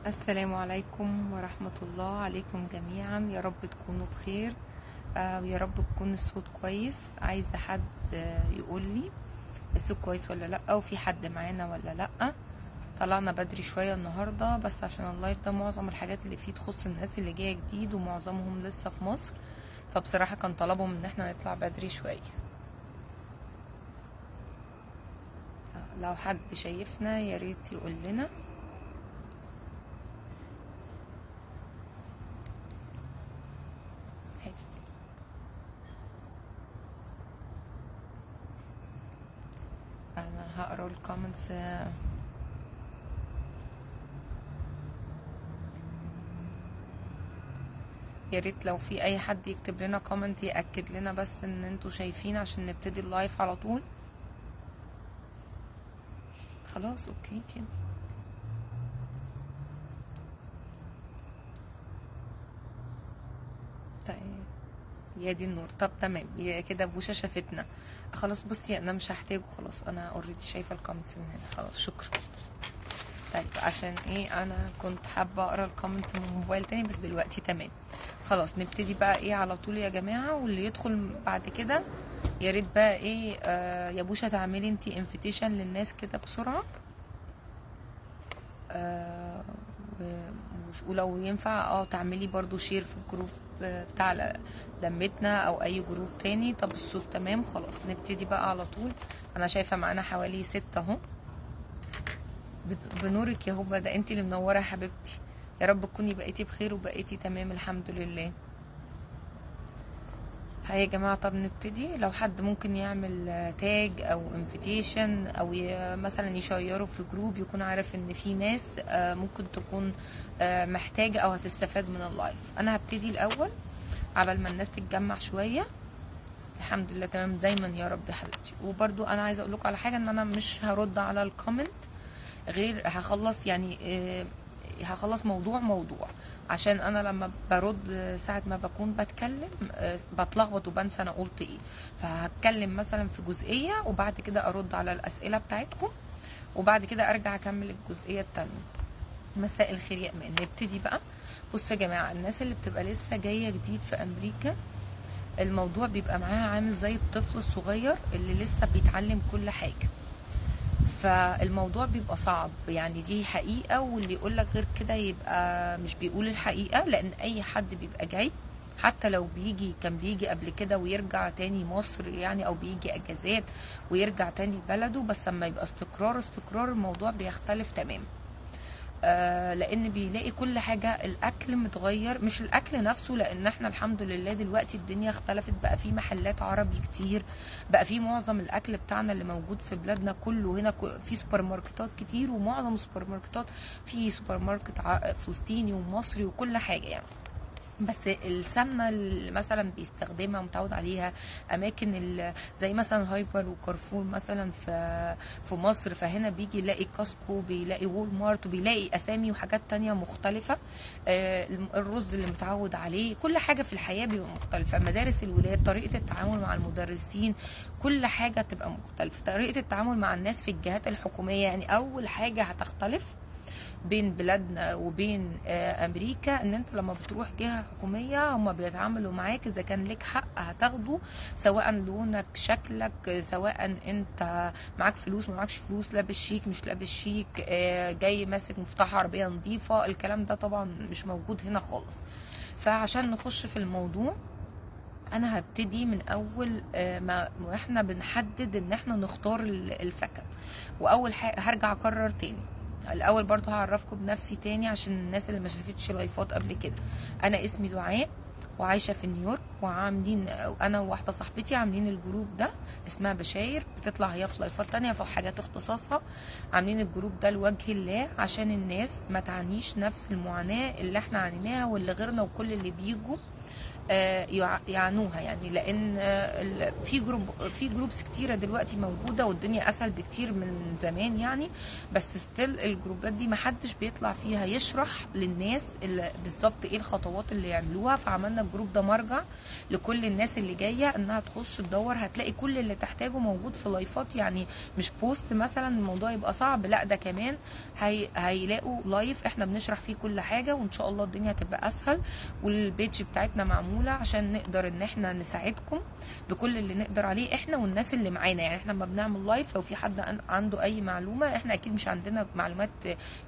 السلام عليكم ورحمة الله عليكم جميعا، يا رب تكونوا بخير. ويا رب تكون الصوت كويس. عايزة حد يقول لي الصوت كويس ولا لأ، وفي حد معانا ولا لأ. طلعنا بدري شوية النهاردة بس عشان اللايف ده معظم الحاجات اللي فيه تخص الناس اللي جاية جديد ومعظمهم لسه في مصر، فبصراحة كان طلبهم ان احنا نطلع بدري شوية. لو حد شايفنا يا ريت يقول لنا. انا هقرا الكومنتس. يا ريت لو في اي حد يكتب لنا كومنت ياكد لنا بس ان انتوا شايفين عشان نبتدي اللايف على طول. خلاص اوكي كده. طيب يا دي النور. طب تمام، يا كده بوشة شافتنا. خلاص بصي انا مش هحتاجه، خلاص انا اوريدي شايفه الكومنتس من هنا، خلاص شكرا. طيب عشان ايه، انا كنت حابه اقرا الكومنت من موبايل تاني بس دلوقتي تمام. خلاص نبتدي بقى ايه على طول يا جماعه، واللي يدخل بعد كده يا ريت بقى ايه يا بوشة تعملي انتي انفيتيشن للناس كده بسرعه. آه ولو ينفع تعملي برضو شير في الجروب بتاع لمتنا او اي جروب تاني. طب الصوت تمام، خلاص نبتدي بقى على طول. انا شايفة معانا حوالي 6 اهو. بنورك يا هبة، ده انتي اللي منورة يا حبيبتي. يا رب تكوني بقيتي بخير وبقيتي تمام الحمد لله. هيا يا جماعة، طب نبتدي. لو حد ممكن يعمل تاج او انفيتيشن او مثلا يشيره في جروب يكون عارف ان في ناس ممكن تكون محتاجة او هتستفاد من اللايف. انا هبتدي الاول عبال ما الناس تتجمع شوية. الحمد لله تمام دايما يا رب يا حبيبتي. وبرضو انا عايزة اقول لكم على حاجة، ان انا مش هرد على الكومنت غير هخلص يعني هخلص موضوع عشان انا لما برد ساعة ما بكون بتكلم بتلخبط وبنسى انا قلت ايه. فهتكلم مثلا في جزئية وبعد كده ارد على الاسئلة بتاعتكم وبعد كده ارجع اكمل الجزئية التانية. مساء الخير يا امان. نبتدي بقى. بصوا يا جماعة، الناس اللي بتبقى لسه جاية جديد في امريكا الموضوع بيبقى معاها عامل زي الطفل الصغير اللي لسه بيتعلم كل حاجة. فالموضوع بيبقى صعب، يعني دي حقيقة، واللي يقولك غير كده يبقى مش بيقول الحقيقة. لأن أي حد بيبقى جاي حتى لو كان بيجي قبل كده ويرجع تاني مصر يعني، أو بيجي أجازات ويرجع تاني بلده، بس لما يبقى استقرار الموضوع بيختلف تمام. لان بيلاقي كل حاجة، الاكل متغير، مش الاكل نفسه، لان احنا الحمد لله دلوقتي الدنيا اختلفت، بقى في محلات عربي كتير، بقى في معظم الاكل بتاعنا اللي موجود في بلادنا كله هنا في سوبر ماركتات كتير، ومعظم السوبر ماركتات في سوبر ماركت فلسطيني ومصري وكل حاجة يعني. بس السمنه اللي مثلا بيستخدمها ومتعود عليها اماكن زي مثلا هايبر وكارفور مثلا في مصر، فهنا بيجي يلاقي كاسكو، بيلاقي وول مارت، بيلاقي اسامي وحاجات تانية مختلفه. الرز اللي متعود عليه، كل حاجه في الحياه بيبقى مختلفه. مدارس الولاد، طريقه التعامل مع المدرسين، كل حاجه تبقى مختلفه. طريقه التعامل مع الناس في الجهات الحكوميه، يعني اول حاجه هتختلف بين بلادنا وبين امريكا، ان انت لما بتروح جهة حكومية هما بيتعاملوا معاك اذا كان لك حق هتاخده، سواء لونك شكلك، سواء انت معاك فلوس ما معاكش فلوس، لابس شيك مش لابس شيك، جاي ماسك مفتاح عربية نظيفة. الكلام ده طبعا مش موجود هنا خالص. فعشان نخش في الموضوع، انا هبتدي من اول ما احنا بنحدد ان احنا نختار السكن. واول حاجه هرجع اكرر تاني، الاول برضو هعرفكم بنفسي تاني عشان الناس اللي ما شافتش لايفات قبل كده. انا اسمي دعاء وعايشه في نيويورك، وعاملين انا وواحده صاحبتي عاملين الجروب ده، اسمها بشاير، بتطلع هي في لايفات تانية في حاجات اختصاصها. عاملين الجروب ده لوجه الله عشان الناس ما تعانيش نفس المعاناه اللي احنا عانيناها واللي غيرنا، وكل اللي بيجوا يعنوها يعني، لان في جروبس كتيره دلوقتي موجوده والدنيا اسهل بكتير من زمان يعني. بس ستيل الجروبات دي محدش بيطلع فيها يشرح للناس بالظبط ايه الخطوات اللي يعملوها. فعملنا الجروب ده مرجع لكل الناس اللي جايه انها تخش تدور، هتلاقي كل اللي تحتاجه موجود في لايفات يعني. مش بوست مثلا الموضوع يبقى صعب، لا ده كمان هيلاقوا لايف احنا بنشرح فيه كل حاجه، وان شاء الله الدنيا هتبقى اسهل. والبيج بتاعتنا معموله عشان نقدر ان احنا نساعدكم بكل اللي نقدر عليه احنا والناس اللي معانا. يعني احنا لما بنعمل لايف لو في حد عنده اي معلومه، احنا اكيد مش عندنا معلومات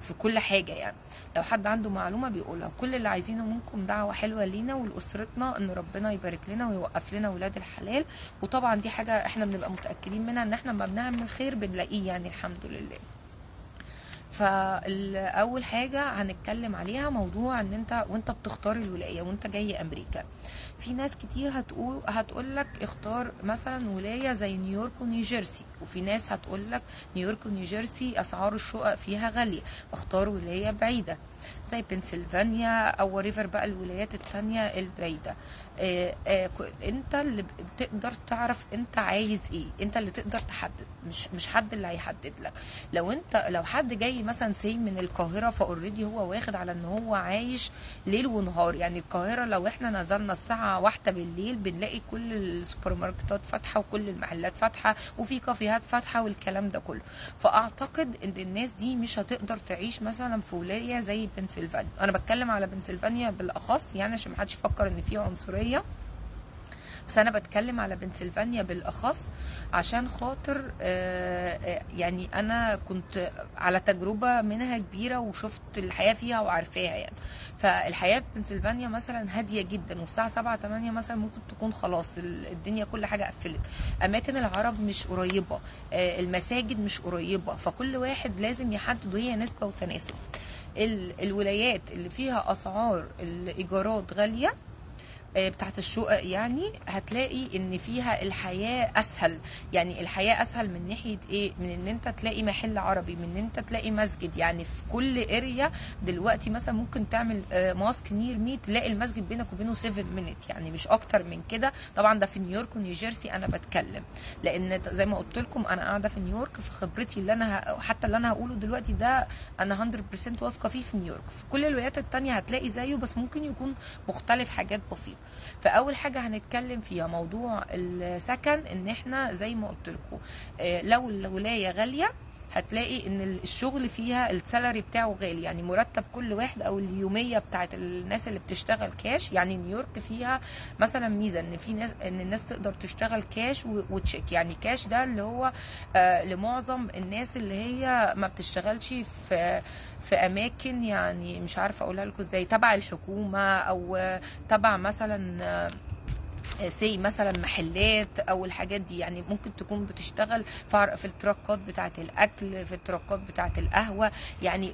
في كل حاجه يعني، لو حد عنده معلومه بيقولها. كل اللي عايزينه منكم دعوه حلوه لينا ولاسرتنا، ان ربنا يبارك لنا ويوقف لنا ولاد الحلال. وطبعا دي حاجه احنا بنبقى متاكدين منها، ان احنا لما بنعمل خير بنلاقيه يعني، الحمد لله. فاول حاجه هنتكلم عليها موضوع ان انت وانت بتختار الولايه وانت جاي امريكا. في ناس كتير هتقول لك اختار مثلا ولايه زي نيويورك ونيوجيرسي، وفي ناس هتقول لك نيويورك ونيوجيرسي اسعار الشقق فيها غاليه، اختار ولايه بعيده زي بنسلفانيا او ريفر بقى الولايات التانية البعيدة. انت اللي بتقدر تعرف انت عايز ايه، انت اللي تقدر تحدد، مش حد اللي هيحدد لك. لو حد جاي مثلا من القاهرة، فاوريدي هو واخد على ان هو عايش ليل ونهار. يعني القاهرة لو احنا نزلنا الساعة 1 بالليل بنلاقي كل السوبر ماركتات فاتحة وكل المحلات فاتحة وفي كافيهات فاتحة والكلام ده كله. فاعتقد ان الناس دي مش هتقدر تعيش مثلا في ولاية زي بنسلفانيا. انا بتكلم على بنسلفانيا بالاخص يعني عشان محدش يفكر ان في عنصرية، بس انا بتكلم على بنسلفانيا بالاخص عشان خاطر يعني انا كنت على تجربة منها كبيرة وشفت الحياة فيها وعارفاها يعني. فالحياة في بنسلفانيا مثلا هادية جدا، والساعة 7-8 مثلا ممكن تكون خلاص الدنيا كل حاجة قفلت. اماكن العرب مش قريبة، المساجد مش قريبة، فكل واحد لازم يحدد، وهي نسبة وتناسب. الولايات اللي فيها اسعار الايجارات غالية بتاعت الشقق يعني، هتلاقي ان فيها الحياة اسهل. يعني الحياة اسهل من ناحية ايه؟ من ان انت تلاقي محل عربي، من ان انت تلاقي مسجد. يعني في كل اريا دلوقتي مثلا ممكن تعمل ماسك نير مي تلاقي المسجد بينك وبينه 7 مينت، يعني مش اكتر من كده. طبعا ده في نيويورك ونيوجيرسي انا بتكلم، لان زي ما قلت لكم انا قاعده في نيويورك، في خبرتي اللي انا حتى اللي انا هقوله دلوقتي ده انا 100% واثقه فيه في نيويورك. في كل الولايات التانية هتلاقي زيه، بس ممكن يكون مختلف حاجات بسيطه. فاول حاجه هنتكلم فيها موضوع السكن، ان احنا زي ما قلت لكم لو الولايه غاليه هتلاقي ان الشغل فيها السالري بتاعه غالي، يعني مرتب كل واحد او اليوميه بتاعت الناس اللي بتشتغل كاش. يعني نيويورك فيها مثلا ميزه ان في ناس، ان الناس تقدر تشتغل كاش وتشيك. يعني كاش ده اللي هو لمعظم الناس اللي هي ما بتشتغلش في اماكن، يعني مش عارفه اقولها لكم ازاي، تبع الحكومه او تبع مثلا سي مثلا محلات او الحاجات دي. يعني ممكن تكون بتشتغل في التراكات بتاعه الاكل، في التراكات بتاعه القهوه. يعني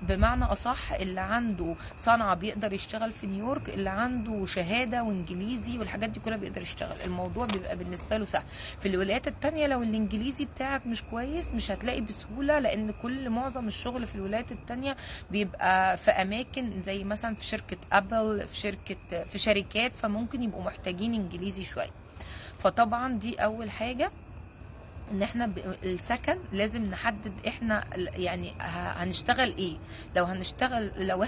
بمعنى اصح اللي عنده صنعه بيقدر يشتغل في نيويورك، اللي عنده شهاده وانجليزي والحاجات دي كلها بيقدر يشتغل، الموضوع بيبقى بالنسبه له سهل. في الولايات التانية لو الانجليزي بتاعك مش كويس مش هتلاقي بسهوله، لان معظم الشغل في الولايات التانية بيبقى في اماكن زي مثلا في شركه ابل، في شركات، فممكن يبقوا محتاجين انجليزي شويه. فطبعا دي اول حاجه، ان احنا السكن لازم نحدد احنا يعني هنشتغل ايه. لو هنشتغل، لو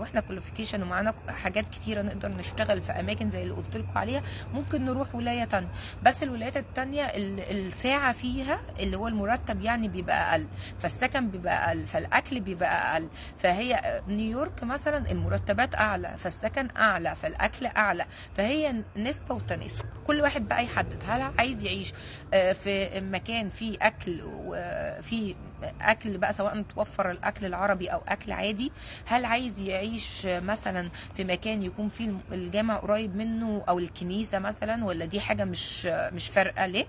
احنا كواليفيكيشن ومعانا حاجات كتيره نقدر نشتغل في اماكن زي اللي قلت لكم عليها، ممكن نروح ولايه تانية. بس الولايات التانية الساعه فيها اللي هو المرتب يعني بيبقى اقل، فالسكن بيبقى اقل، فالاكل بيبقى اقل. فهي نيويورك مثلا المرتبات اعلى، فالسكن اعلى، فالاكل اعلى. فهي نسبه وتناسب، كل واحد بقى يحدد هل عايز يعيش في مكان فيه اكل، وفي اكل بقى سواء متوفر الاكل العربي او اكل عادي. هل عايز يعيش مثلا في مكان يكون فيه الجامع قريب منه او الكنيسه مثلا، ولا دي حاجه مش فارقه ليه.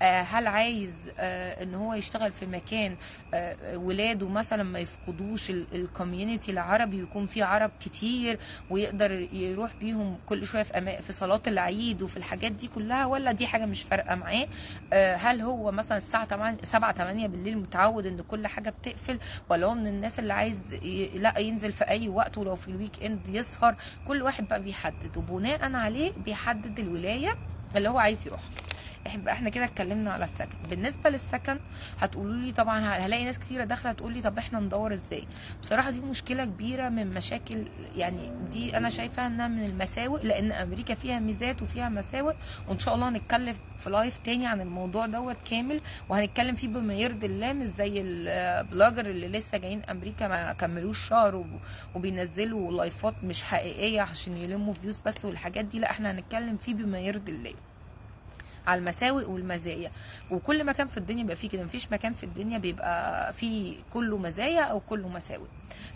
هل عايز ان هو يشتغل في مكان ولاده مثلا ما يفقدوش الكوميونتي العربي، ويكون فيه عرب كتير ويقدر يروح بيهم كل شويه في صلاه العيد وفي الحاجات دي كلها، ولا دي حاجه مش فارقه معاه. هل هو مثلا الساعه 8 7 8 بالليل متعود ان كل حاجه بتقفل، ولا هو من الناس اللي عايز لا ينزل في اي وقت ولو في الويك اند يسهر؟ كل واحد بقى بيحدد، وبناء عليه بيحدد الولايه اللي هو عايز يروح. احنا كده اتكلمنا على السكن. بالنسبه للسكن هتقولوا لي طبعا، هلاقي ناس كتيره داخله تقول لي طب احنا ندور ازاي. بصراحه دي مشكله كبيره من مشاكل، يعني دي انا شايفاها انها من المساوئ، لان امريكا فيها ميزات وفيها مساوئ، وان شاء الله هنتكلم في لايف تاني عن الموضوع دوت كامل، وهنتكلم فيه بما يرضي الله، مش زي البلوجر اللي لسه جايين امريكا ما كملوش شهر وبينزلوا لايفات مش حقيقيه عشان يلموا فيوز بس والحاجات دي. لا، احنا هنتكلم فيه بما يرضي الله على المساوئ والمزايا. وكل مكان في الدنيا بيبقى فيه كده، مفيش مكان في الدنيا بيبقى فيه كله مزايا او كله مساوئ.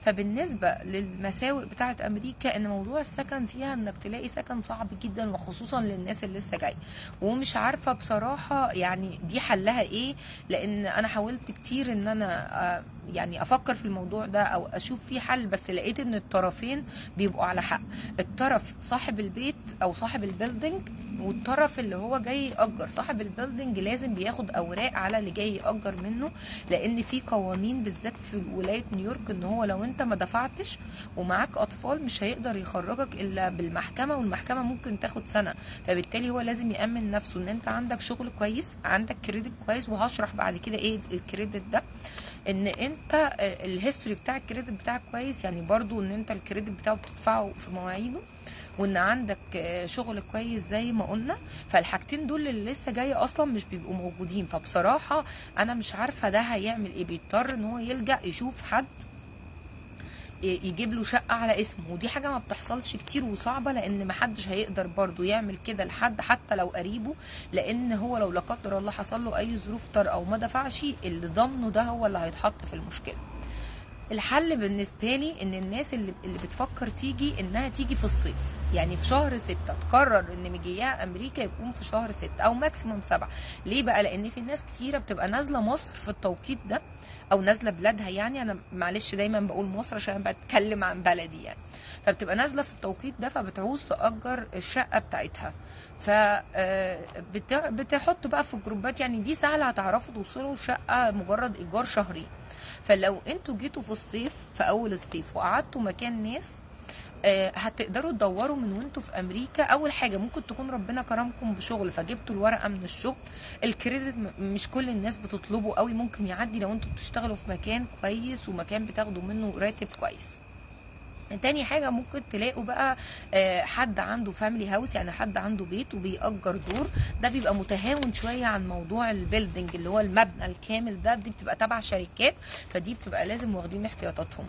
فبالنسبه للمساوئ بتاعه امريكا، ان موضوع السكن فيها انك تلاقي سكن صعب جدا، وخصوصا للناس اللي لسه جايه. ومش عارفه بصراحه يعني دي حلها ايه، لان انا حاولت كتير ان انا يعني افكر في الموضوع ده او اشوف فيه حل، بس لقيت ان الطرفين بيبقوا على حق. الطرف صاحب البيت او صاحب البيلدينج، والطرف اللي هو جاي يأجر. صاحب البيلدينج لازم بياخد اوراق على اللي جاي يأجر منه، لان في قوانين بالذات في ولاية نيويورك ان هو لو انت ما دفعتش ومعاك اطفال مش هيقدر يخرجك الا بالمحكمة، والمحكمة ممكن تاخد سنة. فبالتالي هو لازم يأمن نفسه ان انت عندك شغل كويس، عندك كريدت كويس، وهشرح بعد كده ايه الكريدت ده. ان انت الهيستوري بتاع الكريدت بتاعك كويس، يعني برضو ان انت الكريدت بتاعه بتدفعه في مواعيده، وان عندك شغل كويس زي ما قلنا. فالحاجتين دول اللي لسه جايه اصلا مش بيبقوا موجودين. فبصراحه انا مش عارفه ده هيعمل ايه، بيضطر ان هو يلجأ يشوف حد يجيب له شقه على اسمه، ودي حاجه ما بتحصلش كتير وصعبه، لان محدش هيقدر برضو يعمل كده لحد حتى لو قريبه، لان هو لو لا قدر الله حصل له اي ظروف طارئه او ما دفعش، اللي ضامنه ده هو اللي هيتحط في المشكله. الحل بالنسبه لي ان الناس اللي بتفكر تيجي انها تيجي في الصيف، يعني في شهر 6 تقرر ان مجيئها امريكا يكون في شهر 6 او ماكسيموم 7. ليه بقى؟ لان في ناس كتيره بتبقى نازله مصر في التوقيت ده، او نازله بلادها. يعني انا معلش دايما بقول مصر عشان بتكلم عن بلدي يعني. فبتبقى نازله في التوقيت ده، فبتعوز تأجر الشقه بتاعتها. ف بتحط بقى في جروبات، يعني دي سهله هتعرفوا توصلوا شقه مجرد ايجار شهري. فلو انتوا جيتوا في الصيف في اول الصيف وقعدتوا مكان ناس، هتقدروا تدوروا من وانتوا في امريكا. اول حاجه ممكن تكون ربنا كرمكم بشغل فجبتوا الورقه من الشغل. الكريدت مش كل الناس بتطلبه قوي، ممكن يعدي لو انتوا بتشتغلوا في مكان كويس ومكان بتاخدوا منه راتب كويس. تاني حاجة ممكن تلاقوا بقى حد عنده فاميلي هاوس، يعني حد عنده بيت وبيأجر دور. ده بيبقى متهاون شوية عن موضوع البيلدينج اللي هو المبنى الكامل ده، دي بتبقى تبع شركات، فدي بتبقى لازم واخدين احتياطاتهم.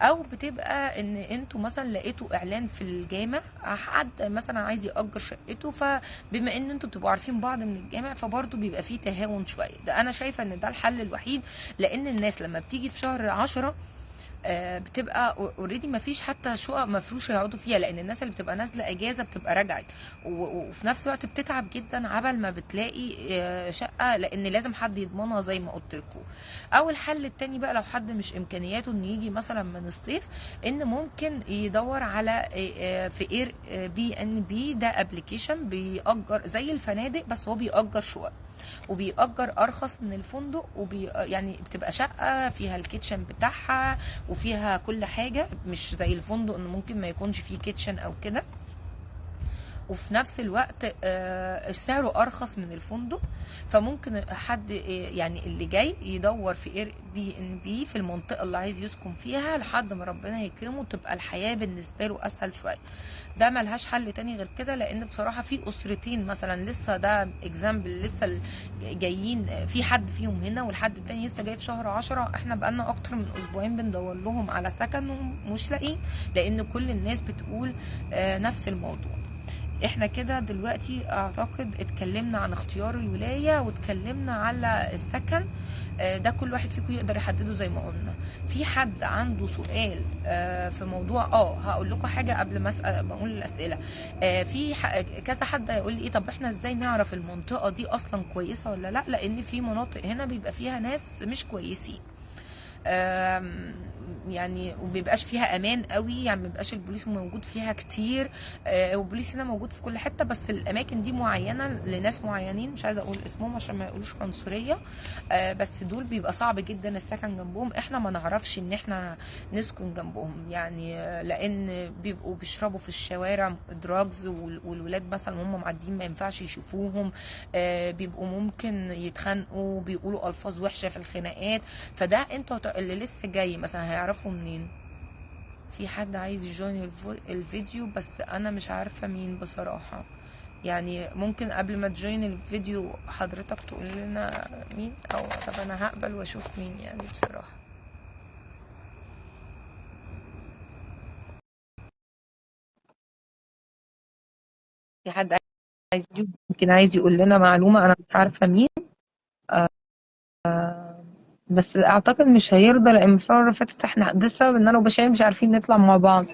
او بتبقى ان انتوا مثلا لقيتوا اعلان في الجامع، حد مثلا عايز يأجر شقته، فبما ان انتوا بتبقوا عارفين بعض من الجامع فبرضه بيبقى فيه تهاون شوية. ده انا شايفة ان ده الحل الوحيد، لان الناس لما بتيجي في شهر 10 بتبقى اوريدي مفيش حتى شقق مفروشه يقعدوا فيها، لان الناس اللي بتبقى نازله اجازه بتبقى رجعت، وفي نفس الوقت بتتعب جدا عبل ما بتلاقي شقه، لان لازم حد يضمنها زي ما قلت لكم. او الحل التاني بقى لو حد مش امكانياته انه يجي مثلا من الصيف، ان ممكن يدور على في اير بي ان بي. ده ابلكيشن بيأجر زي الفنادق، بس هو بيأجر شقق وبيأجر ارخص من الفندق، يعني بتبقى شقه فيها الكيتشن بتاعها وفيها كل حاجه، مش زي الفندق انه ممكن ما يكونش فيه كيتشن او كده. وفي نفس الوقت سعره ارخص من الفندق. فممكن حد يعني اللي جاي يدور في اير بي ان بي في المنطقه اللي عايز يسكن فيها لحد ما ربنا يكرمه تبقى الحياه بالنسبه له اسهل شويه. ده ملهاش حل تاني غير كده، لان بصراحه في اسرتين مثلا لسه، ده اكزامبل، لسه جايين، في حد فيهم هنا والحد التاني لسه جاي في شهر 10. احنا بقالنا اكتر من اسبوعين بندور لهم على سكن ومش لاقيين، لان كل الناس بتقول نفس الموضوع. احنا كده دلوقتي اعتقد اتكلمنا عن اختيار الولاية واتكلمنا على السكن. ده كل واحد فيكم يقدر يحدده زي ما قلنا. في حد عنده سؤال في موضوع هقول لكم حاجة قبل ما اقول الاسئلة. في كذا حد هيقول لي ايه، طب احنا ازاي نعرف المنطقة دي اصلا كويسة ولا لا؟ لان في مناطق هنا بيبقى فيها ناس مش كويسين. يعني ومبيبقاش فيها امان قوي، يعني مبيبقاش البوليس موجود فيها كتير. والبوليس هنا موجود في كل حته، بس الاماكن دي معينه لناس معينين، مش عايزه اقول اسمهم عشان ما يقولوش عنصريه. بس دول بيبقى صعب جدا السكن جنبهم، احنا ما نعرفش ان احنا نسكن جنبهم يعني. لان بيبقوا بيشربوا في الشوارع دراجز، والولاد مثلا وهم معديين ما ينفعش يشوفوهم. بيبقوا ممكن يتخانقوا، بيقولوا الفاظ وحشه في الخناقات. فده انتوا اللي لسه جاي مثلا هيعرفوا منين؟ في حد عايز يجوين الفيديو بس انا مش عارفه مين بصراحه. يعني ممكن قبل ما تجوين الفيديو حضرتك تقول لنا مين، او طب انا هقبل واشوف مين يعني بصراحه. في حد عايز يمكن عايز يقول لنا معلومه انا مش عارفه مين. بس اعتقد مش هيرضى، لان المره اللي فاتت احنا ده السبب ان انا وبشاير مش عارفين نطلع مع بعض.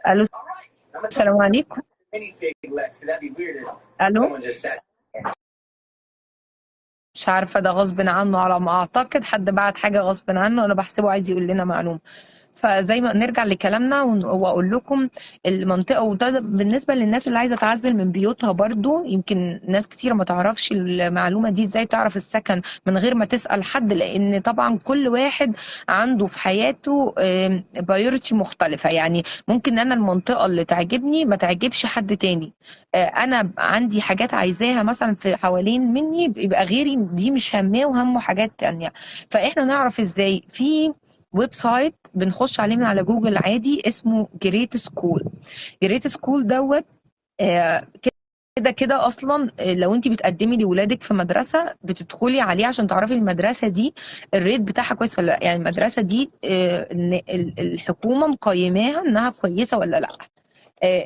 الو، السلام عليكم. الو، مش عارفه ده غصب عنه على ما اعتقد، حد بعت حاجه غصب عنه، انا بحسبه عايز يقول لنا معلومه. فزي ما نرجع لكلامنا واقول لكم المنطقه، وده بالنسبه للناس اللي عايزه تعزل من بيوتها برضو. يمكن ناس كتير ما تعرفش المعلومه دي، ازاي تعرف السكن من غير ما تسال حد، لان طبعا كل واحد عنده في حياته بايورتي مختلفه. يعني ممكن انا المنطقه اللي تعجبني ما تعجبش حد تاني. انا عندي حاجات عايزاها مثلا في حوالين مني، بيبقى غيري دي مش هماه وهمه حاجات تانية. فاحنا نعرف ازاي؟ في ويب سايت بنخش عليه من على جوجل عادي، اسمه جريت سكول. جريت سكول دوت آه، كده كده اصلا. لو انت بتقدمي لولادك في مدرسه بتدخلي عليه عشان تعرفي المدرسه دي الريت بتاعها كويس ولا لا. يعني المدرسه دي إن الحكومه مقيماها انها كويسه ولا لا.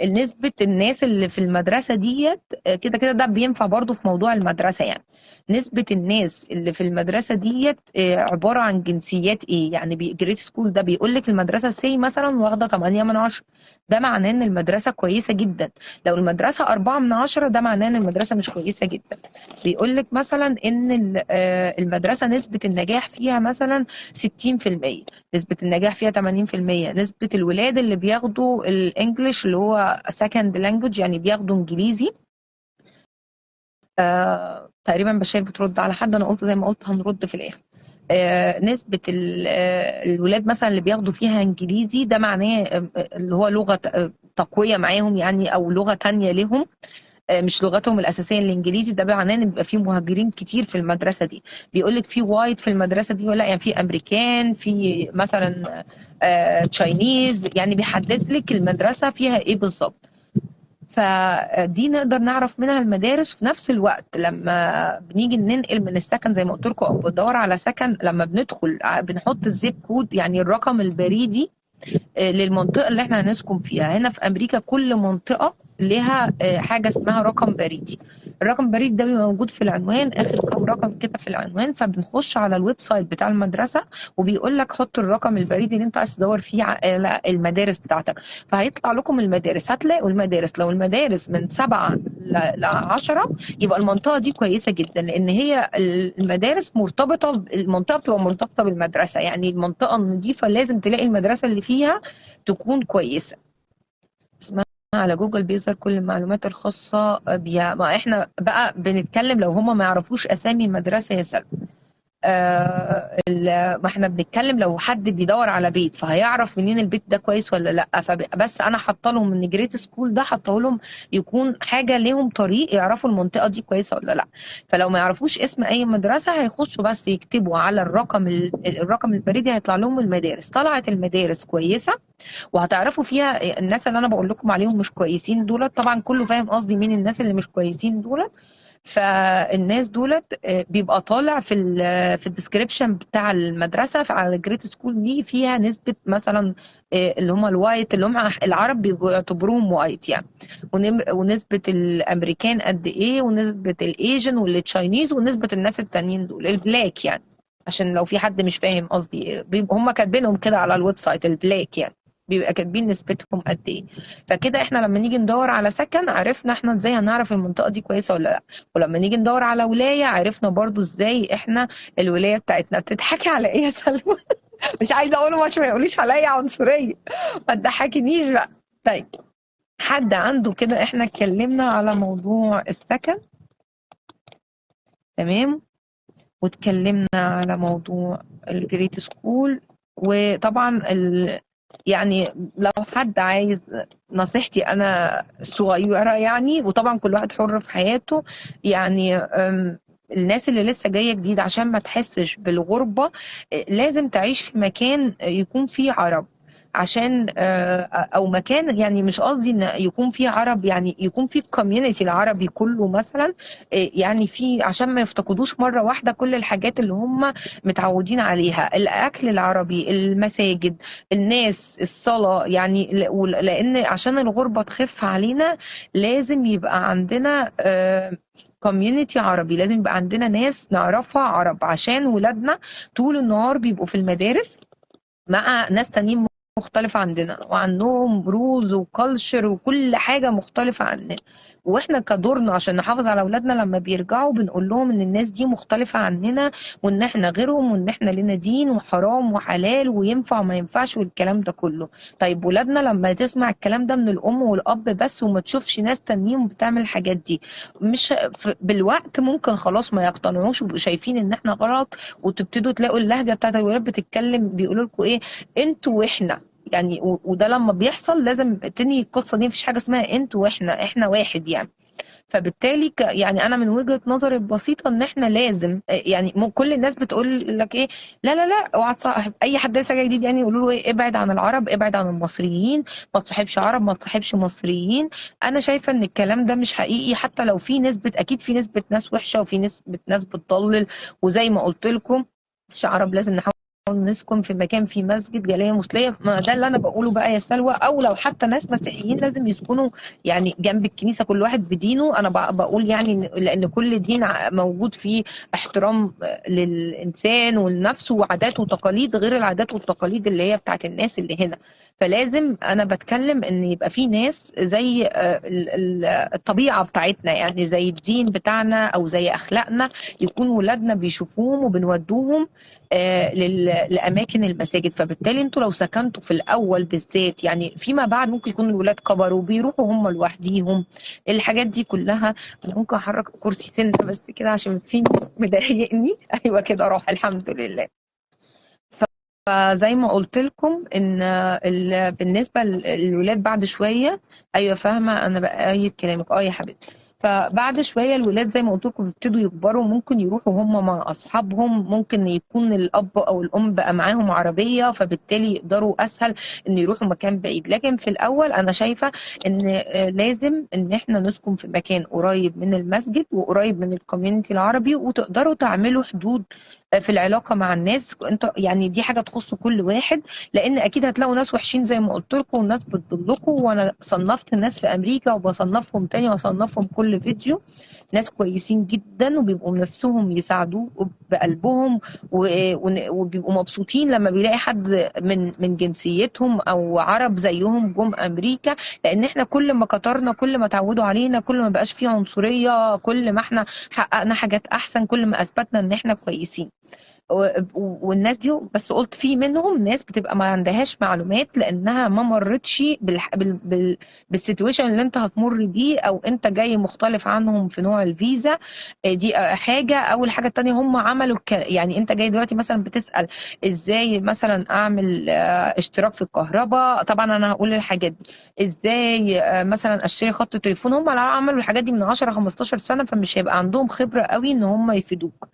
نسبة الناس اللي في المدرسة ديت كده كده ده بينفع برضو في موضوع المدرسة يعني. نسبة الناس اللي في المدرسة ديت عبارة عن جنسيات ايه. يعني جريت سكول ده بيقول لك المدرسة سي مثلا واخدة 8 من 10، ده معناه ان المدرسة كويسة جدا. لو المدرسة 4 من 10 ده معناه ان المدرسة مش كويسة جدا. بيقول لك مثلا ان المدرسة نسبة النجاح فيها مثلا 60%، نسبة النجاح فيها 80%. نسبة الولاد اللي بياخدوا الانجليش اللي هو second language يعني بياخدوا انجليزي، تقريبا بشاير بترد على حد، انا قلت زي ما قلت هنرد في الاخر. نسبة الولاد مثلا اللي بياخدوا فيها انجليزي ده معناه اللي هو لغة تقوية معاهم يعني، او لغة تانية لهم مش لغتهم الأساسية الإنجليزي. ده معناه إن بيبقى في مهاجرين كتير في المدرسة دي. بيقول لك في وايت في المدرسة دي ولا لأ؟ يعني في أمريكان، في مثلا تشاينيز، يعني بيحدد لك المدرسة فيها إيه بالظبط. فدي نقدر نعرف منها المدارس. في نفس الوقت لما بنيجي ننقل من السكن زي ما قلت لكم او بدور على سكن، لما بندخل بنحط الزيب كود يعني الرقم البريدي للمنطقة اللي احنا هنسكن فيها. هنا في أمريكا كل منطقة لها حاجة اسمها رقم بريدي. الرقم البريد ده بيبقى موجود في العنوان، آخر كام رقم كده في العنوان. فبنخش على الويب سايت بتاع المدرسة وبيقول لك حط الرقم البريدي اللي انت عايز تدور فيه على المدارس بتاعتك، فهيطلع لكم المدارس. هتلاقوا المدارس، لو المدارس من 7 ل 10 يبقى المنطقة دي كويسة جدا، لأن هي المدارس مرتبطة، المنطقة بتبقى مرتبطة بالمدرسة. يعني المنطقة النظيفة لازم تلاقي المدرسة اللي فيها تكون كويسة. اسمها على جوجل بيظهر كل المعلومات الخاصة بيها. ما احنا بقى بنتكلم لو هما ما يعرفوش أسامي المدرسة يا سلمى. ما احنا بنتكلم لو حد بيدور على بيت فهيعرف منين البيت ده كويس ولا لا. فبس انا حاطه لهم ان جريت سكول ده حاطه لهم يكون حاجه ليهم طريق يعرفوا المنطقه دي كويسه ولا لا. فلو ما يعرفوش اسم اي مدرسه هيخشوا بس يكتبوا على الرقم البريدي هيطلع لهم المدارس. طلعت المدارس كويسه وهتعرفوا فيها الناس اللي انا بقول لكم عليهم مش كويسين دولت. طبعا كله فاهم قصدي مين الناس اللي مش كويسين دولت. فالناس دولت بيبقى طالع في الديسكريبشن بتاع المدرسه على الجريت سكول دي فيها نسبه مثلا اللي هم الوايت اللي هم العرب بيبقوا يعتبروهم وايت يعني، ونسبه الامريكان قد ايه، ونسبه الايجن والتشاينيز، ونسبه الناس التانيين دول البلاك يعني. عشان لو في حد مش فاهم قصدي هم كاتبينهم كده على الويب سايت البلاك يعني، بيبقى كاتبين نسبتهم قد ايه. فكده احنا لما نيجي ندور على سكن عرفنا احنا ازاي هنعرف المنطقه دي كويسه ولا لا. ولما نيجي ندور على ولايه عرفنا برضو ازاي احنا الولايه بتاعتنا. بتضحكي على ايه يا سلمى؟ مش عايزه اقولهم عشان ما يقوليش عليا عنصريه، ما تضحكنيش بقى. طيب، حد عنده كده؟ احنا اتكلمنا على موضوع السكن، تمام، واتكلمنا على موضوع الجريت سكول، وطبعا يعني لو حد عايز نصيحتي انا الصغيره يعني، وطبعا كل واحد حر في حياته يعني، الناس اللي لسه جايه جديد عشان ما تحسش بالغربه، لازم تعيش في مكان يكون فيه عرب، عشان او مكان، يعني مش قصدي ان يكون فيه عرب يعني يكون فيه الكوميونتي العربي كله مثلا، يعني في عشان ما يفتقدوش مرة واحدة كل الحاجات اللي هم متعودين عليها، الأكل العربي، المساجد، الناس، الصلاة، يعني لأن عشان الغربة تخف علينا لازم يبقى عندنا كوميونتي عربي، لازم يبقى عندنا ناس نعرفها عرب، عشان ولادنا طول النهار بيبقوا في المدارس مع ناس تانيين مختلفة عننا، وعندهم رولز وكالتشر وكل حاجة مختلفة عننا، واحنا كدورنا عشان نحافظ على اولادنا لما بيرجعوا بنقول لهم ان الناس دي مختلفة عننا، وان احنا غيرهم، وان احنا لنا دين وحرام وحلال وينفع وما ينفعش والكلام ده كله. طيب ولادنا لما تسمع الكلام ده من الام والاب بس، وما تشوفش ناس تانيين بتعمل الحاجات دي، مش بالوقت ممكن خلاص ما يقتنعوش ويبقوا شايفين ان احنا غلط، وتبتدوا تلاقوا اللهجة بتاعت الولاد بتتكلم بيقولوا لكم ايه، انتوا واحنا، يعني وده لما بيحصل لازم تنهي القصه دي، مفيش حاجه اسمها انتوا واحنا، احنا واحد يعني. فبالتالي يعني انا من وجهة نظري البسيطة ان احنا لازم يعني كل الناس بتقول لك ايه، لا لا لا اوعى تصاحب اي حد لسه جاي جديد، يعني يقولوا له ايه، ابعد عن العرب، ابعد عن المصريين، ما تصاحبش عرب، ما تصاحبش مصريين. انا شايفة ان الكلام ده مش حقيقي، حتى لو في نسبة، اكيد في نسبة ناس وحشة وفي نسبة ناس بتضلل، وزي ما قلت لكم مفيش عرب، لازم نحاول نسكن في مكان فيه مسجد، جالية مسلمة، ما ده اللي انا بقوله بقى يا سلوى، او لو حتى ناس مسيحيين لازم يسكنوا يعني جنب الكنيسة، كل واحد بدينه. أنا بقول يعني لأن كل دين موجود فيه احترام للإنسان والنفس، وعادات وتقاليد غير العادات والتقاليد اللي هي بتاعت الناس اللي هنا. فلازم أنا بتكلم إن يبقى في ناس زي الطبيعة بتاعتنا، يعني زي الدين بتاعنا أو زي أخلاقنا، يكون ولادنا بيشوفوهم وبنودوهم لأماكن المساجد. فبالتالي انتوا لو سكنتوا في الأول بالذات، يعني فيما بعد ممكن يكون الولاد كبروا بيروحوا هم لوحديهم، الحاجات دي كلها. أنا ممكن أحرك كرسي سنة بس كده عشان في مضايقني. أيوة كده راح الحمد لله. فزي ما قلت لكم ان بالنسبه للولاد بعد شويه، ايوه فاهمه انا بأيد كلامك، اه يا حبيبتي. فبعد شويه الولاد زي ما قلت لكم بيبتدوا يكبروا، ممكن يروحوا هم مع اصحابهم، ممكن يكون الاب او الام بقى معاهم عربيه، فبالتالي يقدروا اسهل ان يروحوا مكان بعيد. لكن في الاول انا شايفه ان لازم ان احنا نسكن في مكان قريب من المسجد وقريب من الكوميونتي العربي، وتقدروا تعملوا حدود في العلاقه مع الناس. انت يعني دي حاجه تخص كل واحد، لان اكيد هتلاقوا ناس وحشين زي ما قلت لكم، وناس بتضلكم، وانا صنفت الناس في امريكا وبصنفهم تاني واصنفهم كل فيديو، ناس كويسين جدا وبيبقوا نفسهم يساعدوه بقلبهم، وبيبقوا مبسوطين لما بيلاقي حد من جنسيتهم او عرب زيهم جم امريكا. لان احنا كل ما كترنا كل ما تعودوا علينا، كل ما بقاش فيه عنصرية، كل ما احنا حققنا حاجات احسن، كل ما اثبتنا ان احنا كويسين. والناس دي بس قلت في منهم ناس بتبقى ما عندهاش معلومات، لانها ما مرتش بالسيتويشن اللي انت هتمر بيه، او انت جاي مختلف عنهم في نوع الفيزا. دي حاجة. اول حاجة التانية هم عملوا يعني انت جاي دلوقتي مثلا بتسأل ازاي مثلا اعمل اشتراك في الكهرباء، طبعا انا هقول الحاجات دي ازاي، مثلا اشتري خط تليفون، هم اللي عملوا الحاجات دي من 10 15 سنة، فمش هيبقى عندهم خبرة قوي ان هم يفيدوك.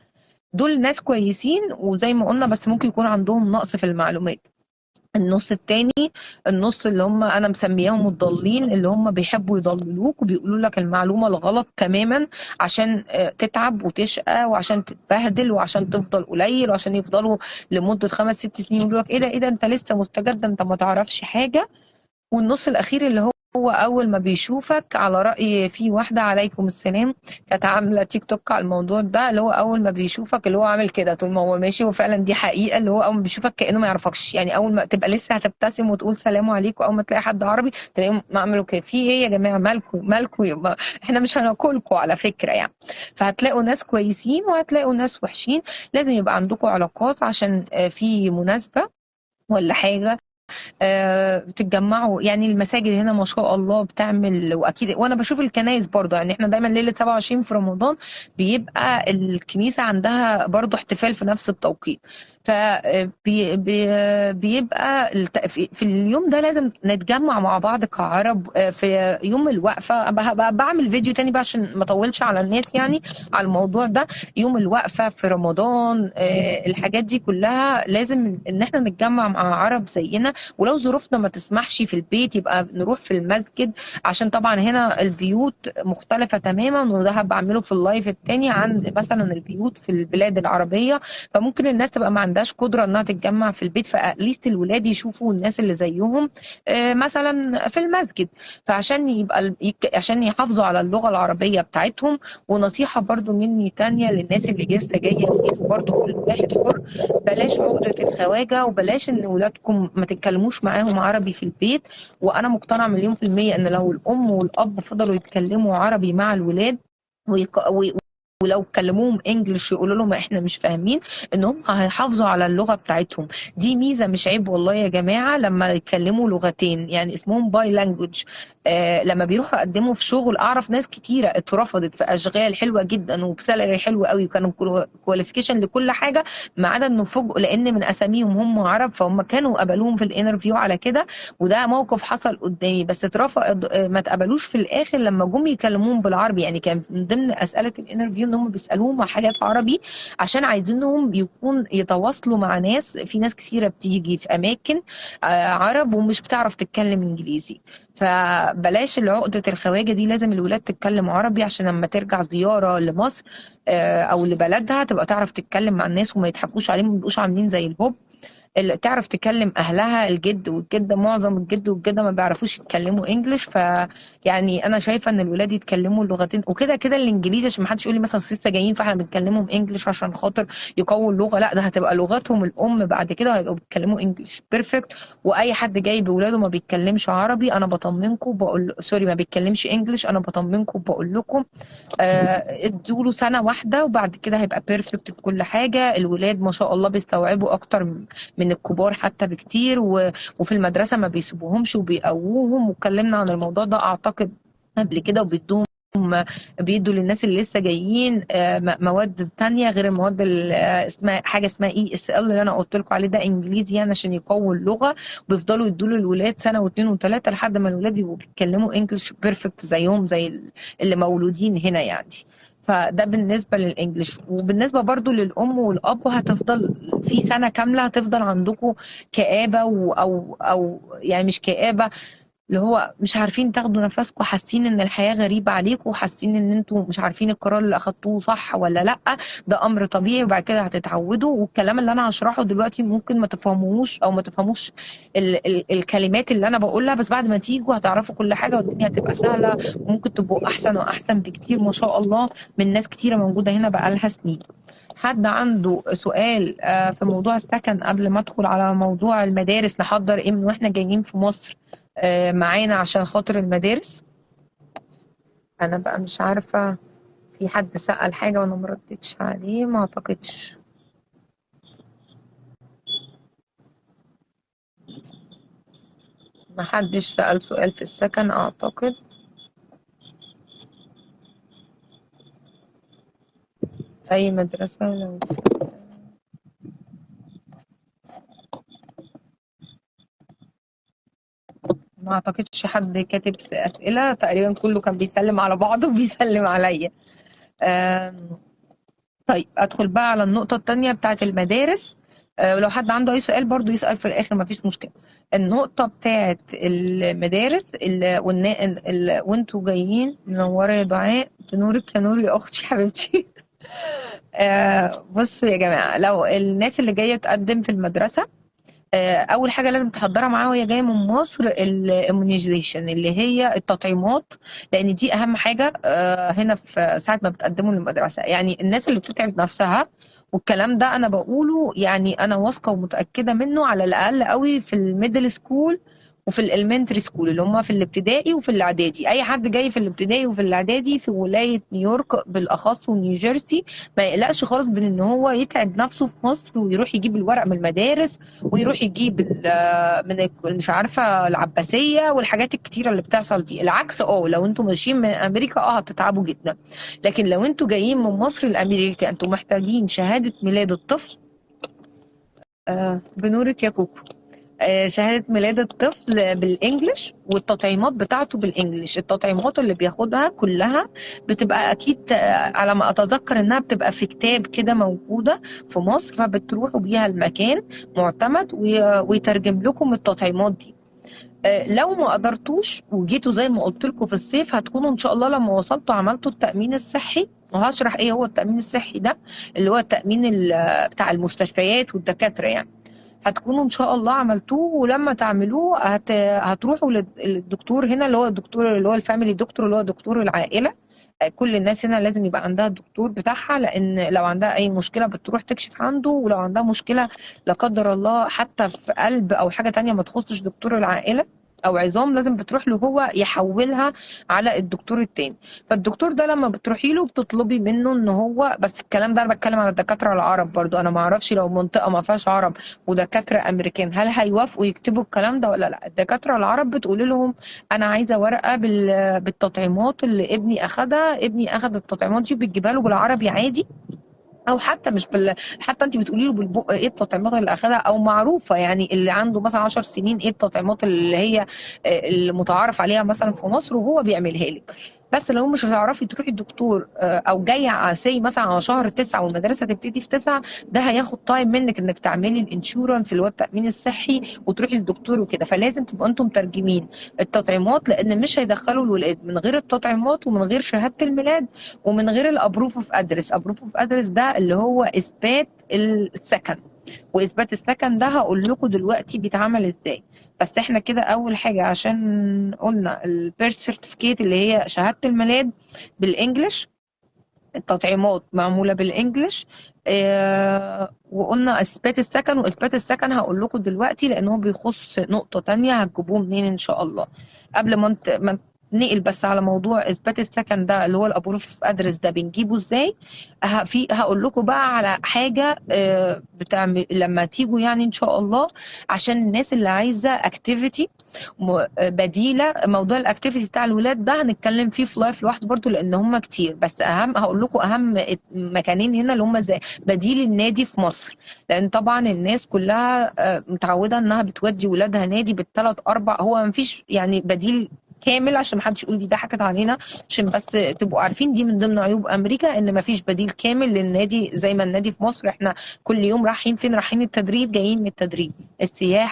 دول ناس كويسين وزي ما قلنا، بس ممكن يكون عندهم نقص في المعلومات. النص التاني، النص اللي هم انا مسمياهم الضالين، اللي هم بيحبوا يضللوك وبيقولوا لك المعلومة الغلط تماما، عشان تتعب وتشقى وعشان تتبهدل وعشان تفضل قليل، وعشان يفضلوا لمدة 5 6 سنين يقولوا لك ايه ده ايه ده انت لسه مستجد، انت ما تعرفش حاجة. والنص الأخير اللي هو أول ما بيشوفك، على رأي في واحدة عليكم السلام كانت عاملة تيك توك على الموضوع ده، اللي هو أول ما بيشوفك اللي هو عامل كده طول ما هو ماشي، وفعلا دي حقيقة، اللي هو أول ما بيشوفك كأنه ما يعرفكش، يعني أول ما تبقى لسه هتبتسم وتقول سلام عليكم، أول ما تلاقي حد عربي تلاقيهم عملوا كده، في إيه يا جماعة، مالكم مالكم، يبقى إحنا مش هناكلكم على فكرة يعني. فهتلاقوا ناس كويسين وهتلاقوا ناس وحشين. لازم يبقى عندكم علاقات عشان في مناسبة ولا حاجة. بتتجمعوا، يعني المساجد هنا ما شاء الله بتعمل، واكيد وانا بشوف الكنايس برضه، يعني احنا دايما ليله 27 في رمضان بيبقى الكنيسه عندها برضه احتفال في نفس التوقيت. فبيبقى في اليوم ده لازم نتجمع مع بعض كعرب. في يوم الوقفه بعمل فيديو تاني بقى عشان ما اطولش على الناس يعني على الموضوع ده. يوم الوقفه في رمضان، الحاجات دي كلها لازم ان احنا نتجمع مع عرب زينا، ولو ظروفنا ما تسمحش في البيت يبقى نروح في المسجد. عشان طبعا هنا البيوت مختلفة تماما، وده هبقى بعمله في اللايف التاني عن مثلا البيوت في البلاد العربية. فممكن الناس تبقى ما عندهاش قدرة انها تتجمع في البيت، فأتليست الولاد يشوفوا الناس اللي زيهم مثلا في المسجد. فعشان يبقى عشان يحافظوا على اللغة العربية بتاعتهم. ونصيحة برضو مني تانية للناس اللي لسه جاية جديد، وبرضو كل واحد حر، بلاش عقدة الخواجة، وبلاش ان ولادكم ما تتكلموش معاهم عربي في البيت. وانا مقتنعة مليون في المية ان لو الام والاب فضلوا يتكلموا عربي مع الولاد ولو كلموهم انجلش يقولوا لهم احنا مش فاهمين، ان هم هيحافظوا على اللغه بتاعتهم. دي ميزه مش عيب والله يا جماعه لما يتكلموا لغتين، يعني اسمهم باي لانجوج. لما بيروحوا يقدموا في شغل، اعرف ناس كتيره اترفضت في اشغال حلوه جدا وبسالري حلو قوي، وكانوا كواليفيكيشن لكل حاجه، ما عدا انه فوجئوا لان من اساميهم هم عرب، فهم كانوا قبلوهم في الانترفيو على كده. وده موقف حصل قدامي، بس اترفض، ما اتقبلوش في الاخر لما جم يكلموهم بالعربي. يعني كان من ضمن اسئله الانترفيو ان هم بيسالوهم حاجات عربي، عشان عايزينهم يتواصلوا مع ناس. في ناس كثيره بتيجي في اماكن عرب ومش بتعرف تتكلم انجليزي. فبلاش العقدة الخواجة دي، لازم الولاد تتكلم عربي عشان لما ترجع زيارة لمصر او لبلدها تبقى تعرف تتكلم مع الناس وما يضحكوش عليهم، ما يبقوش عاملين زي البوب. اللي تعرف تكلم اهلها، الجد والجده، معظم الجد والجده ما بيعرفوش يتكلموا انجلش. يعني انا شايفه ان الولاد يتكلموا اللغتين، وكده كده الانجليزي عشان ما حدش يقول لي مثلا لسه جايين فاحنا بنتكلمهم انجلش عشان خاطر يقووا اللغه. لا، ده هتبقى لغتهم الام بعد كده، وهيبقوا بيتكلموا انجلش بيرفكت. واي حد جاي بولاده ما بيتكلمش عربي انا بطمنكم بقول سوري، ما بيتكلمش انجلش، انا بطمنكم بقول لكم ادوا له سنه واحده وبعد كده هيبقى بيرفكت في كل حاجه. الولاد ما شاء الله بيستوعبوا اكتر من الكبار حتى بكتير، وفي المدرسه ما بيسيبوهمش وبيقووهم، واتكلمنا عن الموضوع ده اعتقد قبل كده. بيدوا للناس اللي لسه جايين مواد تانية غير المواد اللي اسمها حاجه اسمها ESL اللي انا قلت لكم عليه، ده انجليزي يعني عشان يقووا اللغه. بيفضلوا يدوا للولاد سنه واثنين وثلاثه لحد ما الولاد يبقوا بيتكلموا انجلش بيرفكت زيهم زي اللي مولودين هنا يعني. فده بالنسبة للإنجليش. وبالنسبة برضو للأم والأب، هتفضل في سنة كاملة هتفضل عندكم كآبة أو يعني مش كآبة، اللي هو مش عارفين تاخدوا نفسكم، حاسين ان الحياة غريبة عليكم، وحاسين ان انتوا مش عارفين القرار اللي اخدتوه صح ولا لا. ده امر طبيعي، وبعد كده هتتعودوا. والكلام اللي انا هشرحه دلوقتي ممكن ما تفهموهوش او ما تفهموش ال الكلمات اللي انا بقولها، بس بعد ما تيجوا هتعرفوا كل حاجة والدنيا هتبقى سهلة، وممكن تبقوا احسن واحسن بكتير ما شاء الله من ناس كتيرة موجودة هنا بقالها سنين. حد عنده سؤال في موضوع السكن قبل ما ادخل على موضوع المدارس نحضر ايه من واحنا جايين في مصر معانا عشان خاطر المدارس؟ انا بقى مش عارفة، في حد سأل حاجة وانا مردتش عليه؟ ما اعتقدش. ما حدش سأل سؤال في السكن اعتقد. اي مدرسة لو ما اعتقدش حد كاتب اسئلة، تقريبا كله كان بيسلم على بعضه وبيسلم عليا. آم، طيب ادخل بقى على النقطة التانية بتاعت المدارس. ولو حد عنده اي سؤال برضو يسأل في الاخر، مفيش مشكلة. النقطة بتاعت المدارس وانتوا جايين منورة يا دعاء، بنورك يا نور يا اختي حبيبتي. بصوا يا جماعة، لو الناس اللي جاية تقدم في المدرسة، اول حاجه لازم تحضرها معاها وهي جايه من مصر الامونيزيشن اللي هي التطعيمات، لان دي اهم حاجه هنا في ساعه ما بتقدموا للمدرسه. يعني الناس اللي بتتعب نفسها والكلام ده انا بقوله، يعني انا واثقه ومتاكده منه على الاقل قوي في الميدل سكول وفي الالمنتري سكول اللي هم في الابتدائي وفي الاعدادي. اي حد جاي في الابتدائي وفي الاعدادي في ولايه نيويورك بالاخص ونيوجيرسي ما يقلقش خالص بين ان هو يتعب نفسه في مصر ويروح يجيب الورق من المدارس ويروح يجيب مش عارفه العباسيه والحاجات الكتيره اللي بتحصل دي. العكس، لو انتوا ماشيين من امريكا هتتعبوا جدا. لكن لو انتوا جايين من مصر لامريكا انتوا محتاجين شهاده ميلاد الطفل. بنورك يا كوكو. شهادة ميلاد الطفل بالإنجلش والتطعيمات بتاعته بالإنجلش. التطعيمات اللي بياخدها كلها بتبقى أكيد على ما أتذكر إنها بتبقى في كتاب كده موجودة في مصر، فبتروحوا بيها المكان معتمد ويترجم لكم التطعيمات دي. لو ما قدرتوش وجيتوا زي ما قلت لكم في الصيف هتكونوا ان شاء الله لما وصلتوا عملتوا التأمين الصحي. وهشرح ايه هو التأمين الصحي ده، اللي هو التأمين بتاع المستشفيات والدكاترة يعني. هتكونوا ان شاء الله عملتوه، ولما تعملوه هتروحوا للدكتور هنا اللي هو الدكتور اللي هو الفاميلي دكتور اللي هو دكتور العائلة. كل الناس هنا لازم يبقى عندها الدكتور بتاعها، لان لو عندها اي مشكلة بتروح تكشف عنده، ولو عندها مشكلة لا قدر الله حتى في قلب او حاجة تانية ما تخصش دكتور العائلة او عظام لازم بتروح له هو يحولها على الدكتور التاني. فالدكتور ده لما بتروحي له بتطلبي منه ان هو، بس الكلام ده انا بتكلم على الدكاتره العرب برضو، انا ما اعرفش لو منطقه ما فيهاش عرب ودكاتره امريكان هل هيوافقوا يكتبوا الكلام ده ولا لا. الدكاتره العرب بتقول لهم انا عايزه ورقه بالتطعيمات اللي ابني اخدها. ابني اخد التطعيمات دي بتجيبها له بالعربي عادي، او حتى مش حتى انت بتقولي له بالبق ايه التطعيمات اللي اخذها، او معروفه يعني اللي عنده مثلا 10 سنين ايه التطعيمات اللي هي المتعارف عليها مثلا في مصر وهو بيعملها لك. بس لو مش هتعرفي تروحي الدكتور او جايه على مثلا على شهر 9 والمدرسه تبتدي في 9، ده هياخد تايم منك انك تعملي الانشورنس اللي هو التامين الصحي وتروحي للدكتور وكده. فلازم تبقوا انتم مترجمين التطعيمات، لان مش هيدخلوا الولاد من غير التطعيمات ومن غير شهاده الميلاد ومن غير الابروف اوف ادرس. ابروف اوف ادرس ده اللي هو اثبات السكن، واثبات السكن ده هقول لكم دلوقتي بيتعمل ازاي. بس احنا كده اول حاجه عشان قلنا البيرث سيرتيفيكيت اللي هي شهاده الميلاد بالانجلش، التطعيمات معموله بالانجلش. وقلنا اثبات السكن، واثبات السكن هقول لكم دلوقتي لانه بيخص نقطه تانية هتجيبوه منين ان شاء الله. قبل ما نقل بس على موضوع اثبات السكن ده اللي هو الابروف ادرس ده بنجيبه ازاي. هقول لكم بقى على حاجه بتعمل لما تيجوا يعني ان شاء الله، عشان الناس اللي عايزه اكتيفيتي بديله. موضوع الاكتيفيتي بتاع الولاد ده هنتكلم فيه في لايف لوحده برضو لان هم كتير، بس اهم هقول لكم اهم مكانين هنا اللي هم زي بديل النادي في مصر. لان طبعا الناس كلها متعوده انها بتودي ولادها نادي بالثلاث اربع، هو مفيش يعني بديل كامل عشان ما حدش يقول دي ضحكت علينا، عشان بس تبقوا عارفين دي من ضمن عيوب امريكا ان ما فيش بديل كامل للنادي زي ما النادي في مصر احنا كل يوم رايحين فين، رايحين التدريب جايين من التدريب.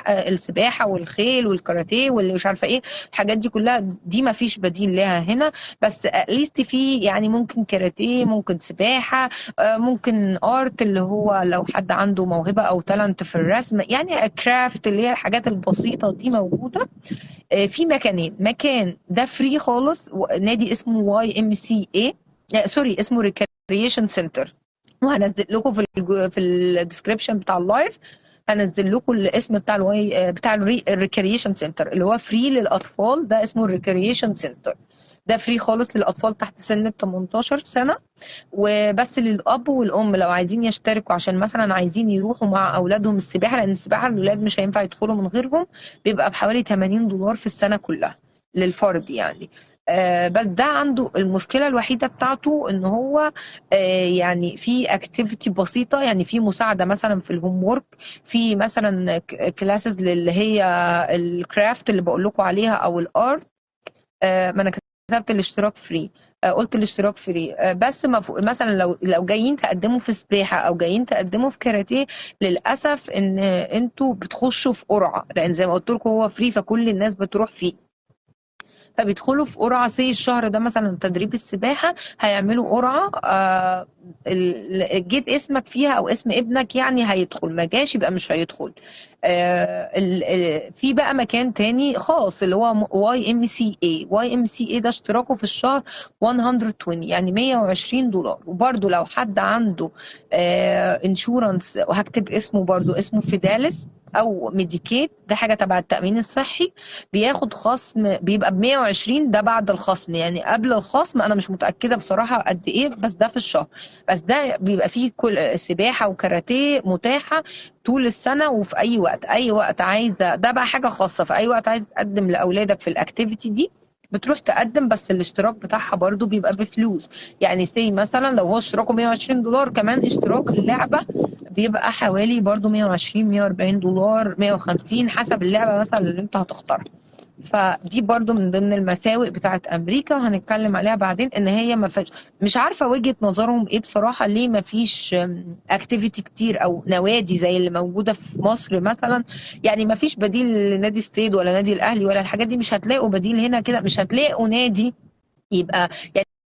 السباحه والخيل والكاراتيه واللي مش عارفه ايه الحاجات دي كلها دي ما فيش بديل لها هنا. بس ليست في يعني ممكن كاراتيه، ممكن سباحه، ممكن ارت اللي هو لو حد عنده موهبه او تالنت في الرسم يعني كرافت اللي هي الحاجات البسيطه دي موجوده. في مكانين، مكان ده فري خالص نادي اسمه واي ام سي اي، سوري اسمه ريكريشن سنتر، وهنزل لكم في الديسكربشن بتاع اللايف هنزل لكم الاسم بتاع الواي بتاع الريكريشن سنتر اللي هو فري للاطفال. ده اسمه الريكريشن سنتر، ده فري خالص للاطفال تحت سن ال 18 سنه. وبس للاب والام لو عايزين يشتركوا عشان مثلا عايزين يروحوا مع اولادهم السباحه، لان السباحه الاولاد مش هينفع يدخلوا من غيرهم، بيبقى بحوالي $80 في السنه كلها للفرد يعني. بس ده عنده المشكله الوحيده بتاعته ان هو يعني في اكتيفيتي بسيطه، يعني في مساعده مثلا في الهوم وورك، في مثلا كلاسز اللي هي الكرافت اللي بقول لكم عليها او الارت. ما انا كتبت الاشتراك فري، قلت الاشتراك فري. بس مثلا لو جايين تقدموا في سباحه او جايين تقدموا في كاراتيه، للاسف ان انتوا بتخشوا في قرعه، لان زي ما قلت لكم هو فري فكل الناس بتروح فيه. فبيدخلوا في قرعه سي الشهر ده مثلا تدريب السباحه هيعملوا قرعه، جيت اسمك فيها او اسم ابنك يعني هيدخل، ما جاش يبقى مش هيدخل. في بقى مكان تاني خاص اللي هو واي ام سي اي. واي ام سي اي ده اشتراكه في الشهر 120 يعني $120. وبرده لو حد عنده انشورنس وهكتب اسمه برده اسمه فيدالس، او ميديكيت، ده حاجه تبع التامين الصحي، بياخد خصم بيبقى ب 120. ده بعد الخصم، يعني قبل الخصم انا مش متاكده بصراحه قد ايه، بس ده في الشهر. بس ده بيبقى فيه كل سباحه وكاراتيه متاحه طول السنه، وفي اي وقت، اي وقت عايزه. ده بقى حاجه خاصه، في اي وقت عايز تقدم لاولادك في الاكتيفيتي دي بتروح تقدم، بس الاشتراك بتاعها برضو بيبقى بفلوس. يعني سي مثلا لو هو اشتراكه $120، كمان اشتراك اللعبة بيبقى حوالي برضو 120 $140 150 حسب اللعبة مثلا اللي انت هتختارها. فدي برضو من ضمن المساوئ بتاعت امريكا، وهنتكلم عليها بعدين، ان هي ما فيش. مش عارفه وجهه نظرهم ايه بصراحه، ليه ما فيش اكتيفيتي كتير او نوادي زي اللي موجوده في مصر مثلا. يعني ما فيش بديل لنادي الصيد ولا نادي الاهلي ولا الحاجات دي، مش هتلاقوا بديل هنا كده، مش هتلاقوا نادي يبقى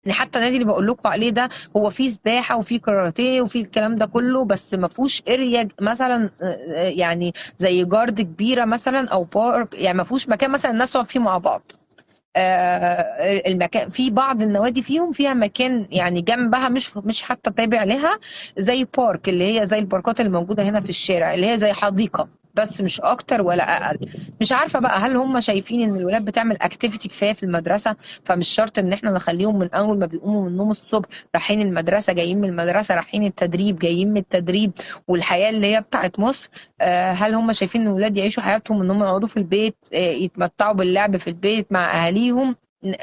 يعني حتى النادي اللي بقول لكم عليه ده هو فيه سباحه وفيه كاراتيه وفيه الكلام ده كله، بس ما فيهوش اريا مثلا يعني زي جارد كبيره مثلا او بارك، يعني ما فيهوش مكان مثلا الناس تقعد فيه مع بعض. المكان في بعض النوادي فيهم فيها مكان يعني جنبها، مش حتى تابع لها، زي بارك، اللي هي زي الباركات اللي موجوده هنا في الشارع، اللي هي زي حديقه، بس مش اكتر ولا اقل. مش عارفه بقى هل هم شايفين ان الولاد بتعمل اكتيفيتي كفايه في المدرسه، فمش شرط ان احنا نخليهم من اول ما بيقوموا من النوم الصبح رايحين المدرسه، جايين من المدرسه رايحين التدريب، جايين من التدريب والحياه اللي هي بتاعت مصر. هل هم شايفين ان الولاد يعيشوا حياتهم ان هم يقعدوا في البيت، يتمتعوا باللعب في البيت مع اهاليهم؟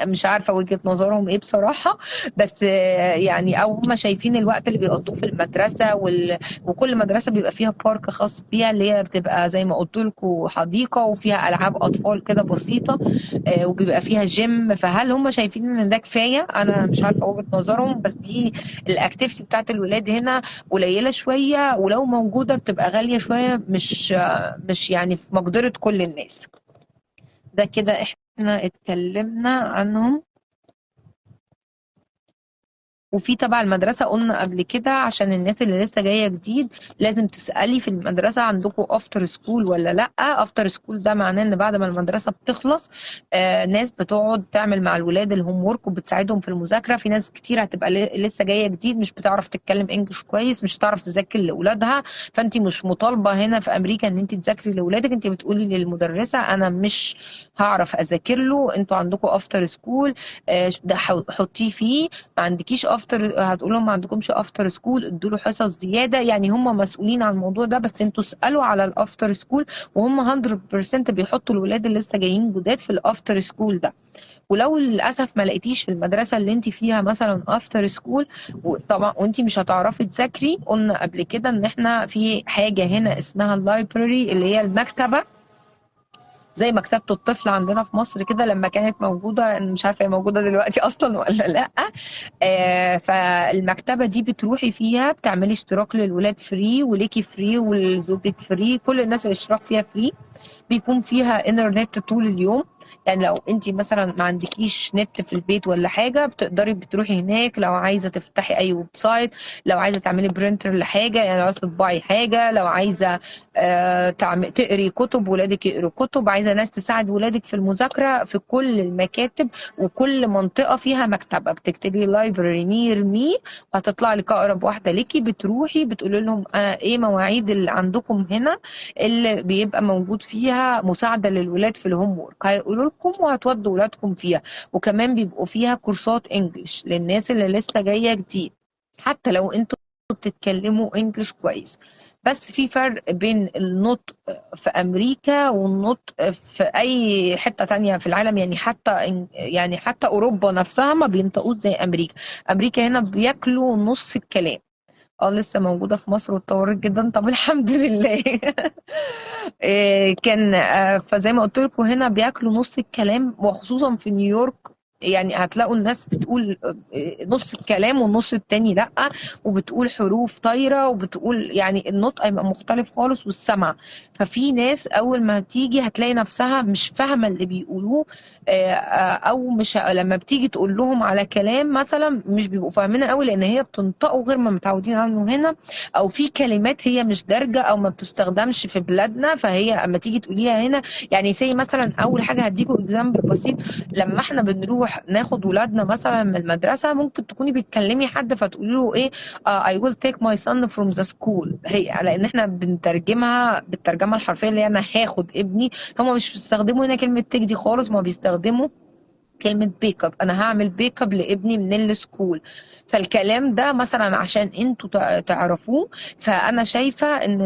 مش عارفة وجهة نظرهم ايه بصراحة. بس يعني او هم شايفين الوقت اللي بيقضوه في المدرسة وكل مدرسة بيبقى فيها بارك خاص بيها، اللي هي بتبقى زي ما قلت لكم حديقة وفيها ألعاب أطفال كده بسيطة، وبيبقى فيها جيم. فهل هم شايفين ان ده كفاية؟ انا مش عارفة وجهة نظرهم، بس دي الاكتيفيتي بتاعت الولاد هنا قليلة شوية، ولو موجودة بتبقى غالية شوية، مش يعني في مقدرة كل الناس. ده كده احنا اتكلمنا عنهم. وفي تبع المدرسة قلنا قبل كده، عشان الناس اللي لسه جاية جديد لازم تسألي في المدرسة عندكم افتر سكول ولا لأ. افتر سكول ده معناه ان بعد ما المدرسة بتخلص ناس بتقعد تعمل مع الولاد الهوم ورك وبتساعدهم في المذاكرة. في ناس كتير هتبقى لسه جاية جديد مش بتعرف تتكلم انجلش كويس، مش هتعرف تذاكر لأولادها، فانت مش مطالبة هنا في امريكا ان انت تذاكري لأولادك. انت بتقولي للمدرسة انا مش هعرف اذاكر له، انتوا عندكم افتر سكول ده حطيه فيه. ما عندكيش افتر، هتقول لهم ما عندكمش افتر سكول، ادوا له حصص زياده. يعني هم مسؤولين عن الموضوع ده، بس انتوا اسالوا على الافتر سكول، وهم 100% بيحطوا الولاد اللي لسه جايين جداد في الافتر سكول ده. ولو للاسف ما لقيتيش في المدرسه اللي انت فيها مثلا افتر سكول، وطبعا وانت مش هتعرفي تذاكري، قلنا قبل كده ان احنا في حاجه هنا اسمها اللايبراري، اللي هي المكتبه، زي مكتبة الطفل عندنا في مصر كده لما كانت موجودة. أنا مش عارفة هي موجودة دلوقتي أصلا ولا لأ. فالمكتبة دي بتروحي فيها بتعملي اشتراك للولاد فري، وليكي فري، ولزوجك فري، كل الناس الاشتراك فيها فري. بيكون فيها انترنت طول اليوم. يعني لو انت مثلا ما عندكيش نت في البيت ولا حاجه، بتقدري بتروحي هناك لو عايزه تفتحي اي ويب سايت، لو عايزه تعملي برينتر لحاجه، يعني لو عايزه تطبعي حاجه، لو عايزه تقري كتب ولادك يقروا كتب، عايزه ناس تساعد ولادك في المذاكره، في كل المكاتب وكل منطقه فيها مكتبه بتكتبي لايبراري نير مي، وهتطلع لك اقرب واحده ليكي. بتروحي بتقولي لهم ايه مواعيد اللي عندكم هنا اللي بيبقى موجود فيها مساعدة للولاد في الهوم وورك، هيقولوا لكم وهتودوا ولادكم فيها. وكمان بيبقوا فيها كورسات انجلش للناس اللي لسه جاية جديد، حتى لو انتوا بتتكلموا انجلش كويس. بس في فرق بين النطق في امريكا والنطق في اي حتة تانية في العالم. يعني حتى اوروبا نفسها ما بينطقوش زي امريكا. امريكا هنا بياكلوا نص الكلام. لسه موجودة في مصر واتطورت جدا، طب الحمد لله. كان فزي ما قلت لكم هنا بياكلوا نص الكلام، وخصوصا في نيويورك. يعني هتلاقوا الناس بتقول نص الكلام والنص التاني لأ، وبتقول حروف طايرة، وبتقول يعني النطق هيبقى مختلف خالص والسمع. ففي ناس أول ما تيجي هتلاقي نفسها مش فاهمة اللي بيقولوه، أو مش لما بتيجي تقول لهم على كلام مثلا مش بيبقوا فاهمينها قوي، لأن هي بتنطقوا غير ما متعودين عنه هنا، او في كلمات هي مش دارجه او ما بتستخدمش في بلادنا، فهي اما تيجي تقوليها هنا. يعني زي مثلا اول حاجه هديكوا اكزامبل بسيط، لما احنا بنروح نروح ناخد ولادنا مثلا من المدرسه، ممكن تكوني بتكلمي حد فتقولي له ايه، I will take my son from the school، هي لان احنا بنترجمها بالترجمه الحرفيه اللي هي انا هاخد ابني. هما مش بيستخدموا هنا كلمه تيك دي خالص، هما بيستخدموا كلمة بيك اب، انا هعمل بيك اب لابني من السكول. فالكلام ده مثلا عشان انتوا تعرفوه. فانا شايفة ان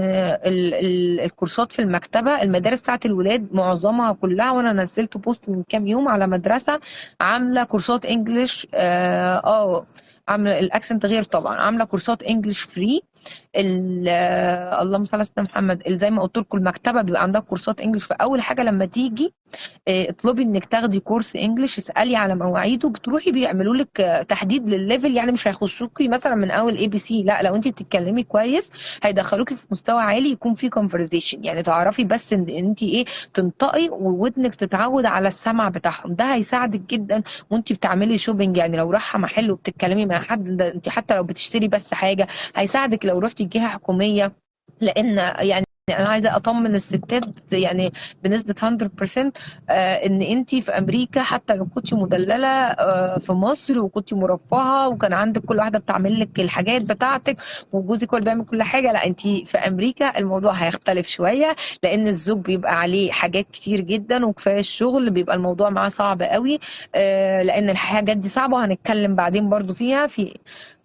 الكورسات في المكتبة، المدارس بتاعت الولاد معظمها كلها، وانا نزلت بوست من كام يوم على مدرسة عاملة كورسات انجليش، عاملة الاكسنت غير طبعا، عاملة كورسات انجليش فري. اللهم صل على سيدنا محمد. زي ما قلت لكم المكتبه بيبقى عندها كورسات انجليش، فاول حاجه لما تيجي اطلبي انك تاخدي كورس انجليش، اسالي على مواعيده، بتروحي بيعملوا لك تحديد للليفل، يعني مش هيخشوكي مثلا من اول اي بي سي، لا لو انت بتتكلمي كويس هيدخلوكي في مستوى عالي يكون في كونفرزيشن، يعني تعرفي بس ان انت ايه، تنطقي وودنك تتعود على السمع بتاعهم. ده هيساعدك جدا وانت بتعملي شوبينج، يعني لو رايحه محل وبتتكلمي مع حد، ده انت حتى لو بتشتري بس حاجه هيساعدك لو رحتي جهه حكوميه. لان يعني انا عايزه اطمن الستات يعني بنسبه 100%، ان انت في امريكا حتى لو كنت مدلله في مصر وكنت مرفهه وكان عندك كل واحده بتعمل لك الحاجات بتاعتك وجوزك هو اللي بيعمل كل حاجه، لا انت في امريكا الموضوع هيختلف شويه، لان الزوج بيبقى عليه حاجات كتير جدا وكفايه الشغل بيبقى الموضوع معاه صعب قوي. لان الحاجات دي صعبه، وهنتكلم بعدين برضو فيها. في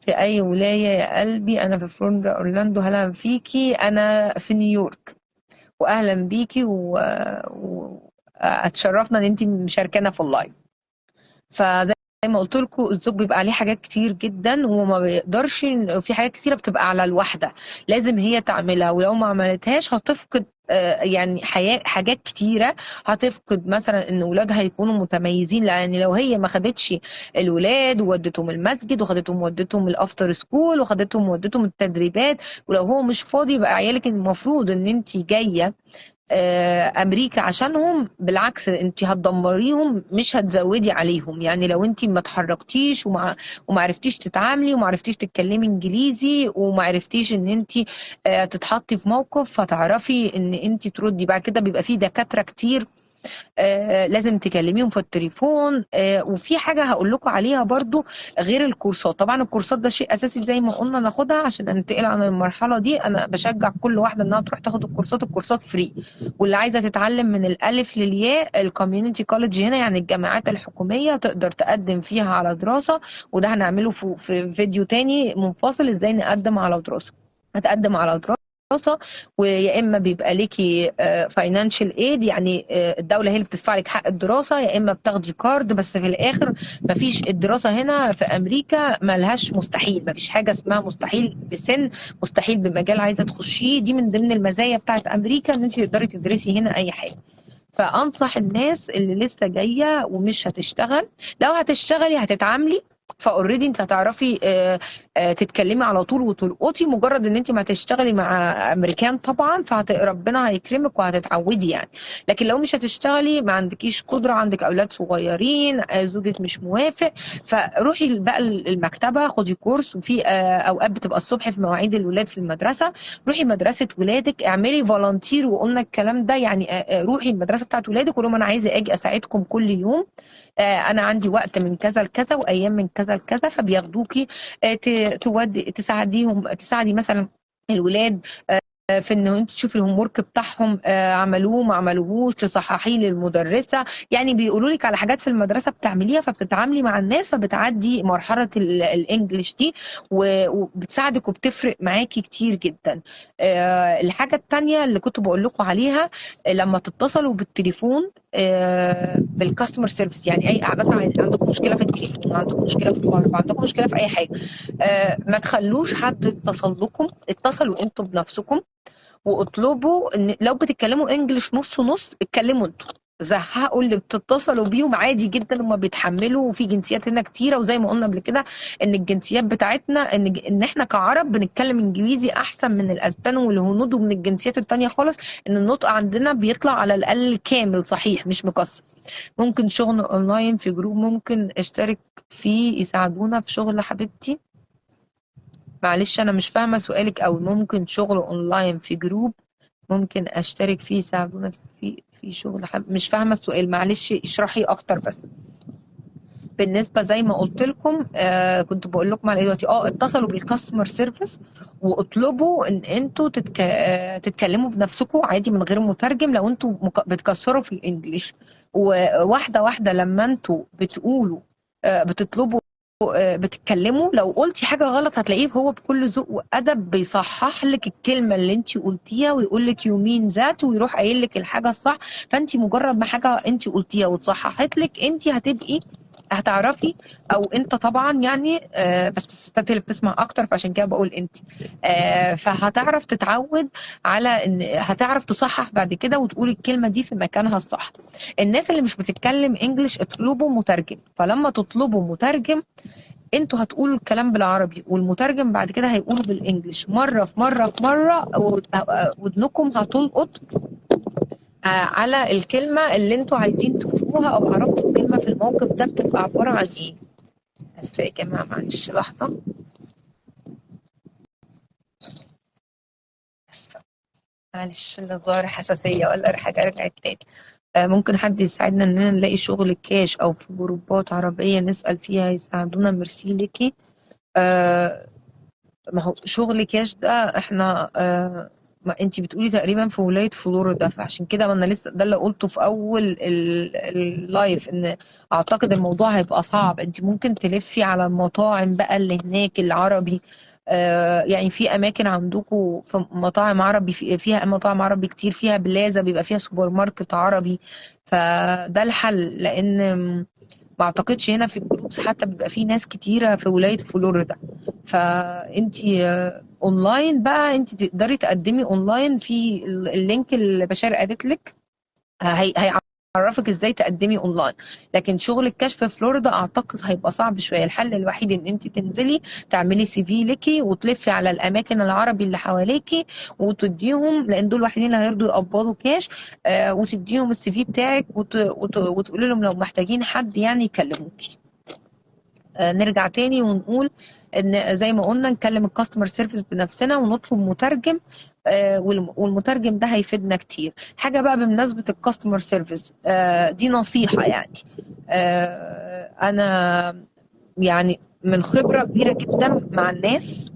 أي ولاية يا قلبي؟ أنا في فلوريدا أورلاندو. هلا فيكي، أنا في نيويورك، وأهلا بيكي وأتشرفنا إن أنتي مشاركانا في اللايف. فزي ما قلت لكم الزوج بيبقى عليه حاجات كتير جدا وما بيقدرش، في حاجات كتيرة بتبقى على الواحدة لازم هي تعملها، ولو ما عملتهاش هتفقد يعني حاجات كتيرة. هتفقد مثلا ان ولادها يكونوا متميزين، لان لو هي ما خدتش الولاد وودتهم المسجد وخدتهم ودتهم الافتر سكول وخدتهم ودتهم التدريبات، ولو هو مش فاضي يبقى عيالك المفروض ان انت جاية امريكا عشانهم، بالعكس انت هتدمريهم مش هتزودي عليهم. يعني لو انت ما اتحركتيش وما عرفتيش تتعاملي وما عرفتيش تتكلمي انجليزي وما عرفتيش ان انت تتحطي في موقف فتعرفي ان انت تردي بعد كده، بيبقى في دكاترة كتير لازم تكلميهم في التليفون. وفي حاجة هقول لكم عليها برضو غير الكورسات. طبعا الكورسات ده شيء أساسي زي ما قلنا ناخدها عشان ننتقل عن المرحلة دي. أنا بشجع كل واحدة إنها تروح تاخد الكورسات، الكورسات فري. واللي عايزة تتعلم من الألف للياء، الكوميونيتي كوليدج هنا يعني الجامعات الحكومية تقدر تقدم فيها على دراسة، وده هنعمله في فيديو تاني منفصل ازاي نقدم على دراسة. هتقدم على دراسة، ويا اما بيبقى ليكي فاينانشال ايد، يعني الدوله هي اللي بتدفع لك حق الدراسه، يا اما بتاخدي كارد. بس في الاخر مفيش، الدراسه هنا في امريكا ملهاش مستحيل، مفيش حاجه اسمها مستحيل بسن، مستحيل بمجال عايزه تخشيه. دي من ضمن المزايا بتاعت امريكا ان انت تقدري تدرسي هنا اي حاجه. فانصح الناس اللي لسه جايه ومش هتشتغل، لو هتشتغلي هتتعاملي فاوريدي انت هتعرفي تتكلمي على طول وتلقطي، مجرد ان انت ما تشتغلي مع امريكان طبعا فربنا هيكرمك وهتتعودي يعني. لكن لو مش هتشتغلي، ما عندكيش قدره، عندك اولاد صغيرين، زوجك مش موافق، فروحي بقى المكتبه خدي كورس. وفي اوقات بتبقى الصبح في مواعيد الولاد في المدرسه، روحي مدرسه ولادك، اعملي فولنتير. وقلنا الكلام ده يعني روحي المدرسه بتاعت ولادك وقولوا انا عايزه اجي اساعدكم كل يوم، انا عندي وقت من كذا لكذا وايام من كذا لكذا، فبياخدوكي تساعدي مثلا الولاد في ان انت تشوفي الهوم ورك بتاعهم عملوه ما عملوهوش، تصححيه للمدرسه. يعني بيقولوا لك على حاجات في المدرسه بتعمليها، فبتتعاملي مع الناس فبتعدي مرحله الانجليش دي، وبتساعدك وبتفرق معاكي كتير جدا. الحاجه التانيه اللي كنت بقول لكم عليها، لما تتصلوا بالتليفون بالكاستمر سيرفيس، يعني اي مثلا عندكم مشكله في التليفون، عندكم مشكله في الكهرباء، عندكم مشكله في اي حاجه، ما تخلوش حد يتصل لكم، اتصلوا انتوا بنفسكم واطلبوا ان لو بتتكلموا انجلش نص نص اتكلموا انتوا، زهقوا اللي بتتصلوا بيهم عادي جدا، هما بيتحملوا. وفي جنسيات هنا كتيره، وزي ما قلنا قبل كده ان الجنسيات بتاعتنا ان احنا كعرب بنتكلم انجليزي احسن من الاسبان والهنود ومن الجنسيات التانية خالص، ان النطق عندنا بيطلع على الاقل كامل صحيح مش مكسر. ممكن شغل اونلاين في جروب ممكن اشترك فيه يساعدونا في شغل حبيبتي؟ معلش انا مش فاهمه سؤالك. او ممكن شغل اونلاين في جروب ممكن اشترك فيه يساعدونا في شغل مش فاهمه السؤال، معلش اشرحي اكتر بس. بالنسبه زي ما قلت لكم، كنت بقول لكم على إيه دلوقتي، اتصلوا بالكاستمر سيرفيس واطلبوا ان انتوا تتكلموا بنفسكم عادي من غير مترجم لو انتوا بتكسروا في الانجليش. وواحده واحده لما انتوا بتقولوا بتطلبوا بتتكلموا، لو قلتي حاجة غلط هتلاقيه هو بكل ذوق وأدب بيصحح لك الكلمة اللي انت قلتيها ويقول لك يو مين ذات ويروح قايل لك الحاجة الصح. فانت مجرد ما حاجة انت قلتيها وتصححت لك انت هتبقي هتعرفي، او انت طبعا يعني بس الستات اللي بتسمع اكتر فعشان كده بقول انت، فهتعرف تتعود على ان هتعرف تصحح بعد كده وتقول الكلمة دي في مكانها الصح. الناس اللي مش بتتكلم انجلش اطلبوا مترجم، فلما تطلبوا مترجم انتوا هتقولوا الكلام بالعربي والمترجم بعد كده هيقوله بالانجلش، مرة في مرة في مرة ودنكم هتلقط على الكلمة اللي انتوا عايزين تقولوها، او عرفتوا الكلمة في الموقف ده بتبقى عبارة عن ايه. اسفة يا جماعة معلش لحظة، اسفة معلش الظاهر حساسية ولا حاجة رجعت تاني. ممكن حد يساعدنا اننا نلاقي شغل كاش او في جروبات عربية نسأل فيها يساعدونا، ميرسي ليكي. آه، ما هو شغل كاش ده احنا ما انتي بتقولي تقريبا في ولاية فلوريدا، فعشان كده ما انا لسه ده اللي قلته في اول اللايف ان اعتقد الموضوع هيبقى صعب. انتي ممكن تلفي على المطاعم بقى اللي هناك العربي، يعني في اماكن عندكم في مطاعم عربي، فيها مطاعم عربي كتير، فيها بلازا بيبقى فيها سوبر ماركت عربي، فده الحل. لان ما اعتقدش هنا في الجروبس حتى بيبقى في ناس كتيرة في ولاية فلوريدا. فانتي اونلاين بقى انتي تقدري تقدمي اونلاين في اللينك اللي بشار قالت لك، هيعرفك ازاي تقدمي اونلاين. لكن شغل الكشف في فلوريدا اعتقد هيبقى صعب شويه. الحل الوحيد ان انت تنزلي تعملي سي في ليكي وتلفي على الاماكن العربي اللي حواليكي وتديهم، لان دول الوحيدين اللي هيرضوا يقبضوا كاش، وتديهم السي في بتاعك وتقولي لهم لو محتاجين حد يعني يكلموكي. نرجع تاني ونقول ان زي ما قلنا نكلم الكاستمر سيرفيس بنفسنا ونطلب مترجم، والمترجم ده هيفيدنا كتير. حاجة بقى بمناسبة الكاستمر سيرفيس، دي نصيحة يعني، انا يعني من خبرة كبيرة جدا مع الناس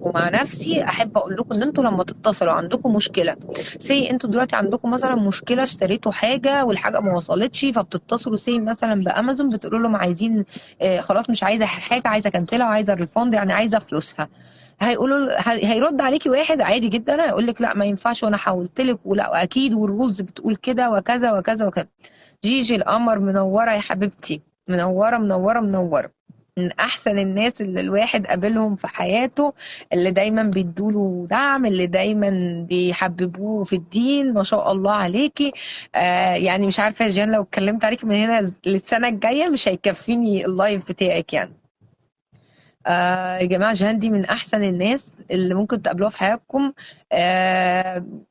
ومع نفسي احب اقول لكم ان انتوا لما تتصلوا عندكم مشكلة، سي انتوا دلوقتي عندكم مثلا مشكلة اشتريتوا حاجة والحاجة ما وصلتش، فبتتصلوا سي مثلا بامازون بتقولوا لهم عايزين خلاص مش عايزة حاجة، عايزة كنسلها وعايزة الريفند يعني عايزة فلوسها. هيرد عليكي واحد عادي جدا هيقول لك لا ما ينفعش وانا حاولت لك ولا اكيد والرولز بتقول كده وكذا وكذا وكذا. جيجي القمر منورة يا حبيبتي، منورة منورة منورة، من أحسن الناس اللي الواحد قابلهم في حياته، اللي دايما بيدوله دعم، اللي دايما بيحببوه في الدين، ما شاء الله عليكي. يعني مش عارفة يا جان لو اتكلمت عليكي من هنا للسنة الجاية مش هيكفيني اللايف بتاعك يعني. يا جماعة جهان دي من أحسن الناس اللي ممكن تقابلوها في حياتكم.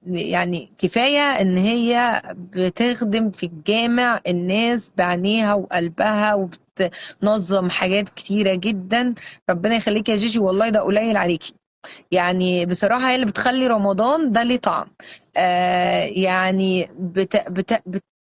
يعني كفاية إن هي بتخدم في الجامع الناس بعينيها وقلبها وبتنظم حاجات كتيرة جدا. ربنا يخليك يا جيجي والله ده قليل عليكي، يعني بصراحة هي اللي بتخلي رمضان ده ليه طعم. يعني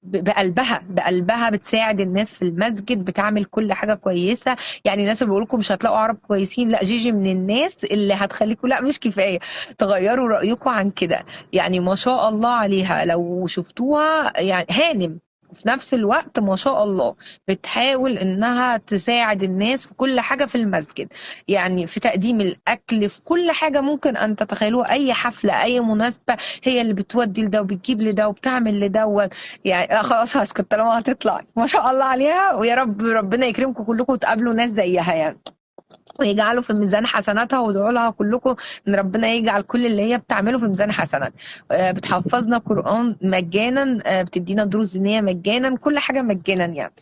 بقلبها بتساعد الناس في المسجد، بتعمل كل حاجة كويسة. يعني الناس اللي بيقولكم مش هتلاقوا عرب كويسين، لا جيجي من الناس اللي هتخليكم لا مش كفاية تغيروا رأيكم عن كده. يعني ما شاء الله عليها لو شفتوها يعني هانم، في نفس الوقت ما شاء الله بتحاول انها تساعد الناس في كل حاجة في المسجد، يعني في تقديم الأكل في كل حاجة ممكن أن تتخيلوها، أي حفلة أي مناسبة هي اللي بتودي لده وبتجيب لده وبتعمل لدوت. يعني لا خلاص هسكت طالما هتطلع ما شاء الله عليها، ويا رب ربنا يكرمكم كلكم وتقابلوا ناس زيها يعني، ويجعله في ميزان حسناتها. وادعوا لها كلكم ان ربنا يجعل كل اللي هي بتعمله في ميزان حسنات. بتحفظنا قرآن مجانا، بتدينا دروس دينية مجانا، كل حاجة مجانا يعني.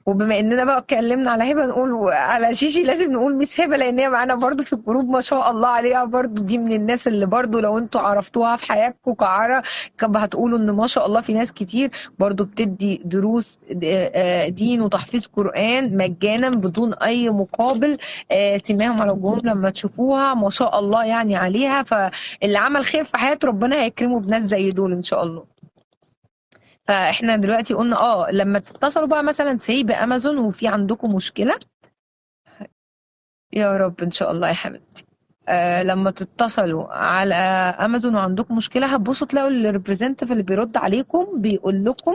وبما اننا بقى اتكلمنا على هبه نقول على شيشي لازم نقول ميس هبه، لان هي معانا برضو في الجروب ما شاء الله عليها، برضو دي من الناس اللي برضو لو انتوا عرفتوها في حياتكم كعرة كان هتقولوا ان ما شاء الله في ناس كتير برضو بتدي دروس دين وتحفيظ قرآن مجانا بدون اي مقابل. سماهم على وجوههم لما تشوفوها ما شاء الله يعني عليها، فاللي عمل خير في حياته ربنا هيكرمه بناس زي دول ان شاء الله. فاحنا دلوقتي قلنا لما تتصلوا بقى مثلا سي بامازون وفي عندكم مشكله. يا رب ان شاء الله يا حبيبتي. لما تتصلوا على امازون وعندكم مشكله، هتبصوا تلاقوا الريبريزنتيف اللي بيرد عليكم بيقول لكم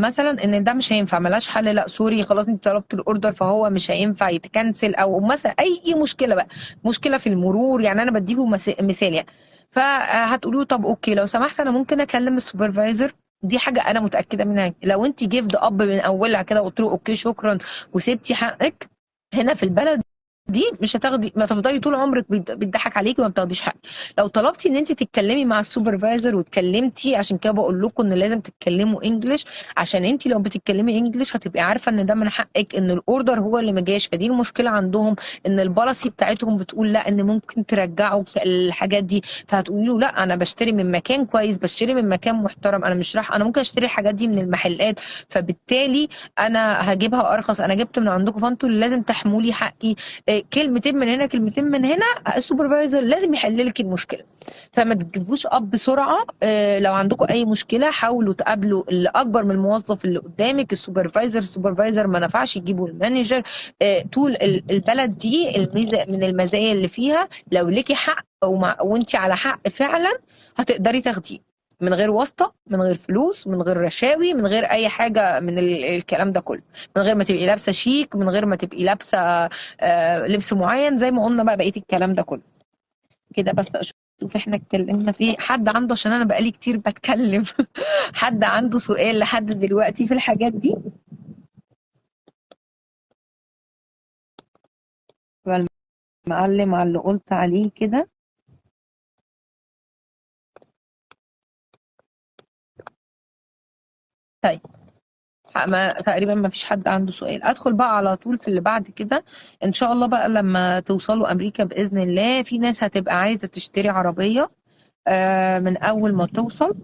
مثلا ان ده مش هينفع، ملهاش حل، لا سوري خلاص انت طلبت الاوردر فهو مش هينفع يتكنسل، او مثلا اي مشكله بقى، مشكله في المرور، يعني انا بديكم مثال يعني. فهتقولوا طب اوكي لو سمحت انا ممكن اكلم السوبرفايزر. دي حاجه انا متاكده منها، لو انت جيفد اب من اولها كده وقلت له اوكي شكرا وسبتي حقك، هنا في البلد دي مش هتاخدي، ما تفضلي طول عمرك بيضحك عليكي وما بتاخديش حق. لو طلبتي ان انت تتكلمي مع السوبرفايزر واتكلمتي، عشان كده بقول لكم ان لازم تتكلموا انجلش، عشان انت لو بتتكلمي انجلش هتبقي عارفه ان ده من حقك، ان الاوردر هو اللي ما جاش. فدي المشكله عندهم، ان البوليسي بتاعتهم بتقول لا، ان ممكن ترجعوا الحاجات دي. فهتقولي له لا انا بشتري من مكان كويس، بشتري من مكان محترم، انا مش راح، انا ممكن اشتري الحاجات دي من المحلات، فبالتالي انا هجيبها ارخص، انا جبت من عندكم فانتوا اللي لازم تحموا لي حقي. كلمتين من هنا كلمتين من هنا، السوبرفايزر لازم يحل لك المشكله. فما تجيبوش اب بسرعه. لو عندكم اي مشكله حاولوا تقابلوا اللي اكبر من الموظف اللي قدامك، السوبرفايزر ما نفعش يجيبوا المانجر. طول البلد دي الميزه من المزايا اللي فيها، لو ليكي حق وانت على حق فعلا هتقدري تاخديه من غير واسطه، من غير فلوس، من غير رشاوي، من غير اي حاجه من الكلام ده كله، من غير ما تبقي لابسه شيك، من غير ما تبقي لابسه لبس معين زي ما قلنا بقى بقيه الكلام ده كله. كده بس اشوف احنا اتكلمنا في حد عنده، عشان انا بقالي كتير بتكلم. حد عنده سؤال لحد دلوقتي في الحاجات دي؟ معلم على اللي قلت عليه كده. طيب ما تقريبا ما فيش حد عنده سؤال، ادخل بقى على طول في اللي بعد كده. ان شاء الله بقى لما توصلوا امريكا باذن الله، في ناس هتبقى عايزه تشتري عربيه من اول ما توصل.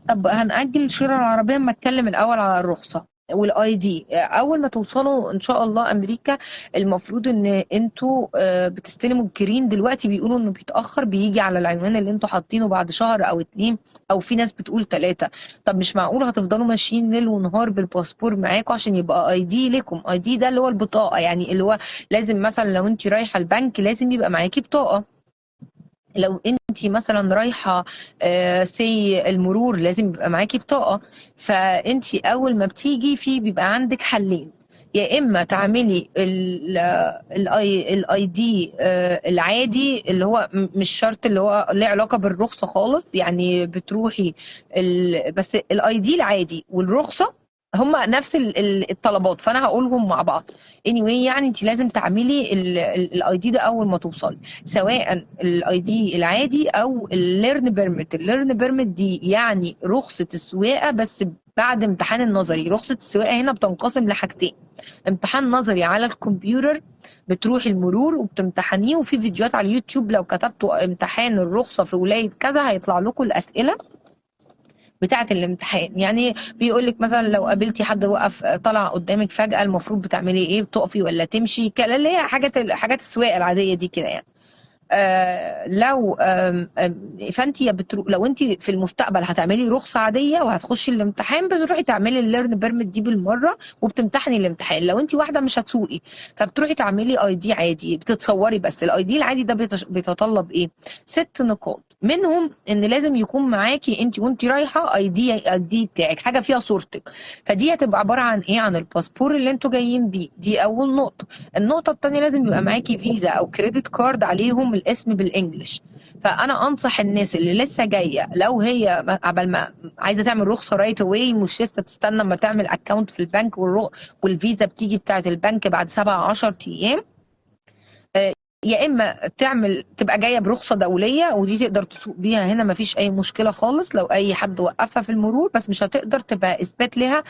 طب هنأجل شراء العربية، اما اتكلم الأول على الرخصة والاي دي. اول ما توصلوا ان شاء الله امريكا، المفروض ان انتوا بتستلموا الجرين. دلوقتي بيقولوا انه بيتاخر، بيجي على العنوان اللي انتوا حاطينه بعد شهر او اتنين، او في ناس بتقول ثلاثة. طب مش معقول هتفضلوا ماشيين ليل ونهار بالباسبور معاكم عشان يبقى اي دي لكم؟ اي دي ده اللي هو البطاقة، يعني اللي هو لازم مثلا لو انت رايحة البنك لازم يبقى معاكي بطاقة، لو انت مثلا رايحه سي المرور لازم يبقى معاكي بطاقه. فانت اول ما بتيجي في بيبقى عندك حلين، يا اما تعملي الاي دي العادي اللي هو مش شرط اللي هو له علاقه بالرخصه خالص، يعني بتروحي بس الاي دي العادي والرخصه هما نفس الطلبات، فانا هقولهم مع بعض. anyway يعني انت لازم تعملي الاي دي ده اول ما توصلي، سواء الاي دي العادي او الليرن بيرميت. الليرن بيرميت دي يعني رخصة السواقة بس بعد امتحان النظري. رخصة السواقة هنا بتنقسم لحاجتين: امتحان نظري على الكمبيوتر، بتروحي المرور وبتمتحنيه، وفي فيديوهات على اليوتيوب لو كتبتوا امتحان الرخصة في ولاية كذا هيطلع لكم الأسئلة بتاعة الامتحان. يعني بيقول لك مثلا لو قابلتي حد وقف طلع قدامك فجأة المفروض بتعملي ايه، بتقفي ولا تمشي، اللي هي حاجات السواقة العادية دي كده يعني. لو فانت لو انت في المستقبل هتعملي رخصه عاديه وهتخشي الامتحان، بتروحي تعملي الليرن بيرميت دي بالمره وبتمتحني الامتحان. لو انت واحده مش هتسوقي فبتروحي تعملي اي دي عادي بتتصوري بس. الاي دي العادي ده بيتطلب ايه؟ 6 نقاط، منهم ان لازم يكون معاكي انت وانت رايحه اي دي بتاعك حاجه فيها صورتك. فدي هتبقى عباره عن ايه؟ عن الباسبور اللي انتوا جايين بيه. دي اول نقطه. النقطة التانية لازم يبقى معاكي فيزا أو كريدت كارد عليهم الاسم بالإنجلش. فأنا أنصح الناس اللي لسه جاية، لو هي قبل ما عايزة تعمل رخصة رايت أواي، مش لسه تستنى ما تعمل أكاونت في البنك والفيزا بتيجي بتاعة البنك بعد 7 10 أيام. يا اما تبقى جايه برخصه دوليه، ودي تقدر تسوق بيها هنا مفيش اي مشكله خالص لو اي حد وقفها في المرور، بس مش هتقدر تبقى اثبات لها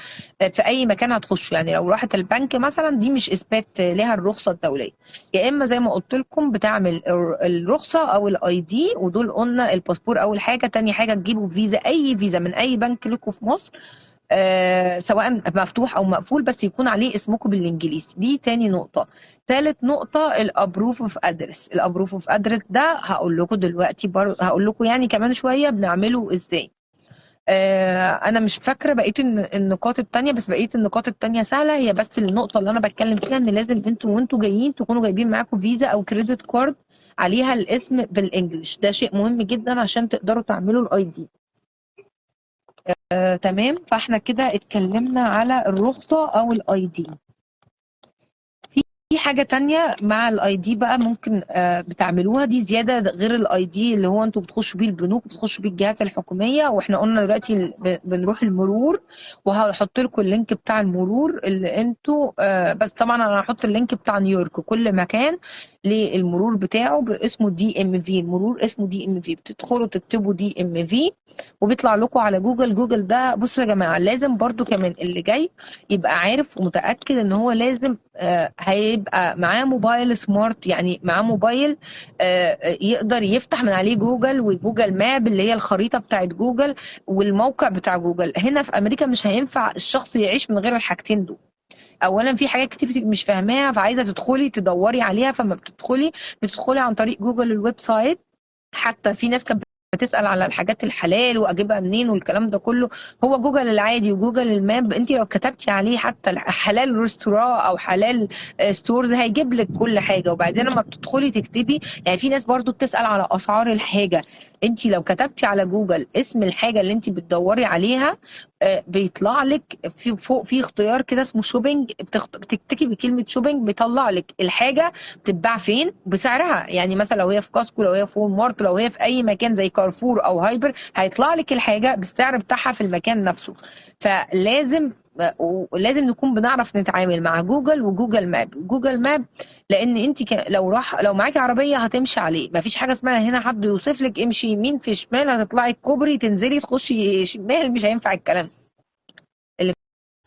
في اي مكان هتخشه. يعني لو راحت البنك مثلا دي مش اثبات لها الرخصه الدوليه. يا اما زي ما قلت لكم بتعمل الرخصه او الاي دي، ودول قلنا الباسبور اول حاجه. تاني حاجه تجيبوا فيزا، اي فيزا من اي بنك لكم في مصر، سواء مفتوح او مقفول، بس يكون عليه اسمكم بالانجليزي. دي تاني نقطة. تالت نقطة الابروف اوف ادرس. الابروف اوف ادرس ده هقول لكم دلوقتي، برضه هقول لكم يعني كمان شوية بنعمله ازاي. انا مش فاكره بقيه النقاط التانية، بس بقيه النقاط التانية سهله. هي بس النقطه اللي انا بتكلم فيها ان لازم انتوا وانتوا جايين تكونوا جايبين معاكم فيزا او كريدت كارد عليها الاسم بالانجلش. ده شيء مهم جدا عشان تقدروا تعملوا الاي دي. تمام. فاحنا كده اتكلمنا على الرخصه او الاي دي. في حاجة تانية مع الاي دي بقى ممكن بتعملوها، دي زيادة غير الاي دي اللي هو انتوا بتخشوا بيه البنوك، بتخشوا بيه الجهات الحكومية. واحنا قلنا دلوقتي بنروح المرور، وهحط لكم اللينك بتاع المرور اللي انتوا بس طبعا انا هحط اللينك بتاع نيويورك. كل مكان للمرور بتاعه اسمه دي ام في، المرور اسمه دي ام في. بتدخلوا تكتبوا دي ام في وبيطلع لكم على جوجل. جوجل ده بصوا يا جماعة، لازم برضو كمان اللي جاي يبقى عارف ومتأكد ان هو لازم هيبقى معاه موبايل سمارت، يعني معاه موبايل يقدر يفتح من عليه جوجل وجوجل ماب اللي هي الخريطة بتاعت جوجل والموقع بتاع جوجل. هنا في أمريكا مش هينفع الشخص يعيش من غير الحاجتين دول. اولا في حاجات كتير بتبقي مش فاهماها فعايزه تدخلي تدوري عليها، فما بتدخلي عن طريق جوجل الويب سايت. حتى في ناس كانت بتسأل على الحاجات الحلال واجيبها منين والكلام ده كله. هو جوجل العادي وجوجل الماب انت لو كتبتي عليه حتى حلال ريستوران او حلال ستورز هيجيب لك كل حاجه. وبعدين لما بتدخلي تكتبي، يعني في ناس برضو بتسأل على اسعار الحاجه، انت لو كتبتي على جوجل اسم الحاجه اللي انت بتدوري عليها بيطلع لك في فوق في اختيار كده اسمه شوبينج. بتكتبي كلمه شوبينج بيطلع لك الحاجه بتتباع فين بسعرها. يعني مثلا لو هي في كاسكو، لو هي في وول مارت، لو هي في اي مكان زي كارفور او هايبر، هيطلع لك الحاجه بالسعر بتاعها في المكان نفسه. فلازم نكون بنعرف نتعامل مع جوجل وجوجل ماب. جوجل ماب لان انت لو معاكي عربيه هتمشي عليه، مفيش حاجه اسمها هنا حد يوصف لك امشي يمين في شمال هتطلعي الكوبري تنزلي تخشي شمال، مش هينفع الكلام اللي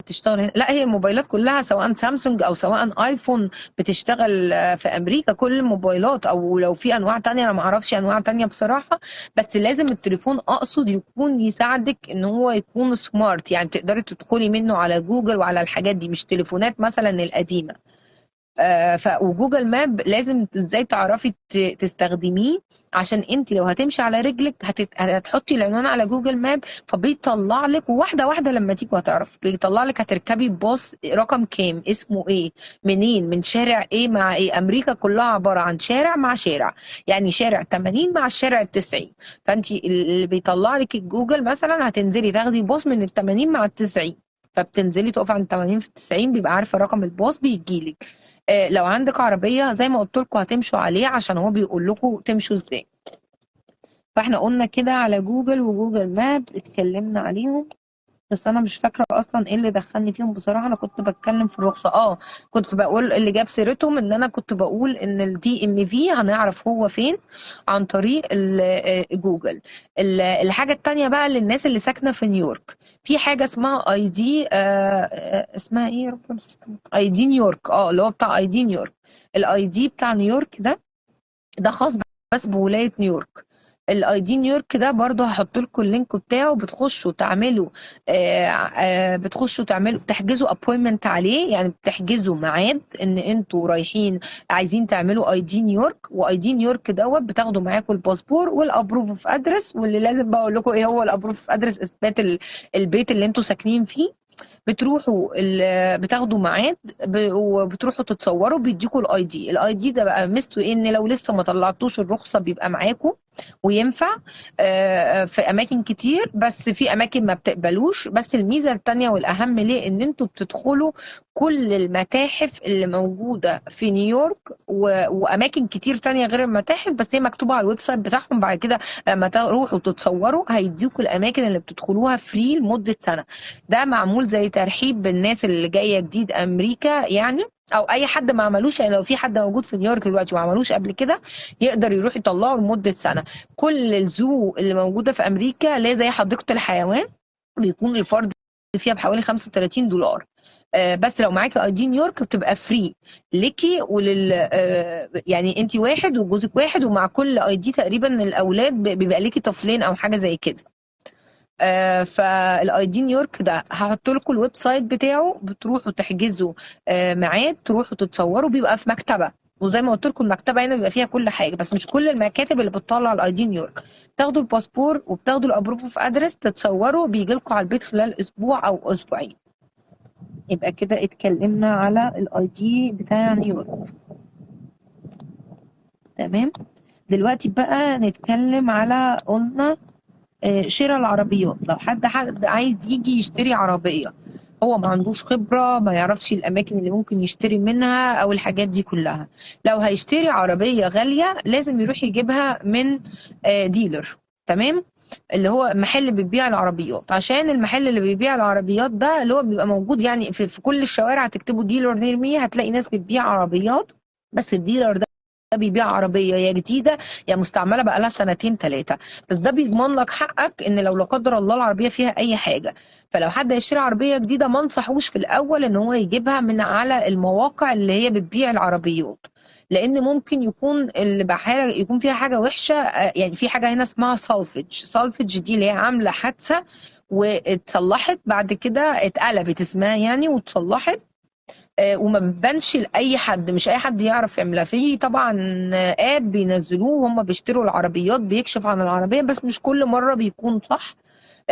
بتشتغل هنا. لا، هي الموبايلات كلها سواء سامسونج او سواء ايفون بتشتغل في امريكا كل الموبايلات، او لو في انواع تانية انا ما اعرفش انواع تانية بصراحة. بس لازم التليفون اقصد يكون يساعدك ان هو يكون سمارت، يعني تقدري تدخلي منه على جوجل وعلى الحاجات دي، مش تليفونات مثلا القديمة. وجوجل ماب لازم ازاي تعرفي تستخدميه، عشان انت لو هتمشي على رجلك هتحطي العنوان على جوجل ماب فبيطلع لك واحده واحده. لما تيجي هتعرف بيطلع لك هتركبي باص رقم كام، اسمه ايه، منين، من شارع ايه مع ايه. امريكا كلها عباره عن شارع مع شارع، يعني شارع 80 مع الشارع 90. فانت اللي بيطلع لك الجوجل مثلا هتنزلي تاخدي باص من ال 80 مع ال 90، فبتنزلي تقفي عند 80 في 90 بيبقى عارفه رقم الباص بيجيلك. لو عندك عربية زي ما قلت لكم هتمشوا عليه عشان هو بيقول لكم تمشوا ازاي. فاحنا قلنا كده على جوجل وجوجل ماب اتكلمنا عليهم. بس انا مش فاكره اصلا ايه اللي دخلني فيهم بصراحه. انا كنت بتكلم في الرخصه. كنت بقول اللي جاب سيرتهم ان انا كنت بقول ان الدي ام في هنعرف هو فين عن طريق جوجل. الحاجه التانية بقى للناس اللي ساكنه في نيويورك، في حاجه اسمها اي دي اسمها ايه يا رب، اي دي نيويورك. اللي هو بتاع اي دي نيويورك. الاي دي بتاع نيويورك ده خاص بس بولاية نيويورك. الاي دي نيويورك ده برضو هحط لكم اللينك بتاعه. بتخشوا تعملوا بتخشوا تعملوا تحجزوا ابوينتمنت عليه، يعني بتحجزوا ميعاد ان انتوا رايحين عايزين تعملوا اي دي نيويورك. واي دي نيويورك بتاخدوا معاكم الباسبور والابروف اوف ادرس. واللي لازم بقول لكم ايه هو الابروف اوف ادرس، اثبات البيت اللي انتوا ساكنين فيه. بتروحوا بتاخدوا ميعاد وبتروحوا تتصوروا بيديكوا الاي دي. الاي دي ده بقى ميزته إيه؟ ان لو لسه ما طلعتوش الرخصه بيبقى معاكم وينفع في اماكن كتير، بس في اماكن ما بتقبلوش. بس الميزه التانية والاهم ليه ان انتوا بتدخلوا كل المتاحف اللي موجوده في نيويورك واماكن كتير تانية غير المتاحف، بس هي مكتوبه على الويب سايت بتاعهم. بعد كده لما تروحوا تتصوروا هيديكوا الاماكن اللي بتدخلوها فري لمده سنه. ده معمول زي ترحيب بالناس اللي جايه جديد امريكا يعني، او اي حد ما عملوش. يعني لو في حد موجود في نيويورك دلوقتي وما عملوش قبل كده يقدر يروح يطلعه لمده سنه. كل الزو اللي موجوده في امريكا اللي هي زي حديقه الحيوان بيكون الفرد فيها بحوالي $35. بس لو معاكي اي دي نيويورك بتبقى فري ليكي يعني انت واحد وجوزك واحد، ومع كل اي دي تقريبا الاولاد بيبقى ليكي طفلين او حاجه زي كده. فالاي دي نيويورك ده هحط لكم الويب سايت بتاعه. بتروحوا تحجزوا ميعاد، تروحوا تتصوروا، بيبقى في مكتبه. وزي ما قلت لكم المكتبه هنا بيبقى فيها كل حاجه، بس مش كل المكاتب اللي بتطلع الاي دي نيويورك. بتاخدوا الباسبور وبتاخدوا الابروف اوف ادرس، تتصوروا، بيجي لكم على البيت خلال اسبوع او اسبوعين. يبقى كده اتكلمنا على الاي دي بتاع نيويورك. تمام. دلوقتي بقى نتكلم على، قلنا شراء العربيات. لو حد عايز يجي يشتري عربية، هو ما عندوش خبرة، ما يعرفش الأماكن اللي ممكن يشتري منها أو الحاجات دي كلها. لو هيشتري عربية غالية لازم يروح يجيبها من ديلر. تمام. اللي هو محل بيبيع العربيات، عشان المحل اللي بيبيع العربيات ده اللي هو بيبقى موجود يعني في كل الشوارع. تكتبوا ديلر نير مي هتلاقي ناس بتبيع عربيات. بس الديلر ده بيبيع عربية يا جديدة يا مستعملة بقالها سنتين ثلاثة. بس ده بيضمن لك حقك ان لو لا قدر الله العربية فيها اي حاجة. فلو حد هيشتري عربية جديدة ما انصحوش في الاول ان هو يجيبها من على المواقع اللي هي بتبيع العربيات، لان ممكن يكون اللي بحاجة يكون فيها حاجة وحشة. يعني في حاجة هنا اسمها سالفج دي اللي هي عاملة حادثة واتصلحت بعد كده، اتقلبت اسمها يعني واتصلحت. وما بتبانش لاي حد، مش اي حد يعرف يعملها. في طبعا اب بينزلوه وهم بيشتروا العربيات، بيكشف عن العربيه بس مش كل مره بيكون صح.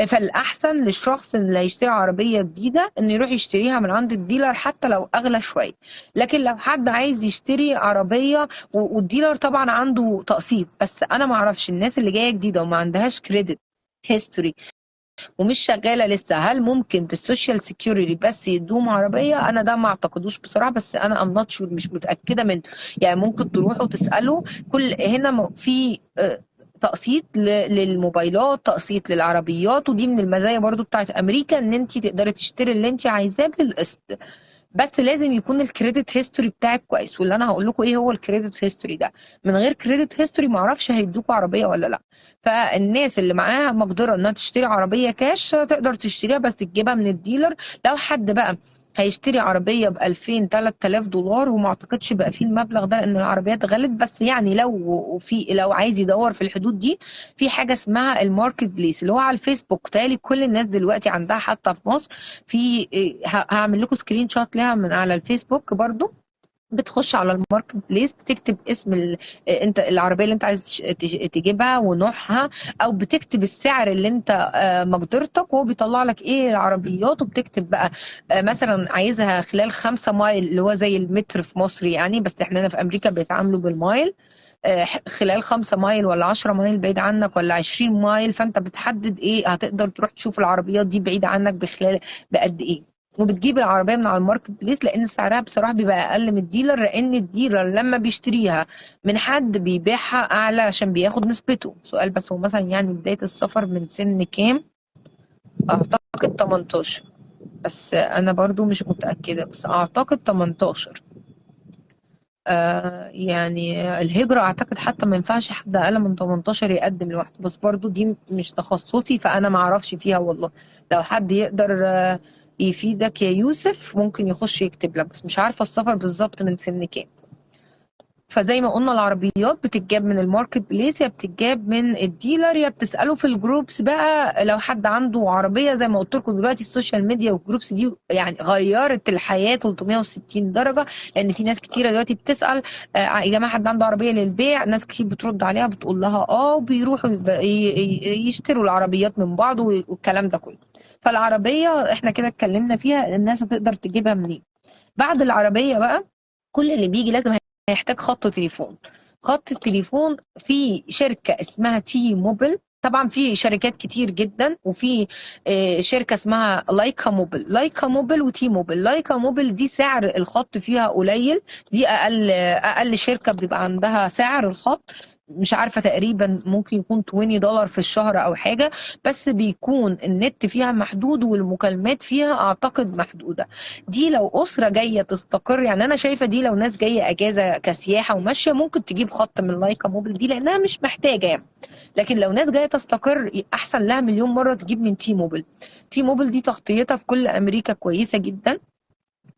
فالاحسن للشخص اللي هيشتري عربيه جديده انه يروح يشتريها من عند الديلر حتى لو اغلى شويه. لكن لو حد عايز يشتري عربيه والديلر طبعا عنده تقسيط، بس انا ما اعرفش الناس اللي جايه جديده وما عندهاش كريدت هيستوري ومش شغاله لسه، هل ممكن بالسوشيال سيكيورتي بس يدوم عربيه؟ انا ده ما اعتقدوش بصراحه، بس انا ام نوت شور، مش متاكده منه. يعني ممكن تروحوا تسالوا. كل هنا في تقسيط للموبايلات، تقسيط للعربيات، ودي من المزايا برضو بتاعت امريكا ان انت تقدري تشتري اللي انت عايزاه بالقسط. بس لازم يكون الكريدت هيستوري بتاعك كويس، واللي انا هقول لكم ايه هو الكريدت هيستوري ده. من غير كريدت هيستوري ما اعرفش هيدوكوا عربيه ولا لا. فالناس اللي معاها مقدره انها تشتري عربيه كاش تقدر تشتريها، بس تجيبها من الديلر. لو حد بقى هيشتري عربيه ب 2000 3000 دولار، وما اعتقدش بقى فيه المبلغ ده لان العربيات غلت، بس يعني لو عايز يدور في الحدود دي، في حاجه اسمها الماركت بليس اللي هو على الفيسبوك. تالي كل الناس دلوقتي عندها حتى في مصر. في هعمل لكم سكرين شوت ليها من على الفيسبوك برضو. بتخش على الماركت بليس، بتكتب اسم انت العربيه اللي انت عايز تجيبها ونوعها، او بتكتب السعر اللي انت مقدرتك، وهو بيطلع لك ايه العربيات. وبتكتب بقى مثلا عايزها خلال 5 مايل اللي هو زي المتر في مصر يعني، بس احنا هنا في امريكا بيتعاملوا بالمايل. خلال 5 مايل ولا 10 مايل بعيد عنك ولا 20 مايل، فانت بتحدد ايه هتقدر تروح تشوف العربيات دي بعيدة عنك بخلال بقد ايه. وبتجيب العربية من على الماركت بليس، لان سعرها بصراحة بيبقى اقل من الديلر، لان الديلر لما بيشتريها من حد بيبيعها اعلى عشان بياخد نسبته. سؤال بس، هو مثلا يعني بداية السفر من سن كام؟ اعتقد 18، بس انا برضو مش متأكدة، بس اعتقد 18. يعني الهجرة أعتقد حتى ما ينفعش حد أقل من 18 يقدم لوحده، بس برضو دي مش تخصصي فأنا ما أعرفش فيها والله. لو حد يقدر يفيدك يا يوسف ممكن يخش يكتب لك، بس مش عارفة السفر بالظبط من سن كام. فزي ما قلنا العربيات بتتجاب من الماركت بليس، يا بتتجاب من الديلر، يا بتسأله في الجروبس بقى. لو حد عنده عربية زي ما قلت لكم دلوقتي السوشيال ميديا والجروبس دي يعني غيرت الحياة 360 درجة. لأن في ناس كتيرة دلوقتي بتسأل يا جماعة حد عنده عربية للبيع؟ ناس كتير بترد عليها بتقول لها وبيروحوا يشتروا العربيات من بعض والكلام ده كله. فالعربية احنا كده اتكلمنا فيها الناس هتقدر تجيبها منين. بعد العربية بقى كل اللي بيجي لازم هيحتاج خط تليفون. خط التليفون في شركة اسمها تي موبيل. طبعا في شركات كتير جدا، وفي شركة اسمها لايكا موبيل وتي موبيل. لايكا موبيل دي سعر الخط فيها قليل، دي اقل شركة بيبقى عندها سعر الخط مش عارفة، تقريبا ممكن يكون $20 في الشهر او حاجة. بس بيكون النت فيها محدود والمكالمات فيها اعتقد محدودة. دي لو أسرة جاية تستقر، يعني أنا شايفة دي لو ناس جاية أجازة كسياحة وماشية ممكن تجيب خط من لايكا موبيل دي لأنها مش محتاجة يعني. لكن لو ناس جاية تستقر أحسن لها مليون مرة تجيب من تي موبيل. تي موبيل دي تغطيتها في كل أمريكا كويسة جدا.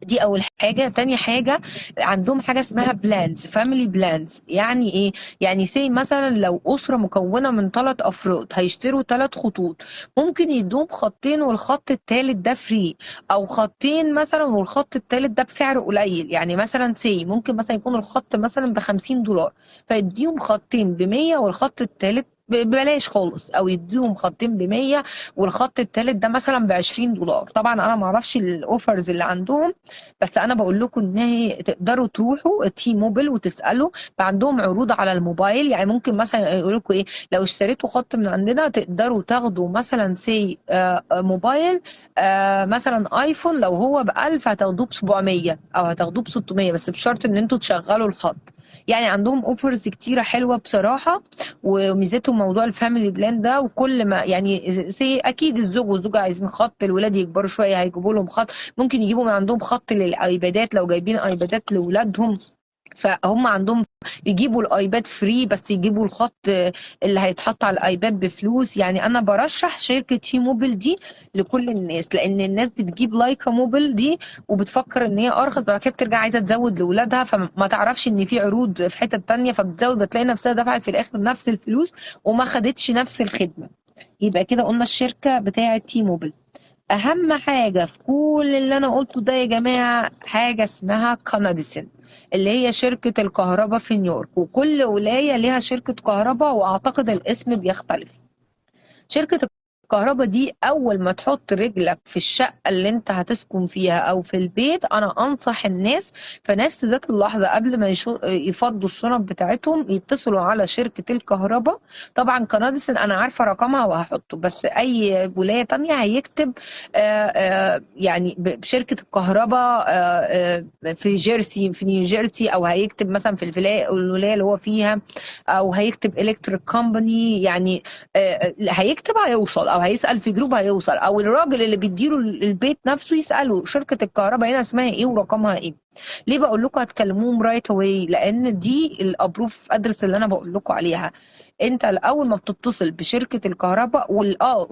دي اول حاجه. تاني حاجه، عندهم حاجه اسمها بلانز، فاميلي بلانز. يعني ايه؟ يعني سي مثلا لو اسره مكونه من 3 افراد هيشتروا 3 خطوط، ممكن يدوم خطين والخط التالت ده فري، او خطين مثلا والخط التالت ده بسعر قليل. يعني مثلا سي ممكن مثلا يكون الخط مثلا ب50 دولار، فيديهم خطين ب100 والخط التالت ببلاش خالص، او يديهم خطين ب100 والخط التالت ده مثلا ب20 دولار. طبعا انا معرفش الاوفرز اللي عندهم، بس انا بقول لكم ان هي تقدروا تروحوا تي موبيل وتسالوا، عندهم عروض على الموبايل. يعني ممكن مثلا يقول لكم ايه، لو اشتريتوا خط من عندنا تقدروا تاخدوا مثلا سي موبايل مثلا ايفون، لو هو ب1000 هتاخدوه ب700 او هتاخدوه ب600، بس بشرط ان انتوا تشغلوا الخط. يعني عندهم اوفرز كتيره حلوه بصراحه. وميزتهم موضوع الفاميلي بلان ده، وكل ما يعني سي اكيد الزوج والزوجه عايزين خط، الولاد يكبروا شويه هيجيبوا لهم خط، ممكن يجيبوا من عندهم خط للايبادات لو جايبين ايبادات لاولادهم، فهم عندهم يجيبوا الايباد فري، بس يجيبوا الخط اللي هيتحط على الايباد بفلوس. يعني انا برشح شركة تي موبيل دي لكل الناس، لان الناس بتجيب لايكا موبيل دي وبتفكر ان هي ارخص، بعد كده بترجع عايزة تزود لاولادها، فما تعرفش ان في عروض في حتة تانية، فبتزود بتلاقي نفسها دفعت في الاخر نفس الفلوس وما خدتش نفس الخدمة. يبقى كده قلنا الشركة بتاعة تي موبيل. اهم حاجة في كل اللي انا قلته ده يا جماعة حاجة اسمها كنديسن، اللي هي شركة الكهرباء في نيويورك، وكل ولاية ليها شركة كهرباء واعتقد الاسم بيختلف. شركة الكهرباء دي أول ما تحط رجلك في الشقة اللي أنت هتسكن فيها أو في البيت، أنا أنصح الناس في نفس ذات اللحظة قبل ما يفضوا الشنط بتاعتهم يتصلوا على شركة الكهرباء. طبعا كنادسن أنا عارفة رقمها وهحطه، بس أي ولاية تانية هيكتب يعني بشركة الكهرباء في جيرسي في نيوجيرسي، أو هيكتب مثلا في الولاية اللي هو فيها، أو هيكتب إلكتريك كومباني. يعني هيكتب هيوصل، او هيسأل في جروب هيوصل، او الراجل اللي بيديله البيت نفسه يسأله شركة الكهرباء هنا اسمها ايه ورقمها ايه. ليه بقول لكم هتكلموهم رايت اواي؟ لان دي الابروف ادرس اللي انا بقول لكم عليها. انت الاول ما بتتصل بشركه الكهرباء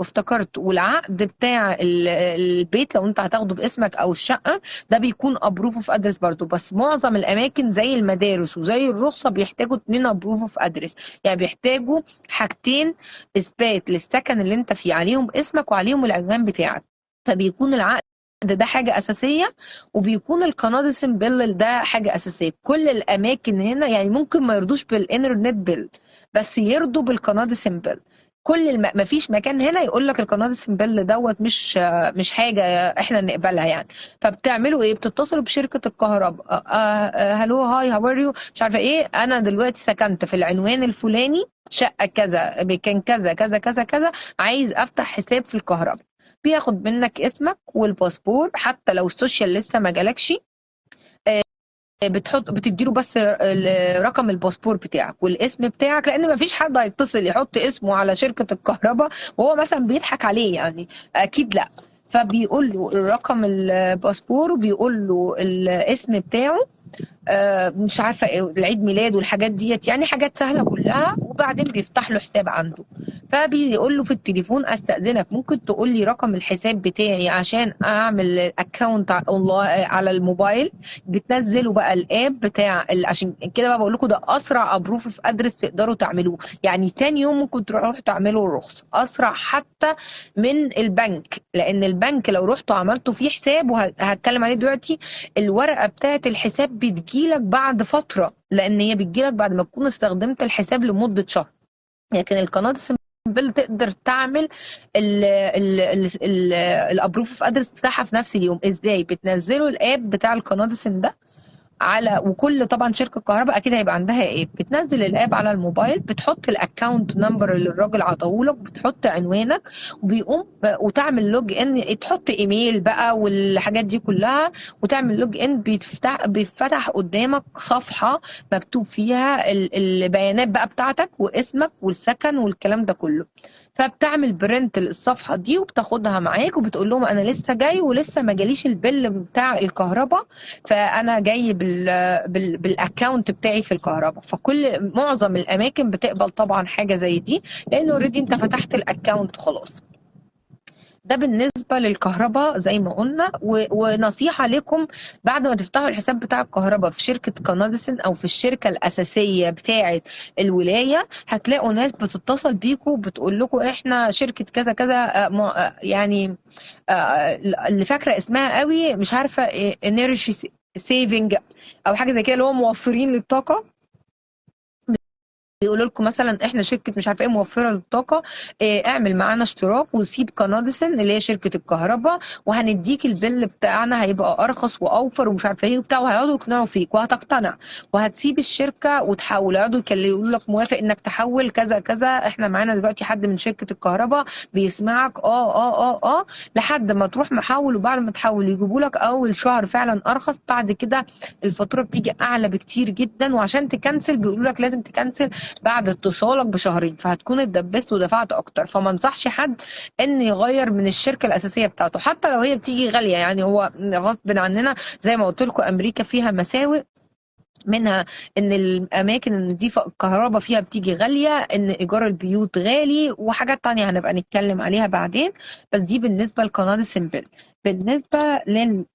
افتكرت، والعقد بتاع البيت لو انت هتاخده باسمك او الشقه ده بيكون ابروف اوف ادرس برضو. بس معظم الاماكن زي المدارس وزي الرخصه بيحتاجوا 2 ابروف اوف ادرس، يعني بيحتاجوا حاجتين اثبات للسكن اللي انت فيه عليهم اسمك وعليهم العنوان بتاعك. فبيكون العقد ده حاجة أساسية، وبيكون الكنادسن بيل ده حاجة أساسية. كل الأماكن هنا يعني ممكن ما يرضوش بالإنترنت بيل، بس يرضوا بالكنادسن بيل. مفيش مكان هنا يقول لك الكنادسن بيل دوت مش حاجة احنا نقبلها يعني. فبتعملوا ايه؟ بتتصلوا بشركة الكهرباء، هلو هاي هاو ار يو، مش عارفة ايه، انا دلوقتي سكنت في العنوان الفلاني، شقة كذا بكان كذا كذا كذا كذا، عايز افتح حساب في الكهرباء. بياخد منك اسمك والباسبور، حتى لو السوشيال لسه ما جالكش بتديله بس رقم الباسبور بتاعك والاسم بتاعك، لان ما فيش حد هيتصل يحط اسمه على شركة الكهرباء وهو مثلا بيضحك عليه، يعني اكيد لا. فبيقول له رقم الباسبور وبيقول له الاسم بتاعه، مش عارفه ايه العيد ميلاد والحاجات ديت، يعني حاجات سهله كلها، وبعدين بيفتح له حساب عنده. فبيقول له في التليفون استاذنك ممكن تقول لي رقم الحساب بتاعي عشان اعمل اكونت على الموبايل. بتنزلوا بقى الاب بتاع عشان كده بقى بقول لكم ده اسرع ابروف في ادرس تقدروا تعملوه. يعني تاني يوم ممكن تروحوا تعملوا الرخصه اسرع حتى من البنك، لان البنك لو رحتوا عملتوا فيه حساب وهتكلم عليه دلوقتي، الورقه بتاعه الحساب بتجيلك بعد فتره، لان هي بتجيلك بعد ما تكون استخدمت الحساب لمده شهر. لكن القناه بيل تقدر تعمل الابروف اوف ادرس بتاعها في نفس اليوم. ازاي؟ بتنزلوا الاب بتاع القنادسن ده على، وكل طبعا شركه كهرباء اكيد هيبقى عندها اب، بتنزل الاب على الموبايل، بتحط الاكونت نمبر اللي الراجل عطاهولك، بتحط عنوانك، وبيقوم وتعمل لوج ان، تحط ايميل بقى والحاجات دي كلها، وتعمل لوج ان، بيفتح قدامك صفحه مكتوب فيها البيانات بقى بتاعتك واسمك والسكن والكلام ده كله. فبتعمل برنت للصفحه دي وبتاخدها معاك وبتقول لهم انا لسه جاي ولسه ما جاليش البيل بتاع الكهرباء، فانا جاي بالاكونت بتاعي في الكهرباء. فكل معظم الاماكن بتقبل طبعا حاجه زي دي، لان اوريدي انت فتحت الاكونت خلاص. ده بالنسبة للكهرباء زي ما قلنا. ونصيحة لكم، بعد ما تفتحوا الحساب بتاع الكهرباء في شركة كنادسن أو في الشركة الأساسية بتاعة الولاية، هتلاقوا ناس بتتصل بيكم بتقول لكم إحنا شركة كذا كذا، يعني اللي فاكرة اسمها قوي مش عارفة، انرجي سيفنج أو حاجة زي كده، اللي هو موفرين للطاقة. بيقولوا لكم مثلا احنا شركه مش عارفه ايه موفره للطاقه، اه اعمل معانا اشتراك وسيب كنادسن اللي هي شركه الكهرباء، وهنديك البيل بتاعنا هيبقى ارخص واوفر ومش عارفه ايه وبتاع، وهيقعدوا يقنعوا فيك وهتقتنع وهتسيب الشركه وتحول. يقعدوا يقولوا لك موافق انك تحول كذا كذا، احنا معانا دلوقتي حد من شركه الكهرباء بيسمعك، لحد ما تروح محول. وبعد ما تحول يجيبوا لك اول شهر فعلا ارخص، بعد كده الفاتوره بتيجي اعلى بكتير جدا، وعشان تكنسل بيقولوا لك لازم تكنسل بعد اتصالك بشهرين، فهتكون اتدبست ودفعت اكتر. فما انصحش حد ان يغير من الشركه الاساسيه بتاعته حتى لو هي بتيجي غاليه. يعني هو غصب عننا، زي ما قلت لكم امريكا فيها مساوئ، منها ان الاماكن النظيفه الكهرباء فيها بتيجي غاليه، ان ايجار البيوت غالي، وحاجات تانية هنبقى نتكلم عليها بعدين. بس دي بالنسبه لقناه السنبل. بالنسبه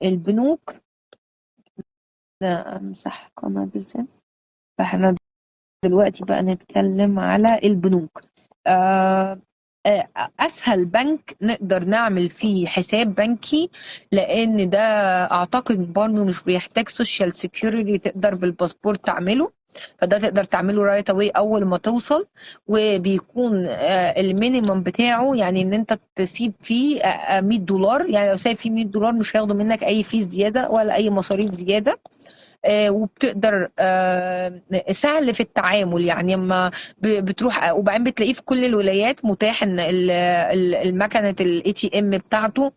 للبنوك، امسح قناه السنبل. فاحنا دلوقتي بقى نتكلم على البنوك. آه، اسهل بنك نقدر نعمل فيه حساب بنكي، لان ده اعتقد برضه مش بيحتاج سوشيال سيكيورتي، تقدر بالباسبور تعمله. فده تقدر تعمله رايت اواي اول ما توصل. وبيكون المينيمم بتاعه يعني ان انت تسيب فيه $100. يعني لو سايب فيه $100 مش هياخدوا منك اي فيس زياده ولا اي مصاريف زياده. وبتقدر سهل في التعامل. يعني اما بتروح، وبعدين بتلاقيه في كل الولايات متاح ان المكنه الاي تي ام بتاعته.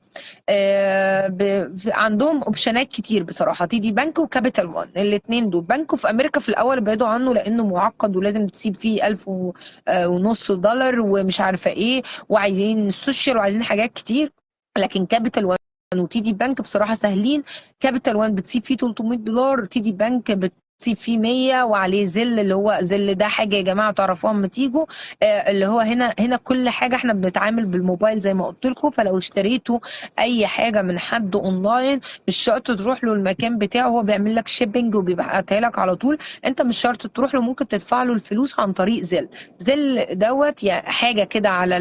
عندهم اوبشنات كتير بصراحه، تي دي بنك وكابيتال وان. الاثنين دول بنك في امريكا في الاول بعدوا عنه لانه معقد ولازم تسيب فيه 1500 دولار ومش عارفه ايه، وعايزين السوشيال وعايزين حاجات كتير. لكن كابيتال وان وتي دي بنك بصراحه سهلين. كابيتال وان بتسيب فيه $300، تي دي بنك بتسيب فيه 100 وعليه زل. اللي هو زل ده حاجه يا جماعه تعرفوها اما تيجوا، اللي هو هنا كل حاجه احنا بنتعامل بالموبايل زي ما قلت لكم. فلو اشتريتوا اي حاجه من حد اونلاين مش شرط تروح له المكان بتاعه، هو بيعمل لك شيبنج وبيبعتها لك على طول. انت مش شرط تروح له، ممكن تدفع له الفلوس عن طريق زل. زل دوت يعني حاجه كده على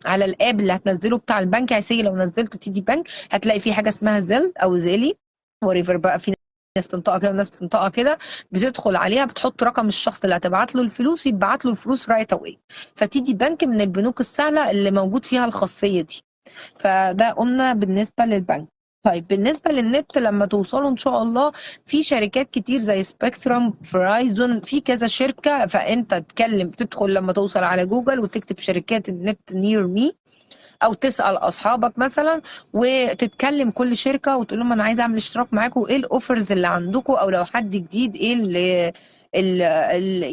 على الاب اللي هتنزله بتاع البنك. يعني لو نزلت تي دي بنك هتلاقي في حاجه اسمها زل او زيلي وريفر بقى، في ناس تنطقها كده وناس بتنطقها كده. بتدخل عليها بتحط رقم الشخص اللي هتبعت له الفلوس، يبعت له الفلوس رايت اواي. فتيجي بنك من البنوك السهله اللي موجود فيها الخاصيه دي. فده قلنا بالنسبه للبنك. طيب بالنسبه للنت، لما توصلوا ان شاء الله في شركات كتير زي سبيكترم، فرايزون، في كذا شركه. فانت تتكلم تدخل لما توصل على جوجل وتكتب شركات النت نير مي، او تسال اصحابك مثلا وتتكلم كل شركه وتقول لهم انا عايز اعمل اشتراك معاكم، وايه الاوفرز اللي عندكم، او لو حد جديد ايه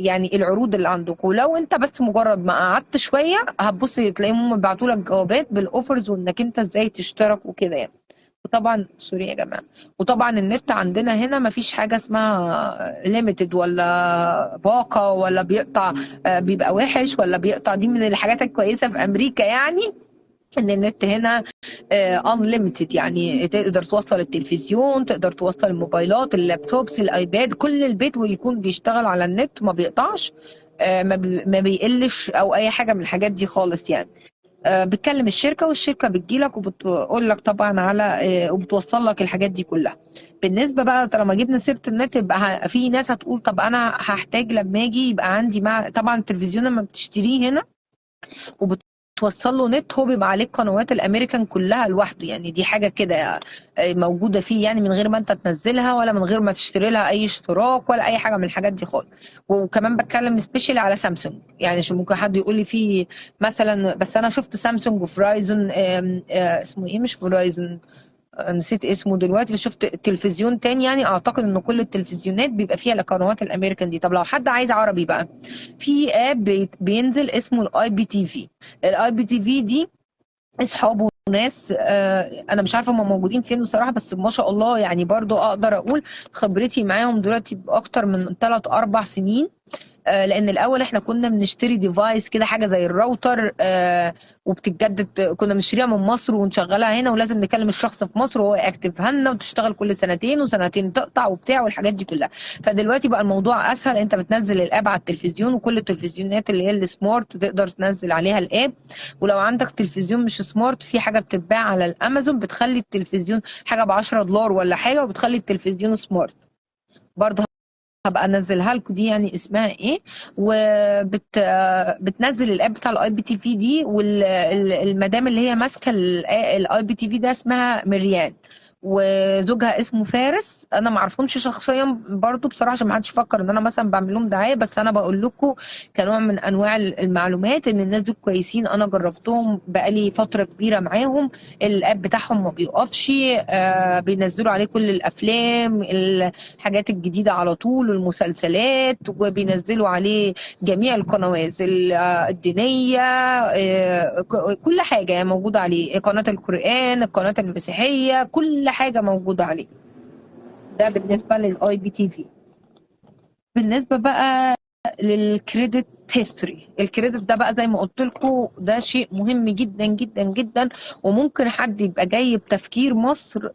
يعني العروض اللي عندكم. لو انت بس مجرد ما قعدت شويه هتبص تلاقيهم بيبعتوا لك جوابات بالاوفرز وانك انت ازاي تشترك وكده يعني. وطبعا سوري يا جماعه. وطبعا النت عندنا هنا ما فيش حاجه اسمها ليميتد ولا باقه ولا بيقطع، بيبقى وحش ولا بيقطع. دي من الحاجات الكويسه في امريكا يعني، ان النت هنا unlimited. يعني تقدر توصل التلفزيون، تقدر توصل الموبايلات، اللابتوبس، الايباد، كل البيت ويكون بيشتغل على النت ما بيقطعش، ما بيقلش او اي حاجه من الحاجات دي خالص يعني. بتكلم الشركه والشركه بتجيلك وبتقول لك طبعا على وبتوصل لك الحاجات دي كلها. بالنسبه بقى لما جبنا سيره النت، يبقى في ناس هتقول طب انا هحتاج لما اجي يبقى عندي مع طبعا التلفزيون لما بتشتريه هنا وبتوصل له نت، هو بيبقى عليه قنوات الامريكان كلها لوحده. يعني دي حاجه كده موجوده فيه، يعني من غير ما انت تنزلها ولا من غير ما تشتري لها اي اشتراك ولا اي حاجه من الحاجات دي خالص. وكمان بتكلم سبيشالي على سامسونج. يعني شو ممكن حد يقول لي في مثلا، بس انا شفت سامسونج وفرايزون، اسمه ايه مش فرايزون، نسيت اسمه دلوقتي، بس شفت تلفزيون تاني. يعني اعتقد ان كل التلفزيونات بيبقى فيها القنوات الامريكان دي. طب لو حد عايز عربي بقى، في اب بينزل اسمه الاي بي تي في. الاي بي تي في دي اصحابه ناس انا مش عارفه هم موجودين فين بصراحه، بس ما شاء الله يعني برضو اقدر اقول خبرتي معاهم دلوقتي باكتر من 3 4 سنين. لان الاول احنا كنا بنشتري ديفايس كده، حاجه زي الراوتر، وبتتجدد، كنا بنشتريها من مصر ونشغلها هنا، ولازم نكلم الشخص في مصر وهو يكتبها لنا، وتشتغل كل سنتين وسنتين تقطع وبتاع والحاجات دي كلها. فدلوقتي بقى الموضوع اسهل، انت بتنزل الاب على التلفزيون، وكل التلفزيونات اللي هي السمارت تقدر تنزل عليها الاب. ولو عندك تلفزيون مش سمارت، في حاجه بتتباع على الامازون بتخلي التلفزيون حاجه ب 10 دولار ولا حاجه، وبتخلي التلفزيون سمارت. برضه هبقى انزلها لكم دي، يعني اسمها ايه. بتنزل الاب بتاع الاي بي تي في دي، والمدام اللي هي ماسكه الاي بي تي في ده اسمها مريان، وزوجها اسمه فارس. انا ما اعرفهمش شخصيا برضو بصراحه، عشان ما حدش يفكر ان انا مثلا بعمل لهم دعايه، بس انا بقول لكم كنوع من انواع المعلومات ان الناس دول كويسين، انا جربتهم بقالي فتره كبيره معاهم. الاب بتاعهم ما بيقفش، بينزلوا عليه كل الافلام، الحاجات الجديدة على طول، والمسلسلات، وبينزلوا عليه جميع القنوات الدينية، كل حاجة موجودة عليه، قناة القرآن، القناة المسيحية، كل حاجة موجودة عليه. ده بالنسبة للاي بي تي في. بالنسبة بقى للكريدت هيستوري، الكريدت ده بقى زي ما قلت لكم ده شيء مهم جدا جدا جدا. وممكن حد يبقى جاي بتفكير مصر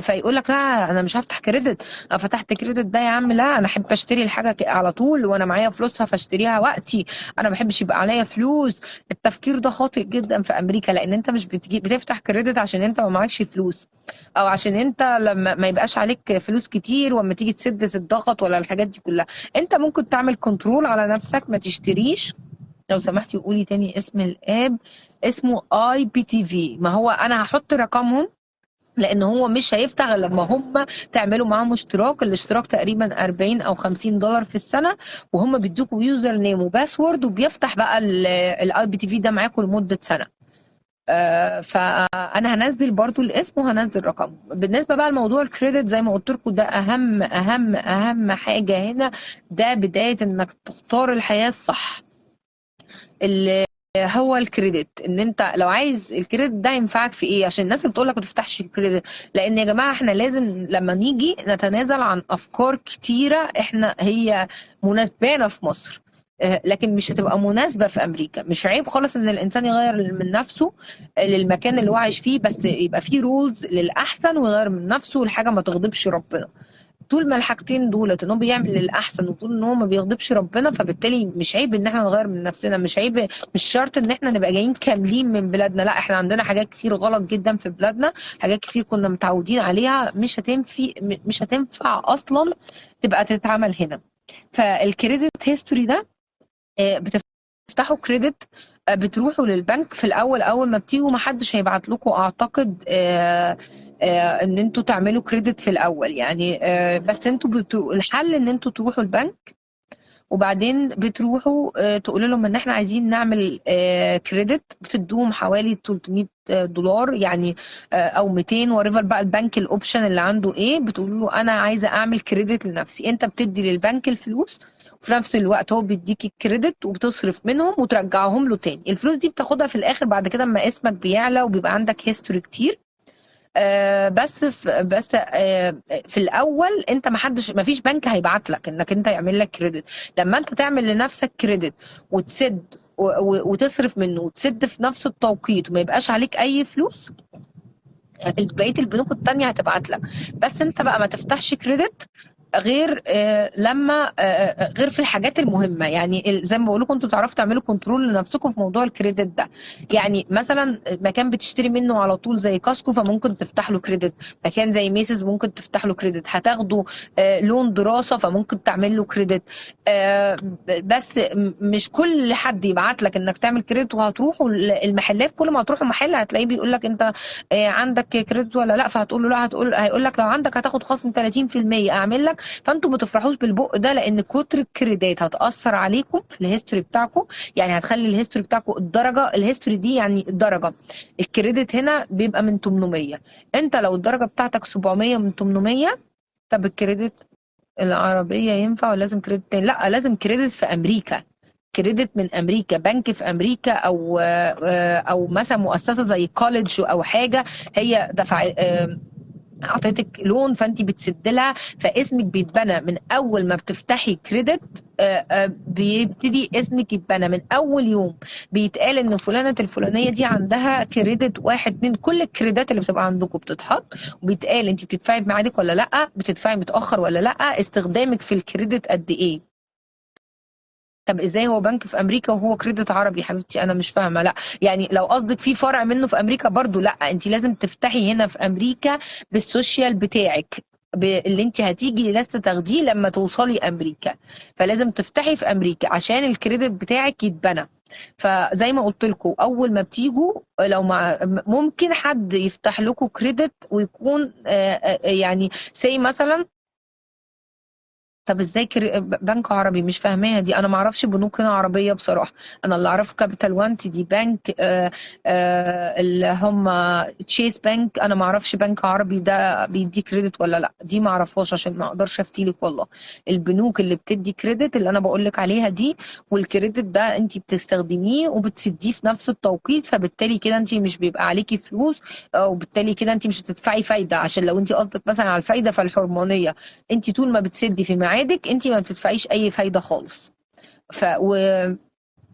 فيقول لك لا انا مش هفتح كريدت، انا فتحت كريدت ده يا عم، لا انا احب اشتري الحاجه على طول وانا معايا فلوسها فاشتريها وقتي، انا ما بحبش يبقى عليا فلوس. التفكير ده خاطئ جدا في امريكا، لان انت مش بتفتح كريدت عشان انت ما معكش فلوس، او عشان انت لما ما يبقاش عليك فلوس كتير واما تيجي تسد تتضغط ولا الحاجات دي كلها. انت ممكن تعمل كنترول على نفسك ما تشتريش. لو سمحتي قولي تاني اسم الاب. اسمه اي بي تي في. ما هو انا هحط رقمهم، لان هو مش هيفتح غير لما هم تعملوا معاهم اشتراك. الاشتراك تقريبا 40 او 50 دولار في السنه، وهم بيدوكوا يوزر نيم وباسورد، وبيفتح بقى الاي بي تي في ده معاكم لمده سنه. فانا هنزل برضو الاسم وهنزل رقمه. بالنسبه بقى لموضوع الكريدت، زي ما قلت لكم ده اهم اهم اهم حاجه هنا. ده بدايه انك تختار الحياه الصح، اللي هو الكريدت. ان انت لو عايز الكريدت ده ينفعك في ايه، عشان الناس اللي بتقول لك ما تفتحش الكريدت، لان يا جماعه احنا لازم لما نيجي نتنازل عن افكار كتيره احنا هي مناسبانا في مصر، لكن مش هتبقى مناسبة في أمريكا. مش عيب خالص إن الإنسان يغير من نفسه للمكان اللي هو عايش فيه، بس يبقى فيه رولز للأحسن، ويغير من نفسه لحاجة ما تغضبش ربنا. طول ما الحاجتين دولت ان هو بيعمل للاحسن، وطول ان هو ما بيغضبش ربنا، فبالتالي مش عيب ان احنا نغير من نفسنا. مش عيب، مش شرط ان احنا نبقى جايين كاملين من بلادنا، لا احنا عندنا حاجات كتير غلط جدا في بلادنا، حاجات كتير كنا متعودين عليها مش هتنفع اصلا تبقى تتعمل هنا. فالكريدت هيستوري ده، بتفتحوا كريدت، بتروحوا للبنك في الاول، اول ما بتيجوا محدش هيبعت لكم اعتقد ان انتوا تعملوا كريدت في الاول يعني. بس انتوا الحل ان انتوا تروحوا البنك، وبعدين بتروحوا تقولوا لهم ان احنا عايزين نعمل كريدت. بتدوهم حوالي 300 دولار يعني، او 200 وريفر بقى البنك الاوبشن اللي عنده ايه. بتقولوا له انا عايزه اعمل كريدت لنفسي. انت بتدي للبنك الفلوس، وفي نفس الوقت هو بيديك الكريدت، وبتصرف منهم وترجعهم له تاني. الفلوس دي بتاخدها في الاخر بعد كده اما اسمك بيعلى وبيبقى عندك هيستوري كتير. في الاول انت ما فيش بنك هيبعت لك انك انت يعمل لك كريدت. لما انت تعمل لنفسك كريدت وتسد وتصرف منه وتسد في نفس التوقيت وما يبقاش عليك اي فلوس، بقيه البنوك التانية هتبعت لك. بس انت بقى ما تفتحش كريدت غير لما غير في الحاجات المهمه. يعني زي ما بقول لكم انتوا تعرفوا تعملوا كنترول لنفسكم في موضوع الكريدت ده. يعني مثلا مكان بتشتري منه على طول زي كاسكو فممكن تفتح له كريدت، مكان زي ميسز ممكن تفتح له كريدت، هتاخدوا لون دراسه فممكن تعمل له كريدت. بس مش كل حد يبعت لك انك تعمل كريدت. وهتروحوا المحلات، كل ما هتروحوا محل هتلاقيه بيقول لك انت عندك كريدت ولا لا، فهتقول له لا، هيقول لك لو عندك هتاخد خصم 30% اعمل لك. فانتوا ما تفرحوش بالبق ده، لان كتر الكريدات هتاثر عليكم في الهيستوري بتاعكم. يعني هتخلي الهيستوري بتاعكم الدرجه، الهيستوري دي يعني الدرجه. الكريدت هنا بيبقى من 800، انت لو الدرجه بتاعتك 700 من 800. طب الكريدت العربيه ينفع ولا لازم كريدت تاني؟ لا لازم كريدت في امريكا، كريدت من امريكا، بنك في امريكا، او مثلا مؤسسه زي كوليدج او حاجه هي دفع اعطيتك لون فانت بتسد لها، فاسمك بيتبنى من اول ما بتفتحي كريدت. بيبتدي اسمك يتبنى من اول يوم. بيتقال ان فلانه الفلانيه دي عندها كريدت واحد اتنين، كل الكريدات اللي بتبقى عندكم بتتحط، وبيتقال انت بتدفعي بميعادك ولا لا، بتدفعي متاخر ولا لا، استخدامك في الكريدت قد ايه. طب ازاي هو بنك في امريكا وهو كريدت عربي يا حبيبتي؟ انا مش فاهمه. لا يعني لو قصدك في فرع منه في امريكا برضو، لا انت لازم تفتحي هنا في امريكا بالسوشيال بتاعك، اللي انت هتيجي لسه تاخديه لما توصلي امريكا. فلازم تفتحي في امريكا عشان الكريدت بتاعك يتبنى. فزي ما قلت لكم اول ما بتيجوا، لو مع ممكن حد يفتح لكم كريدت ويكون يعني سي مثلا. طب ازاي بنك عربي؟ مش فاهماها دي، انا ما اعرفش بنوك هنا عربيه بصراحه. انا اللي اعرفه كابيتال وان دي بنك، اللي هم تشيس بنك. انا ما اعرفش بنك عربي ده بيدي كريدت ولا لا، دي ما اعرفهاش عشان ما اقدرش افتيلك والله. البنوك اللي بتدي كريدت اللي انا بقول لك عليها دي، والكريدت ده انت بتستخدميه وبتسديه في نفس التوقيت، فبالتالي كده انت مش بيبقى عليكي فلوس، وبالتالي كده انت مش هتدفعي فايده. عشان لو انت قصدك مثلا على الفايده فالحرمانيه، انت طول ما بتسدي في ميعادك انت ما بتدفعيش اي فايده خالص.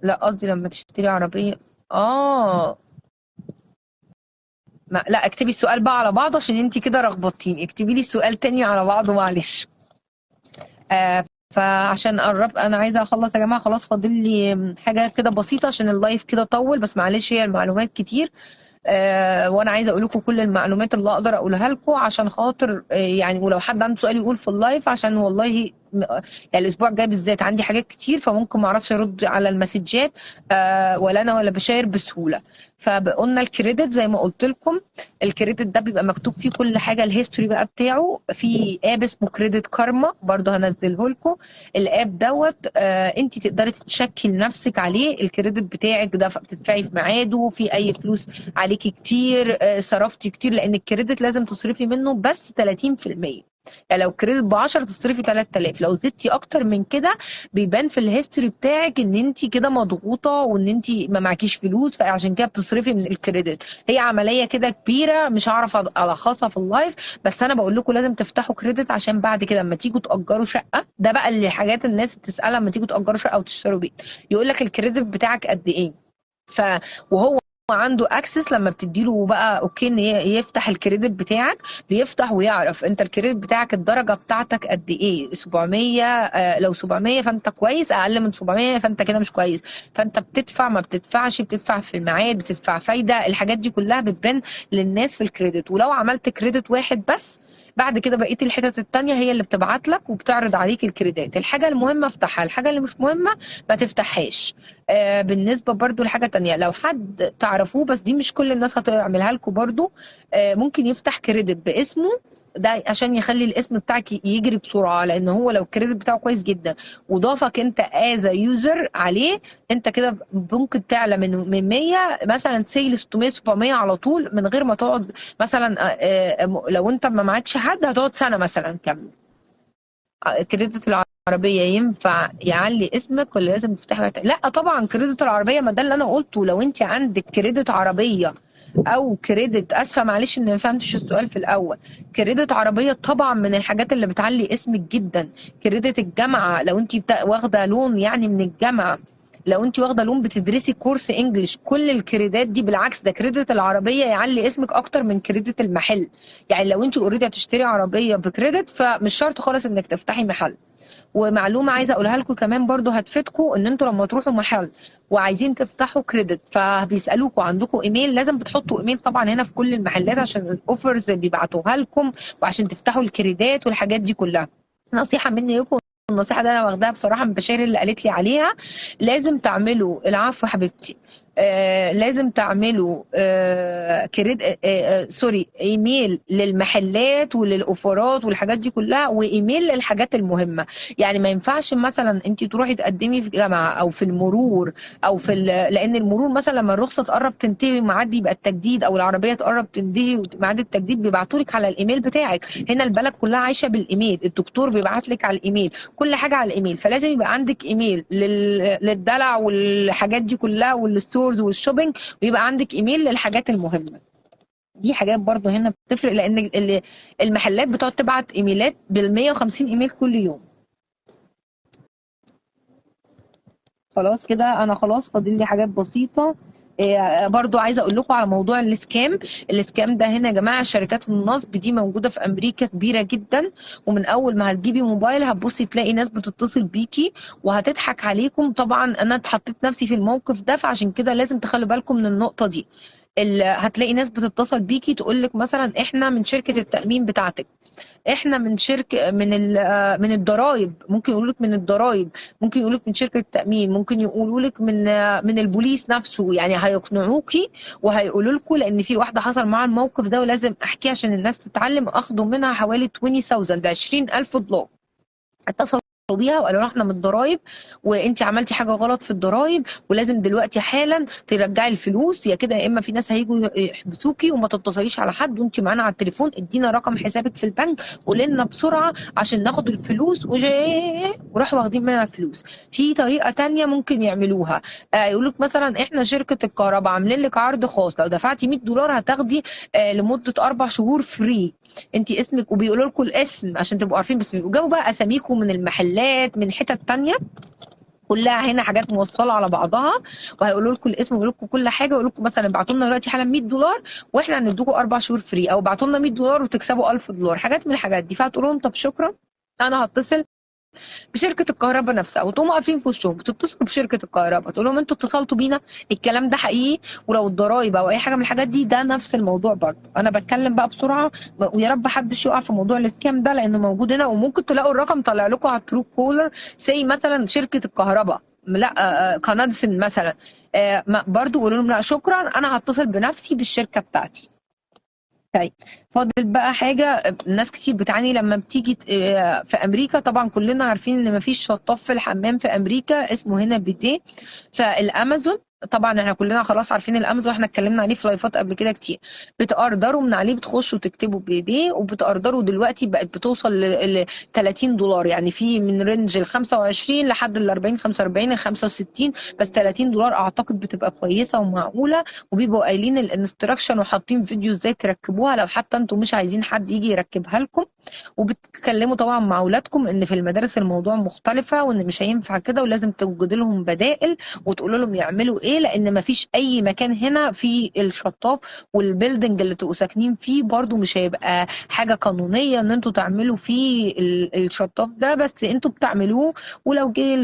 لا قصدي لما تشتري عربيه. اه. لا اكتبي السؤال بقى على بعضه عشان انت كده رخبطتيني، اكتبي لي السؤال تاني على بعضه معلش. آه فعشان قرب انا عايزه اخلص يا جماعه، خلاص فاضل لي حاجه كده بسيطه عشان اللايف كده طول، بس معلش هي المعلومات كتير. وانا عايزه اقول لكم كل المعلومات اللي اقدر اقولها لكم عشان خاطر يعني، ولو حد عنده سؤال يقول في اللايف، عشان والله يعني الاسبوع الجاي بالذات عندي حاجات كتير، فممكن ما اعرفش ارد على المسجات ولا انا ولا بشاير بسهوله. فقلنا الكريدت زي ما قلت لكم، الكريدت ده بيبقى مكتوب فيه كل حاجه، الهيستوري بقى بتاعه. في اب اسمه كريدت كارما برضه هنزله لكم. الاب دوت انت تقدري تشكل نفسك عليه الكريدت بتاعك ده، بتدفعي في ميعاده، في اي فلوس عليكي كتير صرفتي كتير، لان الكريدت لازم تصرفي منه بس 30%. يعني لو كريدت ب 10 تصرفي 3000، لو زدتي اكتر من كده بيبان في الهيستوري بتاعك ان انت كده مضغوطه وان انت ما معكيش فلوس، فعشان كده بتصرفي من الكريدت. هي عمليه كده كبيره مش هعرف الخصها في اللايف، بس انا بقول لكم لازم تفتحوا كريدت عشان بعد كده لما تيجوا تاجروا شقه، ده بقى اللي حاجات الناس بتسالها لما تيجوا تاجروا شقه او تشتروا بيت، يقول لك الكريدت بتاعك قد ايه. ف وهو عنده اكسس لما بتديله بقى اوكي ان يفتح الكريدت بتاعك، بيفتح ويعرف انت الكريدت بتاعك الدرجه بتاعتك قد ايه. 700 لو 700 فانت كويس، اقل من 700 فانت كده مش كويس. فانت بتدفع ما بتدفعش، بتدفع في الميعاد، بتدفع فايده، الحاجات دي كلها بتبان للناس في الكريدت. ولو عملت كريدت واحد بس، بعد كده بقيه الحتت التانية هي اللي بتبعت لك وبتعرض عليك الكريدات. الحاجه المهمه افتحها، الحاجه اللي مش مهمه ما تفتحهاش. بالنسبة برضو لحاجة تانية، لو حد تعرفوه بس دي مش كل الناس هتعملها لكم برضو، ممكن يفتح كريدت باسمه، ده عشان يخلي الاسم بتاعك يجري بسرعة. لان هو لو الكريدت بتاعه كويس جدا وضافك انت از يوزر عليه، انت كده ممكن تعلى من 100 مثلا سي ل 600 700 على طول، من غير ما تقعد مثلا لو انت ما معكش حد هتقعد سنة مثلا كاملة. كريدت العربية ينفع يعلي اسمك ولا لازم تفتحي لا طبعا كريدت العربية، ما ده اللي انا قلته. لو انت عندك كريدت عربية او كريدت، اسفة معلش ان ما فهمتش السؤال في الاول. كريدت عربية طبعا من الحاجات اللي بتعلي اسمك جدا. كريدت الجامعة لو انت واخدة لون يعني من الجامعة، لو انت واخده لون بتدرسي كورس انجليش، كل الكريدات دي بالعكس ده كريدت العربيه يعلي اسمك اكتر من كريدت المحل. يعني لو انت اوريدي هتشتري عربيه بكريدت فمش شرط خالص انك تفتحي محل. ومعلومه عايزه اقولها لكم كمان برضو هتفيدكم، ان انتوا لما تروحوا محل وعايزين تفتحوا كريدت فبيسالوكوا عندكم ايميل، لازم بتحطوا ايميل طبعا هنا في كل المحلات عشان الاوفرز اللي بيبعتوها لكم، وعشان تفتحوا الكريدات والحاجات دي كلها. نصيحه مني لكم، النصيحة دي أنا واخداها بصراحة من بشاير اللي قالت لي عليها. لازم تعملوا العفو حبيبتي. لازم تعملوا كريد سوري ايميل للمحلات وللاوفرات والحاجات دي كلها، وايميل للحاجات المهمه. يعني ما ينفعش مثلا انت تروحي تقدمي في جامعه او في المرور او لان المرور مثلا لما الرخصه تقرب تنتهي وميعاد يبقى التجديد، او العربيه تقرب تنتهي وميعاد التجديد، بيبعتوا لك على الايميل بتاعك. هنا البلد كلها عايشه بالايميل، الدكتور بيبعت لك على الايميل، كل حاجه على الايميل. فلازم يبقى عندك ايميل للدلع والحاجات دي كلها والستورز والشوبينج، ويبقى عندك ايميل للحاجات المهمه. دي حاجات برضو هنا بتفرق، لان المحلات بتقعد تبعت ايميلات بال 150 ايميل كل يوم. خلاص كده انا خلاص فاضل لي حاجات بسيطه. برضو عايزه اقول لكم على موضوع السكام. السكام ده هنا يا جماعه، شركات النصب دي موجوده في امريكا كبيره جدا، ومن اول ما هتجيبي موبايل هتبصي تلاقي ناس بتتصل بيكي وهتضحك عليكم. طبعا انا اتحطيت نفسي في الموقف ده، فعشان كده لازم تخلوا بالكم من النقطه دي. هتلاقي ناس بتتصل بيكي تقول لك مثلا احنا من شركه التامين بتاعتك، احنا من شركه من الضرايب، ممكن يقولوا لك من الضرايب، ممكن يقولوا لك من شركه التامين، ممكن يقولوا لك من البوليس نفسه. يعني هيقنعوكي وهيقولوا لكم، لان في واحده حصل معاها الموقف ده ولازم احكيه عشان الناس تتعلم. اخدوا منها حوالي 20,000 $20,000. اتصلوا بيها وقالوا لها احنا من الضرايب، وانت عملتي حاجه غلط في الضرايب، ولازم دلوقتي حالا ترجعي الفلوس، يا كده يا اما في ناس هيجوا يحبسوكي، وما تتصليش على حد وانت معانا على التليفون. ادينا رقم حسابك في البنك، قولي لنا بسرعه عشان ناخد الفلوس. وراحوا واخدين منها الفلوس. في طريقه تانية ممكن يعملوها، يقول لك مثلا احنا شركه الكهرباء عاملين لك عرض خاص، لو دفعتي $100 هتاخدي لمده 4 شهور فري. انت اسمك، وبيقولوا لكم الاسم عشان تبقوا عارفين، بس جابوا بقى اساميكم من المحلات من حتت تانية. كلها هنا حاجات موصله على بعضها، وهيقولوا لكم الاسم ويقولوا لكم كل حاجه، ويقولوا لكم مثلا ابعتوا لنا دلوقتي حالا $100 واحنا هندوكم 4 شهور فري، او ابعتوا لنا $100 وتكسبوا $1000، حاجات من الحاجات دي. فهتقولوا لهم طب شكرا، انا هتصل بشركه الكهرباء نفسها، وتقوموا واقفين في وشهم بتتصلوا بشركه الكهرباء تقول لهم انتوا اتصلتوا بينا، الكلام ده حقيقي. ولو الضرايب او اي حاجه من الحاجات دي، ده نفس الموضوع برضه. انا بتكلم بقى بسرعه، ويا رب محدش يقع في موضوع السكام ده، لانه موجود هنا. وممكن تلاقوا الرقم طالع لكم على الترو كولر، زي مثلا شركه الكهرباء، لا قنادسن مثلا. برضه قولوا لهم لا شكرا، انا هتصل بنفسي بالشركه بتاعتي. طيب، فاضل بقى حاجة ناس كتير بتعاني لما بتيجي في أمريكا. طبعا كلنا عارفين إن مفيش شطاف في الحمام في أمريكا، اسمه هنا بيديه. فالأمازون، طبعا احنا كلنا خلاص عارفين الامازون، احنا اتكلمنا عليه في لايفات قبل كده كتير. بتأردروا من عليه، بتخشوا تكتبوا بايديه، وبتأردروا دلوقتي بقت بتوصل ل $30. يعني في من رينج ال 25 لحد ال 40، 45، ال 65، بس $30 اعتقد بتبقى كويسه ومعقوله. وبيبقوا قايلين الانستراكشن وحاطين فيديو ازاي تركبوها لو حتى انتم مش عايزين حد يجي يركبها لكم. وبتتكلموا طبعا مع اولادكم ان في المدارس الموضوع مختلفه، وان مش هينفع كده، ولازم توجد لهم بدائل وتقولوا لهم يعملوا ايه، لان ما فيش اي مكان هنا في الشطاف. والبيلدنج اللي تبقوا ساكنين فيه برضو مش هيبقى حاجه قانونيه ان انتوا تعملوا فيه الشطاف ده، بس انتوا بتعملوه. ولو جه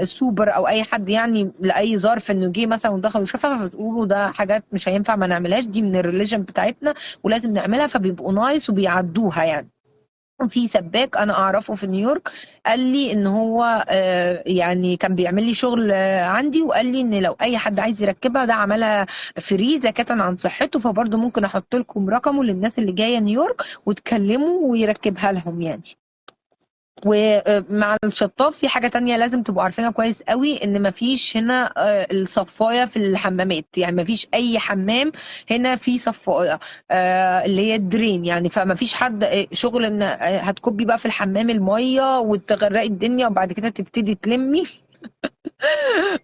السوبر او اي حد يعني لاي ظرف انه جه مثلا ودخل وشافها، فبتقولوا ده حاجات مش هينفع ما نعملهاش، دي من الريليجن بتاعتنا ولازم نعملها، فبيبقوا نايس وبيعدوها يعني. في سباك انا اعرفه في نيويورك، قال لي ان هو يعني كان بيعمل لي شغل عندي، وقال لي ان لو اي حد عايز يركبها ده عملها فري زكاة عن صحته. فبرضه ممكن احط لكم رقمه للناس اللي جايه نيويورك وتكلموا ويركبها لهم يعني. ومع الشطاف في حاجة تانية لازم تبقوا عارفينها كويس قوي، ان مفيش هنا الصفاية في الحمامات. يعني مفيش اي حمام هنا فيه صفاية اللي هي الدرين يعني. فمفيش حد شغل ان هتكبي بقى في الحمام المية وتغرقي الدنيا وبعد كده تبتدي تلمي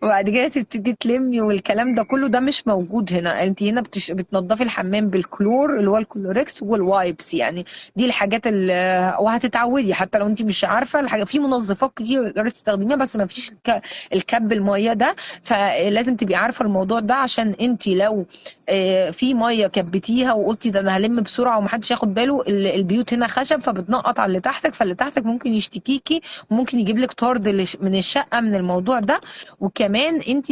وبعد كده تبتدي تلمي، والكلام ده كله ده مش موجود هنا. انت هنا بتنضفي الحمام بالكلور اللي هو الكلوركس والوايبس يعني. دي الحاجات اللي وهتتعودي حتى لو انت مش عارفه الحاجه. في منظفات كتير تقدري تستخدميها، بس ما فيش الكب الميه ده. فلازم تبقي عارفه الموضوع ده، عشان انت لو في ميه كبتيها وقلتي ده انا هلم بسرعه ومحدش ياخد باله، البيوت هنا خشب فبتنقط على اللي تحتك، فاللي تحتك ممكن يشتكيكي وممكن يجيب لك طرد من الشقه من الموضوع ده. وكمان انت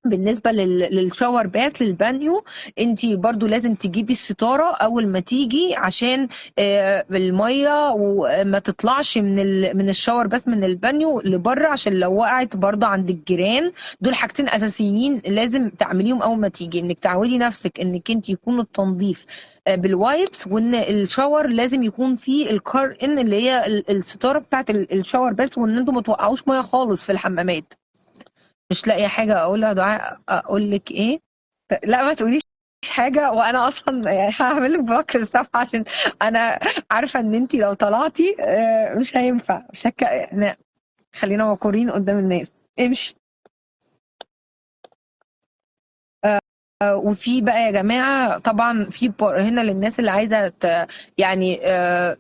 بالنسبه للشاور باث للبانيو، انت برضو لازم تجيبي الستاره اول ما تيجي، عشان الميه وما تطلعش من الشاور باث من البانيو لبره، عشان لو وقعت برضو عند الجيران. دول حاجتين اساسيين لازم تعمليهم اول ما تيجي، انك تعودي نفسك انك انت يكون التنظيف بالوايبس، وان الشاور لازم يكون فيه الكار ان اللي هي الستاره بتاعت الشاور باث، وان انتوا ما توقعوش ميه خالص في الحمامات. مش لاقيه حاجه اقولها دعاء، اقول لك ايه؟ لا ما تقوليش حاجه، وانا اصلا يعني هعمل لك بلوك الصفحه، عشان انا عارفه ان انت لو طلعتي مش هينفع، مش يعني خلينا وقورين قدام الناس. امشي. وفي بقى يا جماعة طبعا في هنا للناس اللي عايزة يعني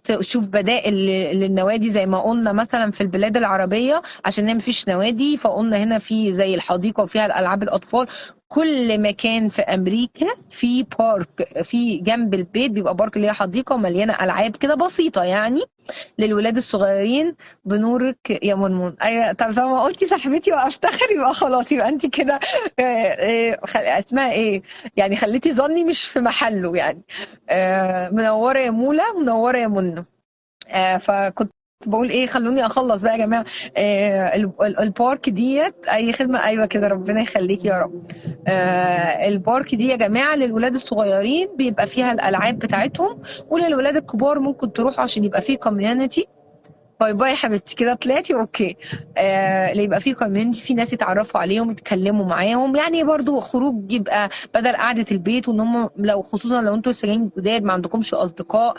تشوف بدائل للنوادي زي ما قلنا مثلا في البلاد العربية، عشان هي مفيش نوادي، فقلنا هنا في زي الحديقة وفيها الألعاب الأطفال. كل مكان في أمريكا في بارك في جنب البيت، بيبقى بارك اللي هي حديقة ومليانة ألعاب كده بسيطة يعني للولاد الصغيرين. بنورك يا منمون. ايوه، طب زي ما قلتي صاحبتي وافتخر يبقى خلاص، يبقى انت كده اسمها ايه يعني، خليتي ظني مش في محله يعني. منوره يا مولا، منوره يا منى. فكنت بقول ايه، خلوني اخلص بقى يا جماعه. البارك ديت اي خدمه، ايوه كده، ربنا يخليكي يا رب. البارك دي يا جماعه للولاد الصغيرين بيبقى فيها الالعاب بتاعتهم، وللولاد الكبار ممكن تروحوا عشان يبقى فيه كوميونتي. باي باي يا حبيبتي، كده طلعتي اوكي. اللي يبقى فيه كوميونتي، في ناس يتعرفوا عليهم يتكلموا معاهم، يعني برضو خروج يبقى بدل قعدة البيت، وان هم لو خصوصا لو انتوا لسه جايين جداد ما عندكمش اصدقاء،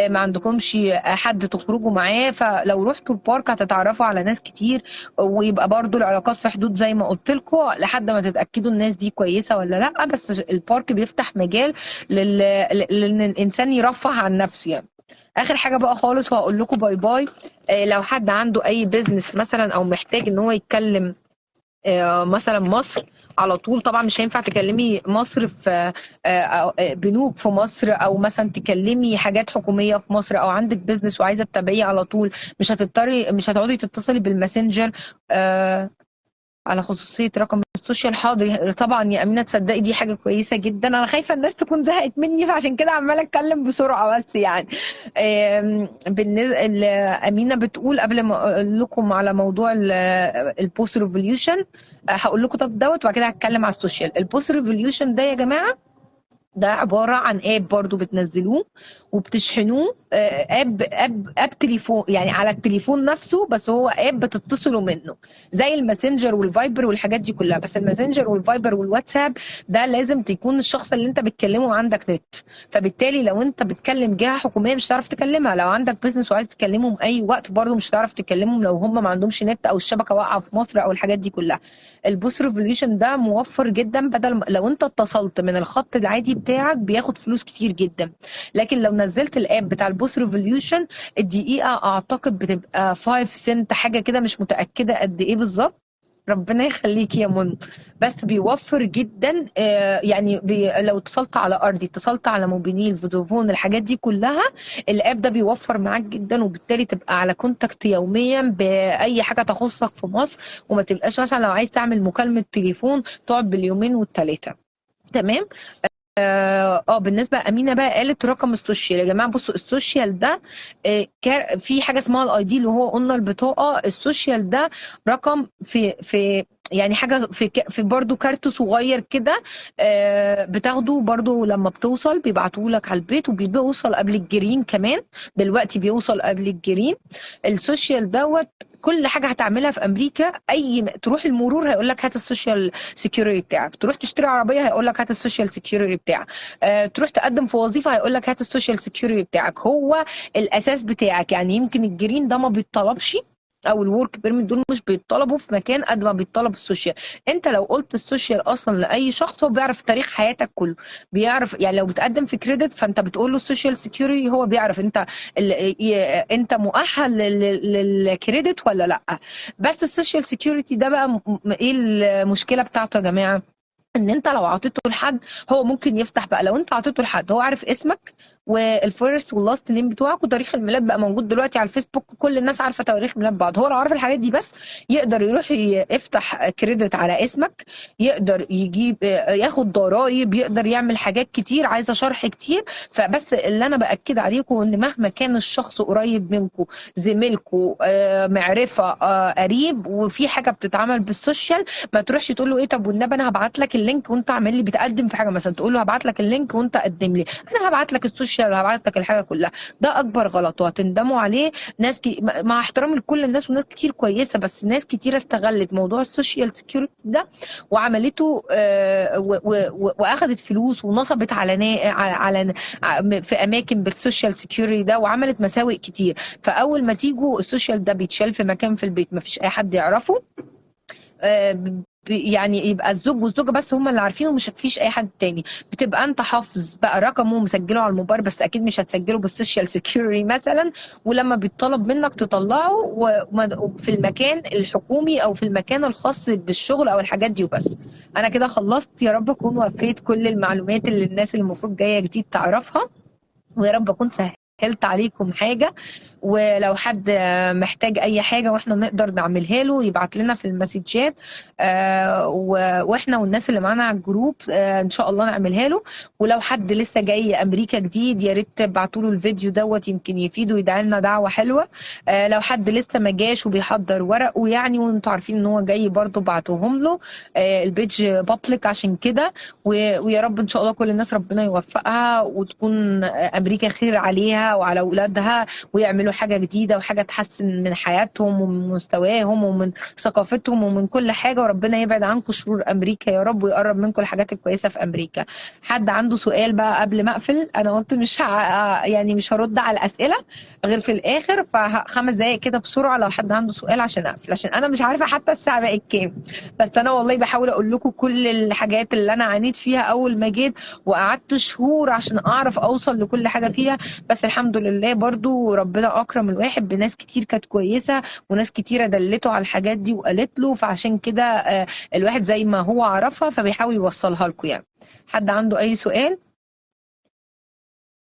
ما عندكمش حد تخرجوا معاه، فلو رحتوا البارك هتتعرفوا على ناس كتير، ويبقى برضو العلاقات في حدود زي ما قلت لكم لحد ما تتاكدوا الناس دي كويسه ولا لا. بس البارك بيفتح مجال لان الانسان يرفه عن نفسه يعني. اخر حاجه بقى خالص وهقول لكم باي باي. لو حد عنده اي بيزنس مثلا او محتاج ان هو يتكلم مثلا مصر على طول، طبعا مش هينفع تكلمي مصر في بنوك في مصر، او مثلا تكلمي حاجات حكوميه في مصر، او عندك بيزنس وعايزه تتابعيه على طول، مش هتقعدي تتصلي بالماسنجر على خصوصية رقم السوشيال. حاضر طبعا يا أمينة، تصدقي دي حاجة كويسة جدا، أنا خايفة الناس تكون زهقت مني فعشان كده عمالة أتكلم بسرعة بس يعني. بالنسبة أمينة بتقول قبل ما أقول لكم على موضوع البوست ريفوليوشن، هقول لكم طب دوت وبعد كده هتكلم على السوشيال. البوست ريفوليوشن ده يا جماعة ده عبارة عن اب برضو بتنزلوه وبتشحنوه، اب تليفون يعني على التليفون نفسه، بس هو اب بتتصلوا منه زي الماسنجر والفايبر والحاجات دي كلها. بس الماسنجر والفايبر والواتساب ده لازم تكون الشخص اللي انت بتكلمه عندك نت، فبالتالي لو انت بتكلم جهة حكومية مش هتعرف تكلمها. لو عندك بيزنس وعايز تكلمهم اي وقت برضو مش هتعرف تكلمهم لو هم ما عندهمش نت او الشبكة واقعة في مصر او الحاجات دي كلها. البوست ريفوليوشن ده موفر جدا، بدل لو انت اتصلت من الخط العادي بتاعك بياخد فلوس كتير جدا، لكن لو نزلت الاب بتاع البوست ريفوليوشن الدقيقه اعتقد بتبقى 5 سنت حاجه كده، مش متاكده قد ايه بالظبط. ربنا يخليكي يا منى. بس بيوفر جدا يعني لو اتصلت على ارضي، اتصلت على موبينيل، فودافون، الحاجات دي كلها، الاب ده بيوفر معاك جدا، وبالتالي تبقى على كونتاكت يوميا باي حاجه تخصك في مصر، وما تبقاش مثلا لو عايز تعمل مكالمه تليفون تقعد باليومين والثلاثه. تمام. بالنسبه امينه بقى قالت رقم السوشيال. يا جماعه بصوا، السوشيال ده في حاجه اسمها الاي دي اللي هو قلنا البطاقه. السوشيال ده رقم في يعني حاجه في برضو كارت صغير كده، بتاخده برضو لما بتوصل بيبعتوه لك على البيت، وبيوصل قبل الجرين كمان. دلوقتي بيوصل قبل الجرين. السوشيال دوت كل حاجه هتعملها في امريكا، تروح المرور هيقول لك هات السوشيال سيكيورتي بتاعك، تروح تشتري عربيه هيقول لك هات السوشيال سيكيورتي بتاعك، تروح تقدم في وظيفه هيقول لك هات السوشيال سيكيورتي بتاعك. هو الاساس بتاعك يعني. يمكن الجرين ده ما بيتطلبش، او الورك بيرميت دول مش بيتطلبوا في مكان قد ما بيتطلب السوشيال. انت لو قلت السوشيال اصلا لاي شخص هو بيعرف تاريخ حياتك كله، بيعرف يعني لو بتقدم في كريدت فانت بتقول له السوشيال سيكيورتي، هو بيعرف انت مؤهل للكريدت ولا لا. بس السوشيال سيكيورتي ده بقى ايه المشكله بتاعته يا جماعه؟ ان انت لو عطيته لحد هو ممكن يفتح بقى. لو انت عطيته لحد هو عارف اسمك والفيرست واللاست نيم بتوعك وتاريخ الميلاد، بقى موجود دلوقتي على الفيسبوك، كل الناس عارفه تواريخ ميلاد بعض. هو لو عارف الحاجات دي بس يقدر يروح يفتح كريدت على اسمك، يقدر يجيب ياخد ضرايب، يقدر يعمل حاجات كتير عايزه شرح كتير. فبس اللي انا باكد عليكم ان مهما كان الشخص قريب منكم، زميلكم، معرفه، قريب، وفي حاجه بتتعمل بالسوشيال، ما تروحش تقول له ايه طب والنبي انا هبعت لك اللينك وانت عامل لي بتقدم في حاجه مثلا، تقول له هبعت لك اللينك وانت قدم لي، انا هبعت لك السوشيال وهبعت لك الحاجه كلها. ده اكبر غلط وهتندموا عليه. مع احترامي لكل الناس، وناس كتير كويسه، بس ناس كتير استغلت موضوع السوشيال سيكيورتي ده وعملته واخدت فلوس ونصبت في اماكن بالسوشيال سيكيورتي ده، وعملت مساوئ كتير. فاول ما تيجوا السوشيال ده بيتشال في مكان في البيت ما فيش اي حد يعرفه، يعني يبقى الزوج والزوجه بس هم اللي عارفينه، ومش فيش اي حد تاني. بتبقى انت حافظ بقى رقمه ومسجله على الموبايل، بس اكيد مش هتسجله بالسوشيال سيكيورتي مثلا، ولما بيطلب منك تطلعه في المكان الحكومي او في المكان الخاص بالشغل او الحاجات دي وبس. انا كده خلصت، يا رب اكون وفيت كل المعلومات اللي الناس اللي المفروض جايه جديد تعرفها، ويا رب اكون سهلت عليكم حاجه. ولو حد محتاج اي حاجه واحنا نقدر نعملها له يبعت لنا في المسجات، واحنا والناس اللي معانا على الجروب ان شاء الله نعملها له. ولو حد لسه جاي امريكا جديد يا ريت تبعتوا له الفيديو دوت، يمكن يفيده ويدعي لنا دعوه حلوه. لو حد لسه ما جاش وبيحضر ورقه يعني وانتوا عارفين ان هو جاي برضه بعتوهم له. البيج بابليك عشان كده. ويا رب ان شاء الله كل الناس ربنا يوفقها وتكون امريكا خير عليها وعلى اولادها، ويعملوا حاجه جديده وحاجه تحسن من حياتهم ومن مستواهم ومن ثقافتهم ومن كل حاجه. وربنا يبعد عنكم شرور امريكا يا رب، ويقرب منكم الحاجات الكويسه في امريكا. حد عنده سؤال بقى قبل ما اقفل؟ انا قلت مش يعني مش هرد على الاسئله غير في الاخر، ف5 دقائق كده بسرعه لو حد عنده سؤال عشان اقفل، عشان انا مش عارفه حتى الساعه بقت كام. بس انا والله بحاول اقول لكم كل الحاجات اللي انا عانيت فيها اول ما جيت، وقعدت شهور عشان اعرف اوصل لكل حاجه فيها. بس الحمد لله برضو ربنا اكرم الواحد بناس كتير كانت كويسه، وناس كتيره دلته على الحاجات دي وقالت له، فعشان كده الواحد زي ما هو عرفها فبيحاول يوصلها لكم يعني. حد عنده اي سؤال؟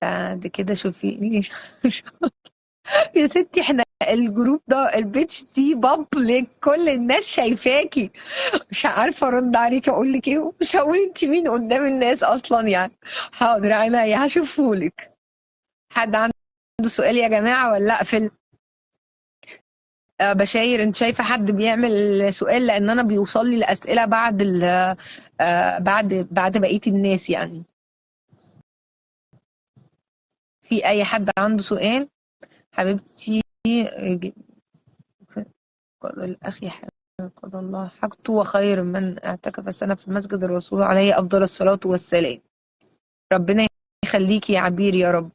بعد كده شوفي يا ستي احنا الجروب ده البيتش دي بابليك، كل الناس شايفاكي. مش عارفه ارد عليك اقول لك ايه، مش هقول انت مين قدام الناس اصلا يعني. حاضر عينيا هشوفهولك. حد عنده سؤال يا جماعه ولا اقفل؟ بشاير انت شايفه حد بيعمل سؤال؟ لان انا بيوصل لي الاسئله بعد بعد بقيه الناس يعني. في اي حد عنده سؤال؟ حبيبتي قال الاخي قضى الله حاجته وخير من اعتكف سنه في مسجد الرسول عليه افضل الصلاه والسلام. ربنا يخليكي يا عبير يا رب.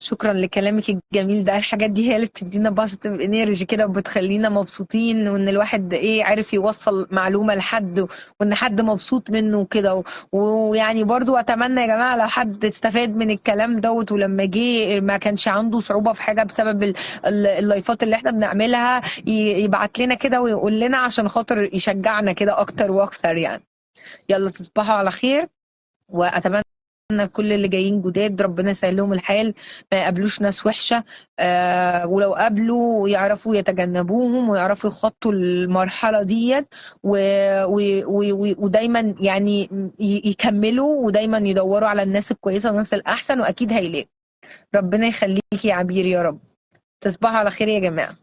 شكرا لكلامك الجميل ده. الحاجات دي هي اللي بتدينا بوزيتيف انرجي كده وبتخلينا مبسوطين، وان الواحد ايه عارف يوصل معلومة لحد، وان حد مبسوط منه وكده ويعني برضو اتمنى يا جماعة لو حد استفاد من الكلام دوت ولما جه ما كانش عنده صعوبة في حاجة بسبب اللايفات اللي احنا بنعملها يبعت لنا كده ويقول لنا عشان خاطر يشجعنا كده اكتر واكتر يعني. يلا تصبحوا على خير، واتمنى كل اللي جايين جداد ربنا يسهل لهم الحال، ما يقابلوش ناس وحشة. ولو قابلوا يعرفوا يتجنبوهم ويعرفوا يخطوا المرحلة ديت ودايما يعني يكملوا ودايما يدوروا على الناس الكويسة والناس الأحسن، وأكيد هيلاقوا. ربنا يخليكي يا عبير يا رب. تصبحوا على خير يا جماعة.